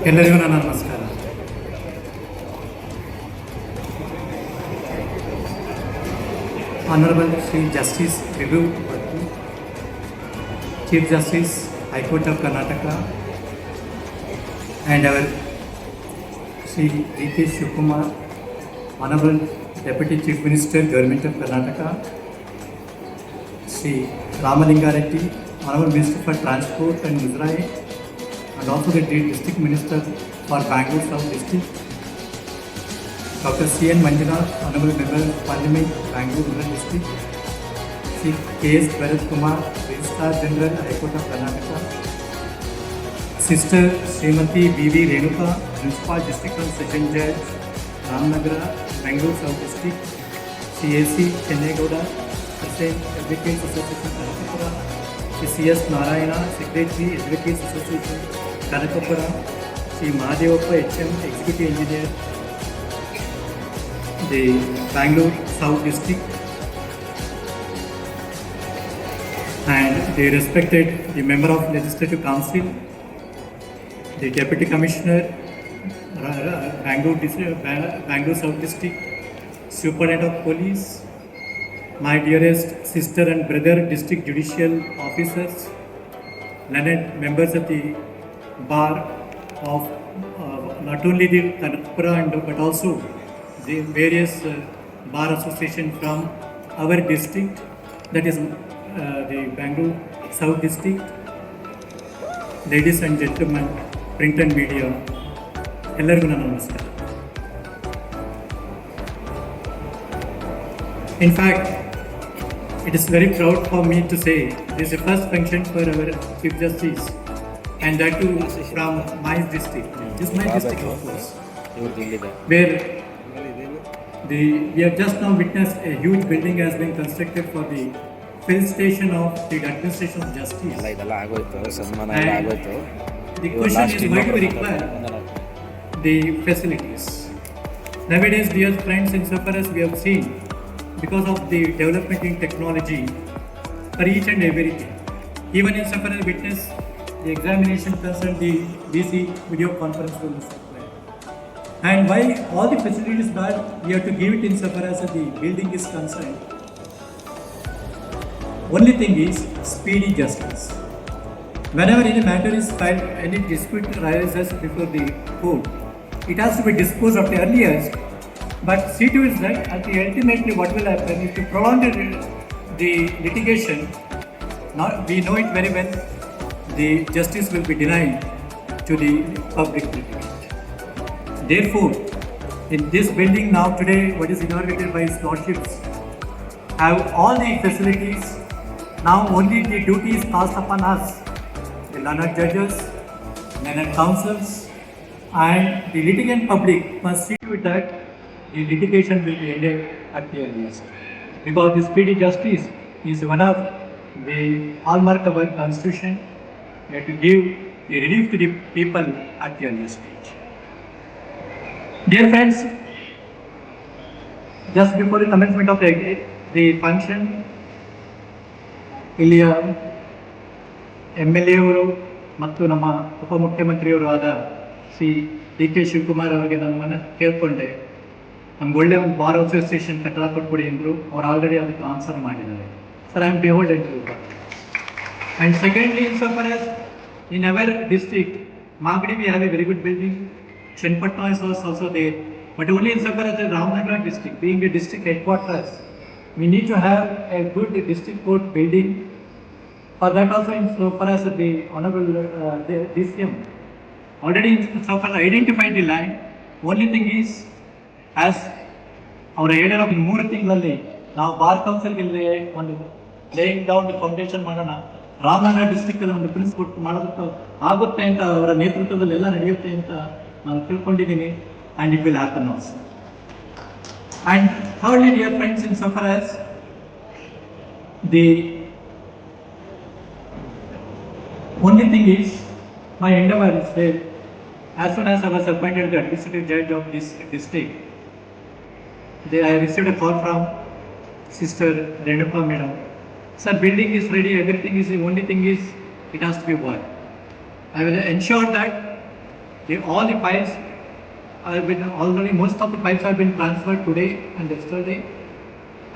ಎಲ್ಲರಿಗೂ ನನ್ನ ನಮಸ್ಕಾರ. Honorable Shri Justice Vivu Pattu, Chief Justice, High Court of Karnataka, and our Shri D.K. Shivakumar, Honorable Deputy Chief Minister, Government of Karnataka, Shri Ramalinga Reddy, Honorable Minister for Transport and Muzrai, and also the District Minister for Bangalore South District, Dr. C.N. Manjunath, Honorable Member of Parliament, Bangalore Rural District, Shri K.S. Bharat Kumar, Registrar General, High Court of Karnataka, Sister Srimati B.V. Renuka, Principal District and Session Judge, Ramnagara, Bangalore South District, C.A.C. Chennai Gowda, President, Advocates Association, Kanakapura, Shri C.S. Narayana, Secretary, Advocates Association, Kanakapura, Shri Mahadevappa H.M., Executive Engineer, the Bangalore South District, and the respected the Member of Legislative Council, the Deputy Commissioner, Bangalore South District, Superintendent of Police, my dearest sister and brother District Judicial Officers, learned members of the Bar of not only the Kanakapura but also the various bar association from our district, that is the Bangalore South District, ladies and gentlemen, print and media, ಎಲ್ಲರಿಗೂ ನನ್ನ ನಮಸ್ಕಾರ. In fact, it is very proud for me to say this is the first function for our Chief Justice, and that too from my district. This is my district, of course, where we have just now witnessed a huge building has been constructed for the fill station of the administration of justice. And the question is why do we require the facilities? Nowadays, dear friends, insofar as we have seen because of the development in technology for each and everything. Even in so far as witness the examination concerned, the DC video conference room is supplied. And while all the facilities that we have to give it in so far as the building is concerned, only thing is speedy justice. Whenever any matter is filed, any dispute arises before the court, it has to be disposed of the earliest. But see to it that ultimately what will happen if you prolong the litigation, now we know it very well, the justice will be denied to the public litigant. Therefore, in this building now today, what is inaugurated by His Lordships, have all the facilities. Now only the duty is cast upon us, the learned judges, learned counsels, and the litigant public must see to it that the litigation will be ended at the earliest. Because the speedy justice is one of the hallmark of our constitution. We have to give the relief to the people at the earliest stage. Dear friends, just before the commencement of the function, ಇಲ್ಲಿಯ MLA ಅವರು ಮತ್ತು ನಮ್ಮ ಉಪಮುಖ್ಯಮಂತ್ರಿಯವರು ಆದ Shri DK Shivakumar ಅವರಿಗೆ ನಾನು ಕೇಳ್ಕೊಂಡೆ, ನಮ್ಗೆ ಒಳ್ಳೆ ಒಂದು ಬಾರ್ ಅಸೋಸಿಯೇಷನ್ ಕಟ್ಟಡ ಕೊಟ್ಬಿಡಿ ಅಂದರು. ಅವ್ರು ಆಲ್ರೆಡಿ ಅದಕ್ಕೆ ಆನ್ಸರ್ ಮಾಡಿದ್ದಾರೆ. Sir, I am beholden to you. And secondly, insofar as in our district, Magadi, we have a very good building. Chenpatna is also there. But only insofar as the Ramnagar district, being a district headquarters, we need to have a good district court building. For that also, insofar as the Honorable the DCM already insofar as identified the land, only thing is, as our ಹೇಳಿರೋ 3 ತಿಂಗಳಲ್ಲಿ ನಾವು bar ಕೌನ್ಸಿಲ್ಗೆ ಒಂದು laying down foundation ಮಾಡೋಣ, Ramanagara district ಅಲ್ಲಿ ಒಂದು principal ಮಾಡೋದಕ್ಕೆ ಆಗುತ್ತೆ ಅಂತ ಅವರ ನೇತೃತ್ವದಲ್ಲಿ ಎಲ್ಲ ನಡೆಯುತ್ತೆ ಅಂತ ನಾನು ತಿಳ್ಕೊಂಡಿದ್ದೀನಿ. And it will happen also. And thirdly, dear friends, in so far as the only thing is, my endeavor is that as soon as I was appointed the administrative judge of this district, I received a call from Sister Renuka Madam. Sir, building is ready, everything is, the only thing is it has to be worked. I will ensure that all the files have been already, most of the files have been transferred today and yesterday,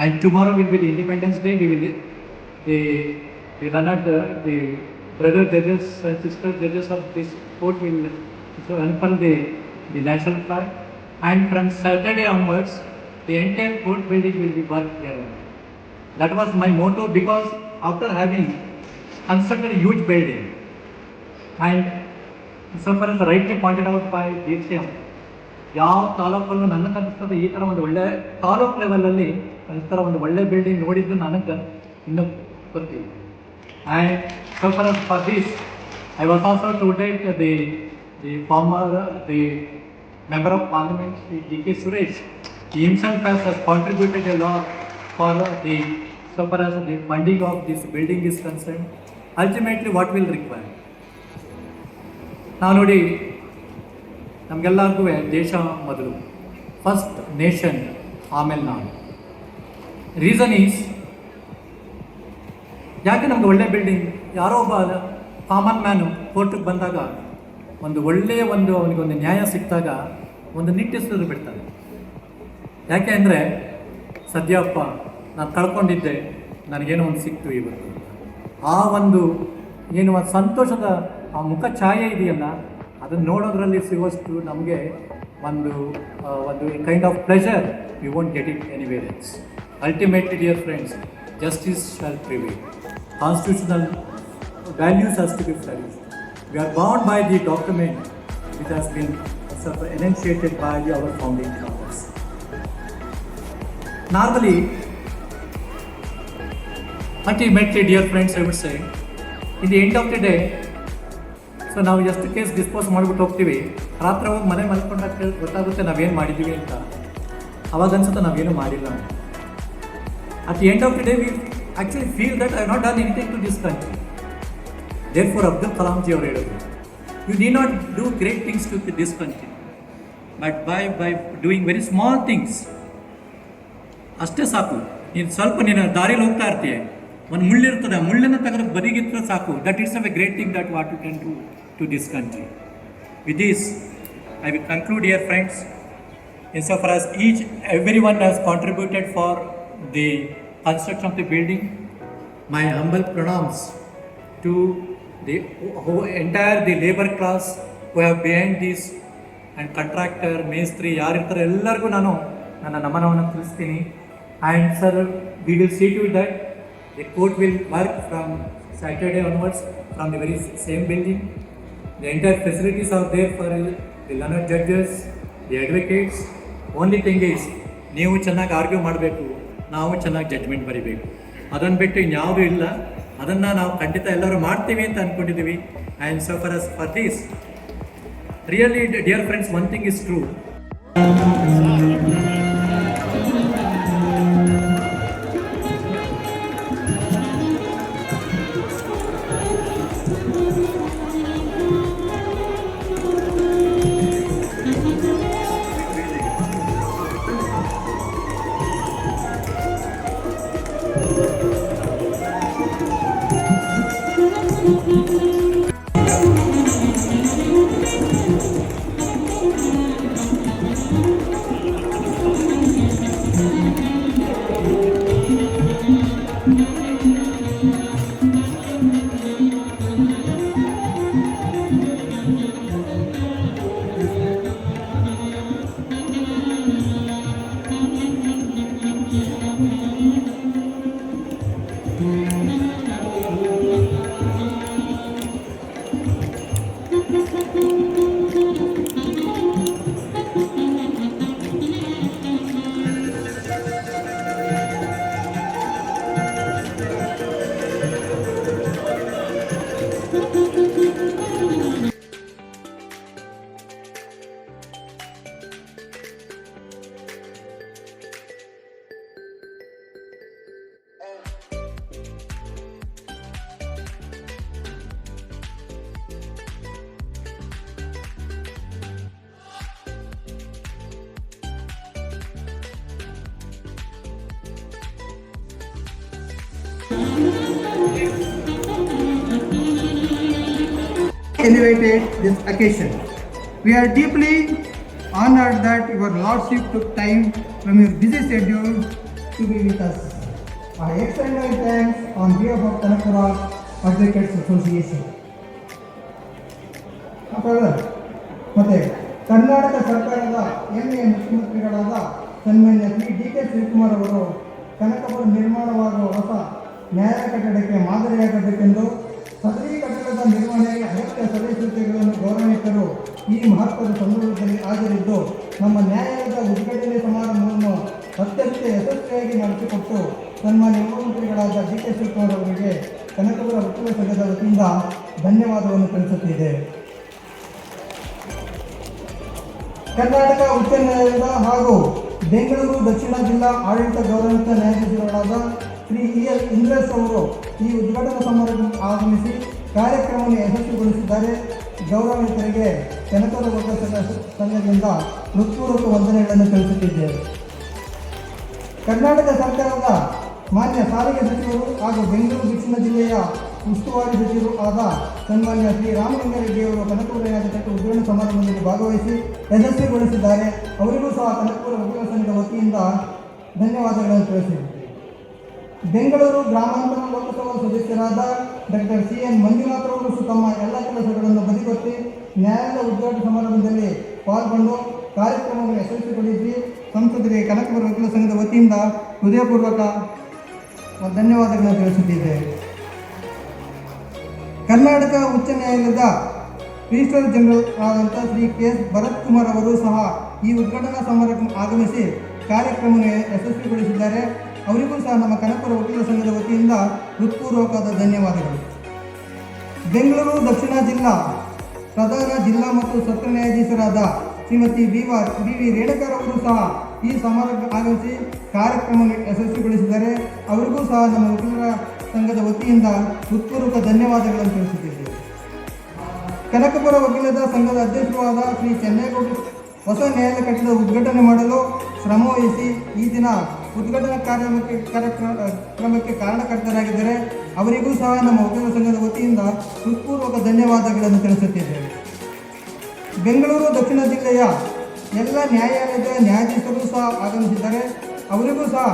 and tomorrow will be the Independence Day. We will the brother judges and sister judges of this court will unfurl the national flag, and from Saturday onwards the entire court building will be worked here. That was my motto, because after having constructed a huge building, and so far as rightly pointed out by DCM, ಯಾವ ತಾಲೂಕಲ್ಲೂ ನನಗೆ ಅನಿಸ್ತದೆ ಈ ಥರ ಒಂದು ಒಳ್ಳೆ ತಾಲೂಕು ಲೆವೆಲಲ್ಲಿ ಈ ಥರ ಒಂದು ಒಳ್ಳೆ ಬಿಲ್ಡಿಂಗ್ ನೋಡಿದ್ದು ನನಗೆ ಇನ್ನೂ ಗೊತ್ತಿಲ್ಲ. And so far as for this, I was also today the former member of parliament, DK Suresh, he himself has contributed a lot for the so far as the funding of this building is concerned. Ultimately, what will require? ನಾವು ನೋಡಿ, ನಮಗೆಲ್ಲರಿಗೂ ದೇಶ ಮೊದಲು, first nation, ಆಮೇಲೆ ನಾವು. Reason is, ಯಾಕೆ ನಮ್ಗೆ ಒಳ್ಳೆ ಬಿಲ್ಡಿಂಗ್, ಯಾರೋ ಒಬ್ಬ ಕಾಮನ್ ಮ್ಯಾನು ಕೋರ್ಟಿಗೆ ಬಂದಾಗ ಒಂದು ಒಳ್ಳೆಯ ಅವನಿಗೊಂದು ನ್ಯಾಯ ಸಿಕ್ಕಿದಾಗ ಒಂದು ನಿಟ್ಟೆಸರು ಬಿಡ್ತಾರೆ. ಯಾಕೆ ಅಂದರೆ, ಸದ್ಯಪ್ಪ ನಾನು ಕಳ್ಕೊಂಡಿದ್ದೆ, ನನಗೇನೋ ಒಂದು ಸಿಕ್ತು ಇವತ್ತು. ಆ ಒಂದು ಏನು ಸಂತೋಷದ ಆ ಮುಖ ಛಾಯೆ ಇದೆಯಲ್ಲ, ಅದನ್ನು ನೋಡೋದ್ರಲ್ಲಿ ಸಿಗುವಷ್ಟು ನಮಗೆ ಒಂದು kind of pleasure you won't get it anywhere else. Ultimately, dear friends, justice shall prevail. Constitutional values has to be flourished. We are bound by the document which has been enunciated by our founding fathers. Normally, ultimately, dear friends, I would say, in the end of the day, so ನಾವು ಎಷ್ಟು case dispose ಮಾಡಿಬಿಟ್ಟು ಹೋಗ್ತೀವಿ, ರಾತ್ರಿ ಹೋಗಿ ಮನೆ ಮಲ್ಕೊಂಡಾಗ ಗೊತ್ತಾಗುತ್ತೆ ನಾವೇನು ಮಾಡಿದ್ದೀವಿ ಅಂತ. ಅವಾಗ ಅನ್ಸುತ್ತೆ ನಾವೇನು ಮಾಡಿಲ್ಲ. At the end of the day, we actually feel that I have not done anything to this country. Therefore, Abdul Kalam ji ಅವರು ಹೇಳಿದರು, you need not do great things to this country, but by doing very small things, ಅಷ್ಟೇ ಸಾಕು. ನೀನು ಸ್ವಲ್ಪ ನೀನು ದಾರಿಯಲ್ಲಿ ಹೋಗ್ತಾ ಇರ್ತೀಯ, ಒಂದು ಮುಳ್ಳಿರ್ತದೆ, ಆ ಮುಳ್ಳನ್ನು ತೆಗೆದು ಬದಿಗಿದ್ರೆ ಸಾಕು. That it's a great thing that what you can do to this country. With this I will conclude here, friends. Insofar as everyone has contributed for the construction of the building, my humble pranams to the entire the labor class who have behind this, and contractor, ಮೇಸ್ತ್ರಿ ಯಾರಿರ್ತಾರೆ ಎಲ್ಲರಿಗೂ ನಾನು ನನ್ನ ನಮನವನ್ನು ತಿಳಿಸ್ತೀನಿ. And sir, we will see to it that the court will work from Saturday onwards from the very same building. The entire facilities are there for the learned judges, the advocates. Only thing is, ನೀವು ಚೆನ್ನಾಗಿ argue ಮಾಡಬೇಕು, ನಾವು ಚೆನ್ನಾಗಿ judgment ಬರೀಬೇಕು. ಅದನ್ನು ಬಿಟ್ಟು ಇನ್ಯಾವುದೂ ಇಲ್ಲ. ಅದನ್ನು ನಾವು ಖಂಡಿತ ಎಲ್ಲರೂ ಮಾಡ್ತೀವಿ ಅಂತ ಅಂದ್ಕೊಂಡಿದ್ದೀವಿ. And so for us for this really dear friends, one thing is true. Elevated this occasion. We are deeply honored that your Lordship took time from your busy schedule to be with us. I extend my thanks on behalf of Kanakpura Advocates Association. ಮತ್ತೆ ಕರ್ನಾಟಕ ಸರ್ಕಾರದ ಹೆಮ್ಮೆಯ ಮುಖ್ಯಮಂತ್ರಿಗಳಾದ ಸನ್ಮಾನ್ಯ Shri D K Shivakumar ಅವರು ಕನಕಪುರ ನಿರ್ಮಾಣವಾಗುವ ಹೊಸ ನ್ಯಾಯ ಕಟ್ಟಡಕ್ಕೆ ಮಾದರಿಯಾಗಬೇಕೆಂದು ಸದರಿ ಕಟ್ಟಡದ ನಿರ್ವಹಣೆಗೆ ಅಗತ್ಯ ಸದಸ್ಯತೆಗಳನ್ನು ಗೌರವಿತರು ಈ ಮಹತ್ವದ ಸಂದರ್ಭದಲ್ಲಿ ಹಾಜರಿದ್ದು ನಮ್ಮ ನ್ಯಾಯಾಲಯದ ಉದ್ಘಾಟನೆ ಸಮಾರಂಭವನ್ನು ಅತ್ಯಂತ ಯಶಸ್ವಿಯಾಗಿ ನಡೆಸಿಕೊಟ್ಟು ಸನ್ಮಾನ್ಯ ಮುಖ್ಯಮಂತ್ರಿಗಳಾದ ಡಿ ಕೆ ಶಿವಕುಮಾರ್ ಅವರಿಗೆ ಕನಕಪುರ ವಕೀಲರ ಸಂಘದ ವತಿಯಿಂದ ಧನ್ಯವಾದವನ್ನು ತಿಳಿಸುತ್ತಿದೆ. ಕರ್ನಾಟಕ ಉಚ್ಚ ನ್ಯಾಯಾಲಯದ ಹಾಗೂ ಬೆಂಗಳೂರು ದಕ್ಷಿಣ ಜಿಲ್ಲಾ ಆಡಳಿತ ಗೌರವಿತ ನ್ಯಾಯಾಧೀಶರುಗಳಾದ ಶ್ರೀ ಎಲ್ ಇಂದ್ರೇಶ್ ಅವರು ಈ ಉದ್ಘಾಟನಾ ಸಮಾರಂಭಕ್ಕೆ ಆಗಮಿಸಿ ಕಾರ್ಯಕ್ರಮವನ್ನು ಯಶಸ್ವಿಗೊಳಿಸಿದ್ದಾರೆ. ಗೌರವಿತರಿಗೆ ಕನಕಪುರ ವಕೀಲರ ಸಂಘದಿಂದ ಹೃತ್ಪೂರ್ವಕ ವಂದನೆಗಳನ್ನು ತಿಳಿಸುತ್ತಿದ್ದೇವೆ. ಕರ್ನಾಟಕ ಸರ್ಕಾರದ ಮಾನ್ಯ ಸಾರಿಗೆ ಸಚಿವರು ಹಾಗೂ ಬೆಂಗಳೂರು ದಕ್ಷಿಣ ಜಿಲ್ಲೆಯ ಉಸ್ತುವಾರಿ ಸಚಿವರು ಆದ ಸನ್ಮಾನ್ಯ ಶ್ರೀ ರಾಮಲಿಂಗಾರೆಡ್ಡಿಯವರು ಕನಕಪುರ ನ್ಯಾಯಾಲಯದ ಉದ್ಘಾಟನಾ ಸಮಾರಂಭದಲ್ಲಿ ಭಾಗವಹಿಸಿ ಯಶಸ್ವಿಗೊಳಿಸಿದ್ದಾರೆ. ಅವರಿಗೂ ಸಹ ಕನಕಪುರ ವಕೀಲರ ಸಂಘದ ವತಿಯಿಂದ ಧನ್ಯವಾದಗಳನ್ನು ತಿಳಿಸಿದ್ದಾರೆ. ಬೆಂಗಳೂರು ಗ್ರಾಮಾಂತರ ಲೋಕಸಭಾ ಸದಸ್ಯರಾದ ಡಾಕ್ಟರ್ ಸಿ ಎನ್ ಮಂಜುನಾಥರವರು ತಮ್ಮ ಎಲ್ಲ ಕೆಲಸಗಳನ್ನು ಬದಿಗೊತ್ತಿ ನ್ಯಾಯಾಲಯದ ಉದ್ಘಾಟನಾ ಸಮಾರಂಭದಲ್ಲಿ ಪಾಲ್ಗೊಂಡು ಕಾರ್ಯಕ್ರಮವನ್ನು ಯಶಸ್ವಿಗೊಳಿಸಿ ಸಂಸದರಿಗೆ ಕನಕಪುರ ವಕೀಲರ ಸಂಘದ ವತಿಯಿಂದ ಹೃದಯಪೂರ್ವಕ ಧನ್ಯವಾದಗಳನ್ನು ತಿಳಿಸುತ್ತಿದ್ದೇವೆ. ಕರ್ನಾಟಕ ಉಚ್ಚ ನ್ಯಾಯಾಲಯದ ರಿಜಿಸ್ಟ್ರಾರ್ ಜನರಲ್ ಆದಂಥ ಶ್ರೀ ಕೆ ಎಸ್ ಭರತ್ ಕುಮಾರ್ ಅವರು ಸಹ ಈ ಉದ್ಘಾಟನಾ ಸಮಾರಂಭಕ್ಕೆ ಆಗಮಿಸಿ ಕಾರ್ಯಕ್ರಮವನ್ನು ಯಶಸ್ವಿಗೊಳಿಸಿದ್ದಾರೆ. ಅವರಿಗೂ ಸಹ ನಮ್ಮ ಕನಕಪುರ ವಕೀಲರ ಸಂಘದ ವತಿಯಿಂದ ಹೃತ್ಪೂರ್ವಕವಾದ ಧನ್ಯವಾದಗಳು. ಬೆಂಗಳೂರು ದಕ್ಷಿಣ ಜಿಲ್ಲಾ ಪ್ರಧಾನ ಜಿಲ್ಲಾ ಮತ್ತು ಸತ್ರ ನ್ಯಾಯಾಧೀಶರಾದ ಶ್ರೀಮತಿ ಬಿ ವಿ ರೇಣುಕಾರವರು ಸಹ ಈ ಸಮಾರಂಭಕ್ಕೆ ಆಗಮಿಸಿ ಕಾರ್ಯಕ್ರಮವನ್ನು ಯಶಸ್ವಿಗೊಳಿಸಿದ್ದಾರೆ. ಅವರಿಗೂ ಸಹ ನಮ್ಮ ವಕೀಲರ ಸಂಘದ ವತಿಯಿಂದ ಹೃತ್ಪೂರ್ವಕ ಧನ್ಯವಾದಗಳನ್ನು ತಿಳಿಸುತ್ತಿದ್ದೇವೆ. ಕನಕಪುರ ವಕೀಲರ ಸಂಘದ ಅಧ್ಯಕ್ಷರೂ ಆದ ಶ್ರೀ ಚೆನ್ನೇಗೌಡರು ಹೊಸ ನ್ಯಾಯಾಲಯ ಕಟ್ಟಡ ಉದ್ಘಾಟನೆ ಮಾಡಲು ಶ್ರಮವಹಿಸಿ ಈ ದಿನ ಉದ್ಘಾಟನಾ ಕಾರ್ಯಕ್ರಮಕ್ಕೆ ಕಾರಣಕರ್ತರಾಗಿದ್ದಾರೆ. ಅವರಿಗೂ ಸಹ ನಮ್ಮ ವಕೀಲರ ಸಂಘದ ವತಿಯಿಂದ ಹೃತ್ಪೂರ್ವಕ ಧನ್ಯವಾದಗಳನ್ನು ತಿಳಿಸುತ್ತಿದ್ದೇವೆ. ಬೆಂಗಳೂರು ದಕ್ಷಿಣ ಜಿಲ್ಲೆಯ ಎಲ್ಲ ನ್ಯಾಯಾಲಯದ ನ್ಯಾಯಾಧೀಶರು ಸಹ ಆಗಮಿಸಿದ್ದಾರೆ. ಅವರಿಗೂ ಸಹ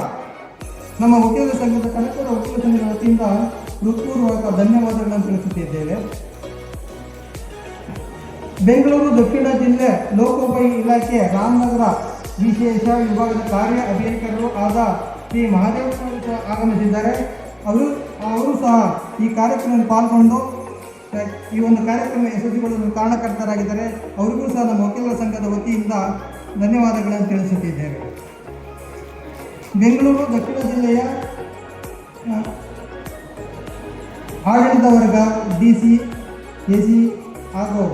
ನಮ್ಮ ವಕೀಲರ ಸಂಘದ ಕನಕಪುರ ವಕೀಲರ ಸಂಘದ ವತಿಯಿಂದ ಹೃತ್ಪೂರ್ವಕ ಧನ್ಯವಾದಗಳನ್ನು ತಿಳಿಸುತ್ತಿದ್ದೇವೆ. ಬೆಂಗಳೂರು ದಕ್ಷಿಣ ಜಿಲ್ಲೆ ಲೋಕೋಪಯೋಗಿ ಇಲಾಖೆ ರಾಮನಗರ ವಿಶೇಷ ವಿಭಾಗದ ಕಾರ್ಯ ಅಭಿಯಂತರರು ಆದ ಶ್ರೀ ಮಹಾದೇವನವರು ಸಹ ಆಗಮಿಸಿದ್ದಾರೆ. ಅವರು ಸಹ ಈ ಕಾರ್ಯಕ್ರಮದಲ್ಲಿ ಪಾಲ್ಗೊಂಡು ಈ ಒಂದು ಕಾರ್ಯಕ್ರಮ ಯಶಸ್ವಿಗೊಳ್ಳಲು ಕಾರಣಕರ್ತರಾಗಿದ್ದಾರೆ. ಅವರಿಗೂ ಸಹ ನಮ್ಮ ವಕೀಲರ ಸಂಘದ ವತಿಯಿಂದ ಧನ್ಯವಾದಗಳನ್ನು ತಿಳಿಸುತ್ತಿದ್ದೇವೆ. ಬೆಂಗಳೂರು ದಕ್ಷಿಣ ಜಿಲ್ಲೆಯ ಆಡಳಿತ ವರ್ಗ, DC, AC ಹಾಗೂ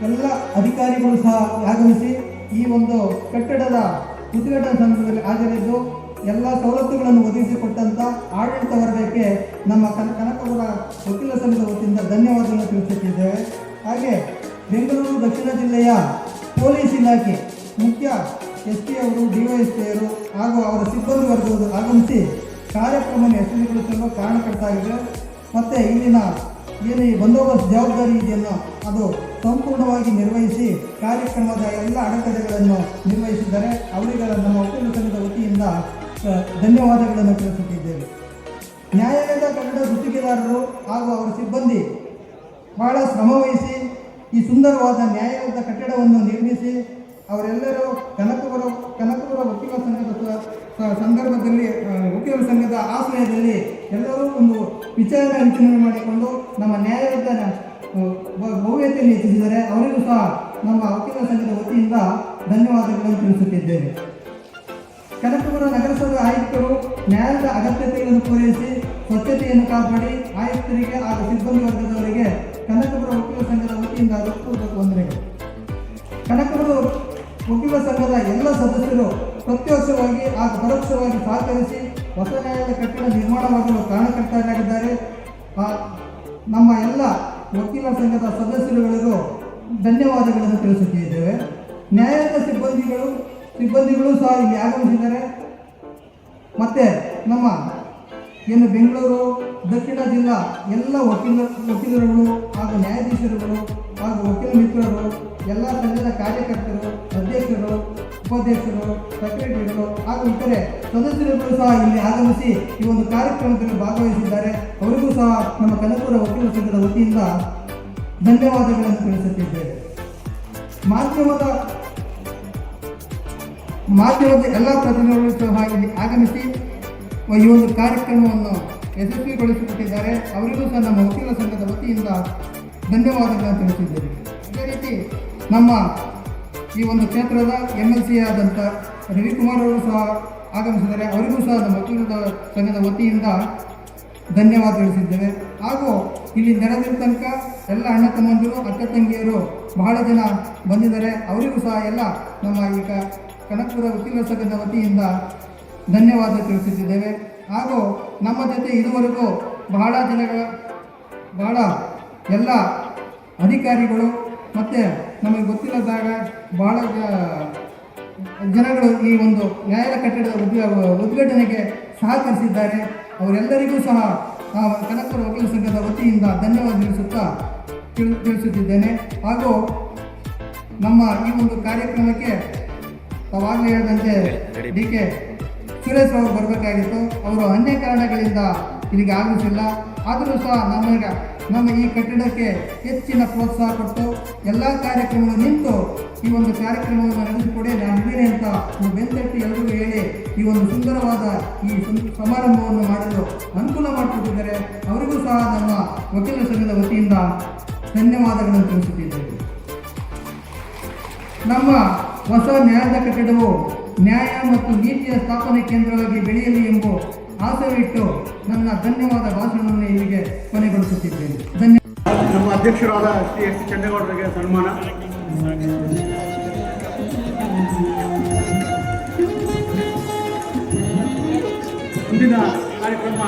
ಎಲ್ಲ ಅಧಿಕಾರಿಗಳು ಸಹ ಆಗಮಿಸಿ ಈ ಒಂದು ಕಟ್ಟಡದ ಉದ್ಘಾಟನಾ ಸಂದರ್ಭದಲ್ಲಿ ಹಾಜರಿದ್ದು ಎಲ್ಲ ಸವಲತ್ತುಗಳನ್ನು ಒದಗಿಸಿಕೊಟ್ಟಂಥ ಆಡಳಿತ ವರ್ಗಕ್ಕೆ ನಮ್ಮ ಕನಕಪುರ ವಕೀಲರ ಸಂಘದ ವತಿಯಿಂದ ಧನ್ಯವಾದಗಳನ್ನು ತಿಳಿಸುತ್ತಿದ್ದೇವೆ. ಹಾಗೆ ಬೆಂಗಳೂರು ದಕ್ಷಿಣ ಜಿಲ್ಲೆಯ ಪೊಲೀಸ್ ಇಲಾಖೆ ಮುಖ್ಯ SP ಅವರು, DYSP ಅವರು ಹಾಗೂ ಅವರ ಸಿಬ್ಬಂದಿ ವರ್ಗದವರು ಆಗಮಿಸಿ ಕಾರ್ಯಕ್ರಮವನ್ನು ಯಶಸ್ವಿಗೊಳಿಸಲು ಕಾರಣಕರ್ತಾಗಿದೆ. ಮತ್ತು ಇಲ್ಲಿನ ಏನು ಈ ಬಂದೋಬಸ್ತ್ ಜವಾಬ್ದಾರಿ ಇದೆಯೋ ಅದು ಸಂಪೂರ್ಣವಾಗಿ ನಿರ್ವಹಿಸಿ ಕಾರ್ಯಕ್ರಮದ ಎಲ್ಲ ಅಡೆತಡೆಗಳನ್ನು ನಿರ್ವಹಿಸಿದ್ದಾರೆ. ಅವರಿಗೆ ನಮ್ಮ ವಕೀಲರ ಸಂಘದ ವತಿಯಿಂದ ಧನ್ಯವಾದಗಳನ್ನು ತಿಳಿಸುತ್ತಿದ್ದೇವೆ. ನ್ಯಾಯಾಲಯದ ಕನ್ನಡ ಗುತ್ತಿಗೆದಾರರು ಹಾಗೂ ಅವರ ಸಿಬ್ಬಂದಿ ಬಹಳ ಶ್ರಮವಹಿಸಿ ಈ ಸುಂದರವಾದ ನ್ಯಾಯಾಲಯದ ಕಟ್ಟಡವನ್ನು ನಿರ್ಮಿಸಿ ಅವರೆಲ್ಲರೂ ಕನಕಪುರ ವಕೀಲರ ಸಂಘದ ಸಂದರ್ಭದಲ್ಲಿ ವಕೀಲರ ಸಂಘದ ಆಶ್ರಯದಲ್ಲಿ ಎಲ್ಲರೂ ಒಂದು ವಿಚಾರಣೆ ಮಾಡಿಕೊಂಡು ನಮ್ಮ ನ್ಯಾಯಾಲಯದ ಭವ್ಯತೆಯನ್ನು ಹೆಚ್ಚಿಸಿದ್ದಾರೆ. ಅವರಿಗೂ ಸಹ ನಮ್ಮ ವಕೀಲರ ಸಂಘದ ವತಿಯಿಂದ ಧನ್ಯವಾದಗಳನ್ನು ತಿಳಿಸುತ್ತಿದ್ದೇವೆ. ಕನಕಪುರ ನಗರಸಭೆ ಆಯುಕ್ತರು ನ್ಯಾಯಾಲಯದ ಅಗತ್ಯತೆಗಳನ್ನು ಪೂರೈಸಿ ಸ್ವಚ್ಛತೆಯನ್ನು ಕಾಪಾಡಿ ಆಯುಕ್ತರಿಗೆ ಹಾಗೂ ಸಿಬ್ಬಂದಿ ವರ್ಗದವರಿಗೆ ಕನಕಪುರ ವಕೀಲರ ಸಂಘದ ವತಿಯಿಂದ ಹೃತ್ಪೂರ್ವಕ ವಂದನೆಗಳು. ಕನಕಪುರ ವಕೀಲರ ಸಂಘದ ಎಲ್ಲ ಸದಸ್ಯರು ಪ್ರತ್ಯಕ್ಷವಾಗಿ ಹಾಗೂ ಪರೋಕ್ಷವಾಗಿ ಸಹಕರಿಸಿ ಹೊಸ ನ್ಯಾಯಾಲಯ ಕಟ್ಟಡ ನಿರ್ಮಾಣವಾಗಲು ಕಾರಣಕರ್ತರಾಗಿದ್ದಾರೆ. ನಮ್ಮ ಎಲ್ಲ ವಕೀಲರ ಸಂಘದ ಸದಸ್ಯರುಗಳಿಗೂ ಧನ್ಯವಾದಗಳನ್ನು ತಿಳಿಸುತ್ತಿದ್ದೇವೆ. ನ್ಯಾಯಾಲಯದ ಸಿಬ್ಬಂದಿಗಳು ಸಹ ಇಲ್ಲಿ ಆಗಮಿಸಿದ್ದಾರೆ. ಮತ್ತು ನಮ್ಮ ಏನು ಬೆಂಗಳೂರು ದಕ್ಷಿಣ ಜಿಲ್ಲಾ ಎಲ್ಲ ವಕೀಲರುಗಳು ಹಾಗೂ ನ್ಯಾಯಾಧೀಶರುಗಳು ಹಾಗೂ ವಕೀಲ ಮಿತ್ರರು, ಎಲ್ಲ ಸಂಘದ ಕಾರ್ಯಕರ್ತರು, ಅಧ್ಯಕ್ಷರು, ಉಪಾಧ್ಯಕ್ಷರು, ಸೆಕ್ರೆಟರಿಗಳು ಹಾಗೂ ಇತರೆ ಸದಸ್ಯರುಗಳು ಸಹ ಇಲ್ಲಿ ಆಗಮಿಸಿ ಈ ಒಂದು ಕಾರ್ಯಕ್ರಮದಲ್ಲಿ ಭಾಗವಹಿಸಿದ್ದಾರೆ. ಅವರಿಗೂ ಸಹ ನಮ್ಮ ಕನಕಪುರ ವಕೀಲರ ಸಂಘದ ವತಿಯಿಂದ ಧನ್ಯವಾದಗಳನ್ನು ತಿಳಿಸುತ್ತಿದ್ದೇವೆ. ಮಾಧ್ಯಮದ ಎಲ್ಲ ಪ್ರತಿನಿಧಿಗಳು ಸಹ ಇಲ್ಲಿ ಆಗಮಿಸಿ ಈ ಒಂದು ಕಾರ್ಯಕ್ರಮವನ್ನು ಯಶಸ್ವಿಗೊಳಿಸಿಕೊಟ್ಟಿದ್ದಾರೆ. ಅವರಿಗೂ ಸಹ ನಮ್ಮ ವಕೀಲರ ಸಂಘದ ವತಿಯಿಂದ ಧನ್ಯವಾದಗಳನ್ನು ತಿಳಿಸಿದ್ದೇವೆ. ಅದೇ ರೀತಿ ನಮ್ಮ ಈ ಒಂದು ಕ್ಷೇತ್ರದ MLC ಆದಂಥ ರವಿಕುಮಾರ್ ಅವರು ಸಹ ಆಗಮಿಸಿದ್ದಾರೆ. ಅವರಿಗೂ ಸಹ ನಮ್ಮ ವಕೀಲರ ಸಂಘದ ವತಿಯಿಂದ ಧನ್ಯವಾದ ತಿಳಿಸಿದ್ದೇವೆ. ಹಾಗೂ ಇಲ್ಲಿ ನೆರೆದಿರ ತನಕ ಎಲ್ಲ ಅಣ್ಣ ತಮ್ಮಂದಿರು, ಅಕ್ಕ ತಂಗಿಯರು ಬಹಳ ಜನ ಬಂದಿದ್ದಾರೆ. ಅವರಿಗೂ ಸಹ ಎಲ್ಲ ನಮ್ಮ ಈಗ ಕನಕಪುರ ವಕೀಲರ ಸಂಘದ ವತಿಯಿಂದ ಧನ್ಯವಾದ ತಿಳಿಸುತ್ತಿದ್ದೇವೆ. ಹಾಗೂ ನಮ್ಮ ಜೊತೆ ಇದುವರೆಗೂ ಬಹಳ ಎಲ್ಲ ಅಧಿಕಾರಿಗಳು ಮತ್ತು ನಮಗೆ ಗೊತ್ತಿಲ್ಲದಾಗ ಬಹಳ ಜನಗಳು ಈ ಒಂದು ನ್ಯಾಯಾಲಯ ಕಟ್ಟಡದ ಉದ್ಘಾಟನೆಗೆ ಸಹಕರಿಸಿದ್ದಾರೆ. ಅವರೆಲ್ಲರಿಗೂ ಸಹ ಕನಕಪುರ ವಕೀಲರ ಸಂಘದ ವತಿಯಿಂದ ಧನ್ಯವಾದ ತಿಳಿಸುತ್ತಿದ್ದೇನೆ. ಹಾಗೂ ನಮ್ಮ ಈ ಒಂದು ಕಾರ್ಯಕ್ರಮಕ್ಕೆ ತಾವಾಗಲೇ ಹೇಳಿದಂತೆ DK ಸುರೇಶ್ ಅವರು ಬರಬೇಕಾಗಿತ್ತು. ಅವರು ಅನ್ಯ ಕಾರಣಗಳಿಂದ ಇಲ್ಲಿಗೆ ಆಗಮಿಸಿಲ್ಲ. ಆದರೂ ಸಹ ನಮ್ಮ ಈ ಕಟ್ಟಡಕ್ಕೆ ಹೆಚ್ಚಿನ ಪ್ರೋತ್ಸಾಹ ಕೊಟ್ಟು ಎಲ್ಲ ಕಾರ್ಯಕ್ರಮಗಳು ನಿಂತು ಈ ಒಂದು ಕಾರ್ಯಕ್ರಮವನ್ನು ನಡೆಸಿಕೊಡಿ, ನಾನು ಇದ್ದೇನೆ ಅಂತ ಬೆಂತಟ್ಟಿ ಎಲ್ಲರಿಗೂ ಹೇಳಿ ಈ ಒಂದು ಸುಂದರವಾದ ಈ ಸಮಾರಂಭವನ್ನು ಮಾಡಲು ಅನುಕೂಲ ಮಾಡಿಕೊಟ್ಟಿದ್ದಾರೆ. ಅವರಿಗೂ ಸಹ ನಮ್ಮ ವಕೀಲರ ಸಂಘದ ವತಿಯಿಂದ ಧನ್ಯವಾದಗಳನ್ನು ತಿಳಿಸುತ್ತಿದ್ದೇವೆ. ನಮ್ಮ ಹೊಸ ನ್ಯಾಯದ ಕಟ್ಟಡವು ನ್ಯಾಯ ಮತ್ತು ನೀತಿಯ ಸ್ಥಾಪನೆ ಕೇಂದ್ರವಾಗಿ ಬೆಳೆಯಲಿ ಎಂಬ ಆಸೆವಿಟ್ಟು ನನ್ನ ಧನ್ಯವಾದ ಭಾಷಣವನ್ನು ಇಲ್ಲಿಗೆ ಕೊನೆಗೊಳಿಸುತ್ತಿದ್ದೇನೆ. ನಮ್ಮ ಅಧ್ಯಕ್ಷರಾದ ಶ್ರೀ S. ಚಂದೇಗೌಡರಿಗೆ ಸನ್ಮಾನ. ಮುಂದಿನ ಕಾರ್ಯಕ್ರಮ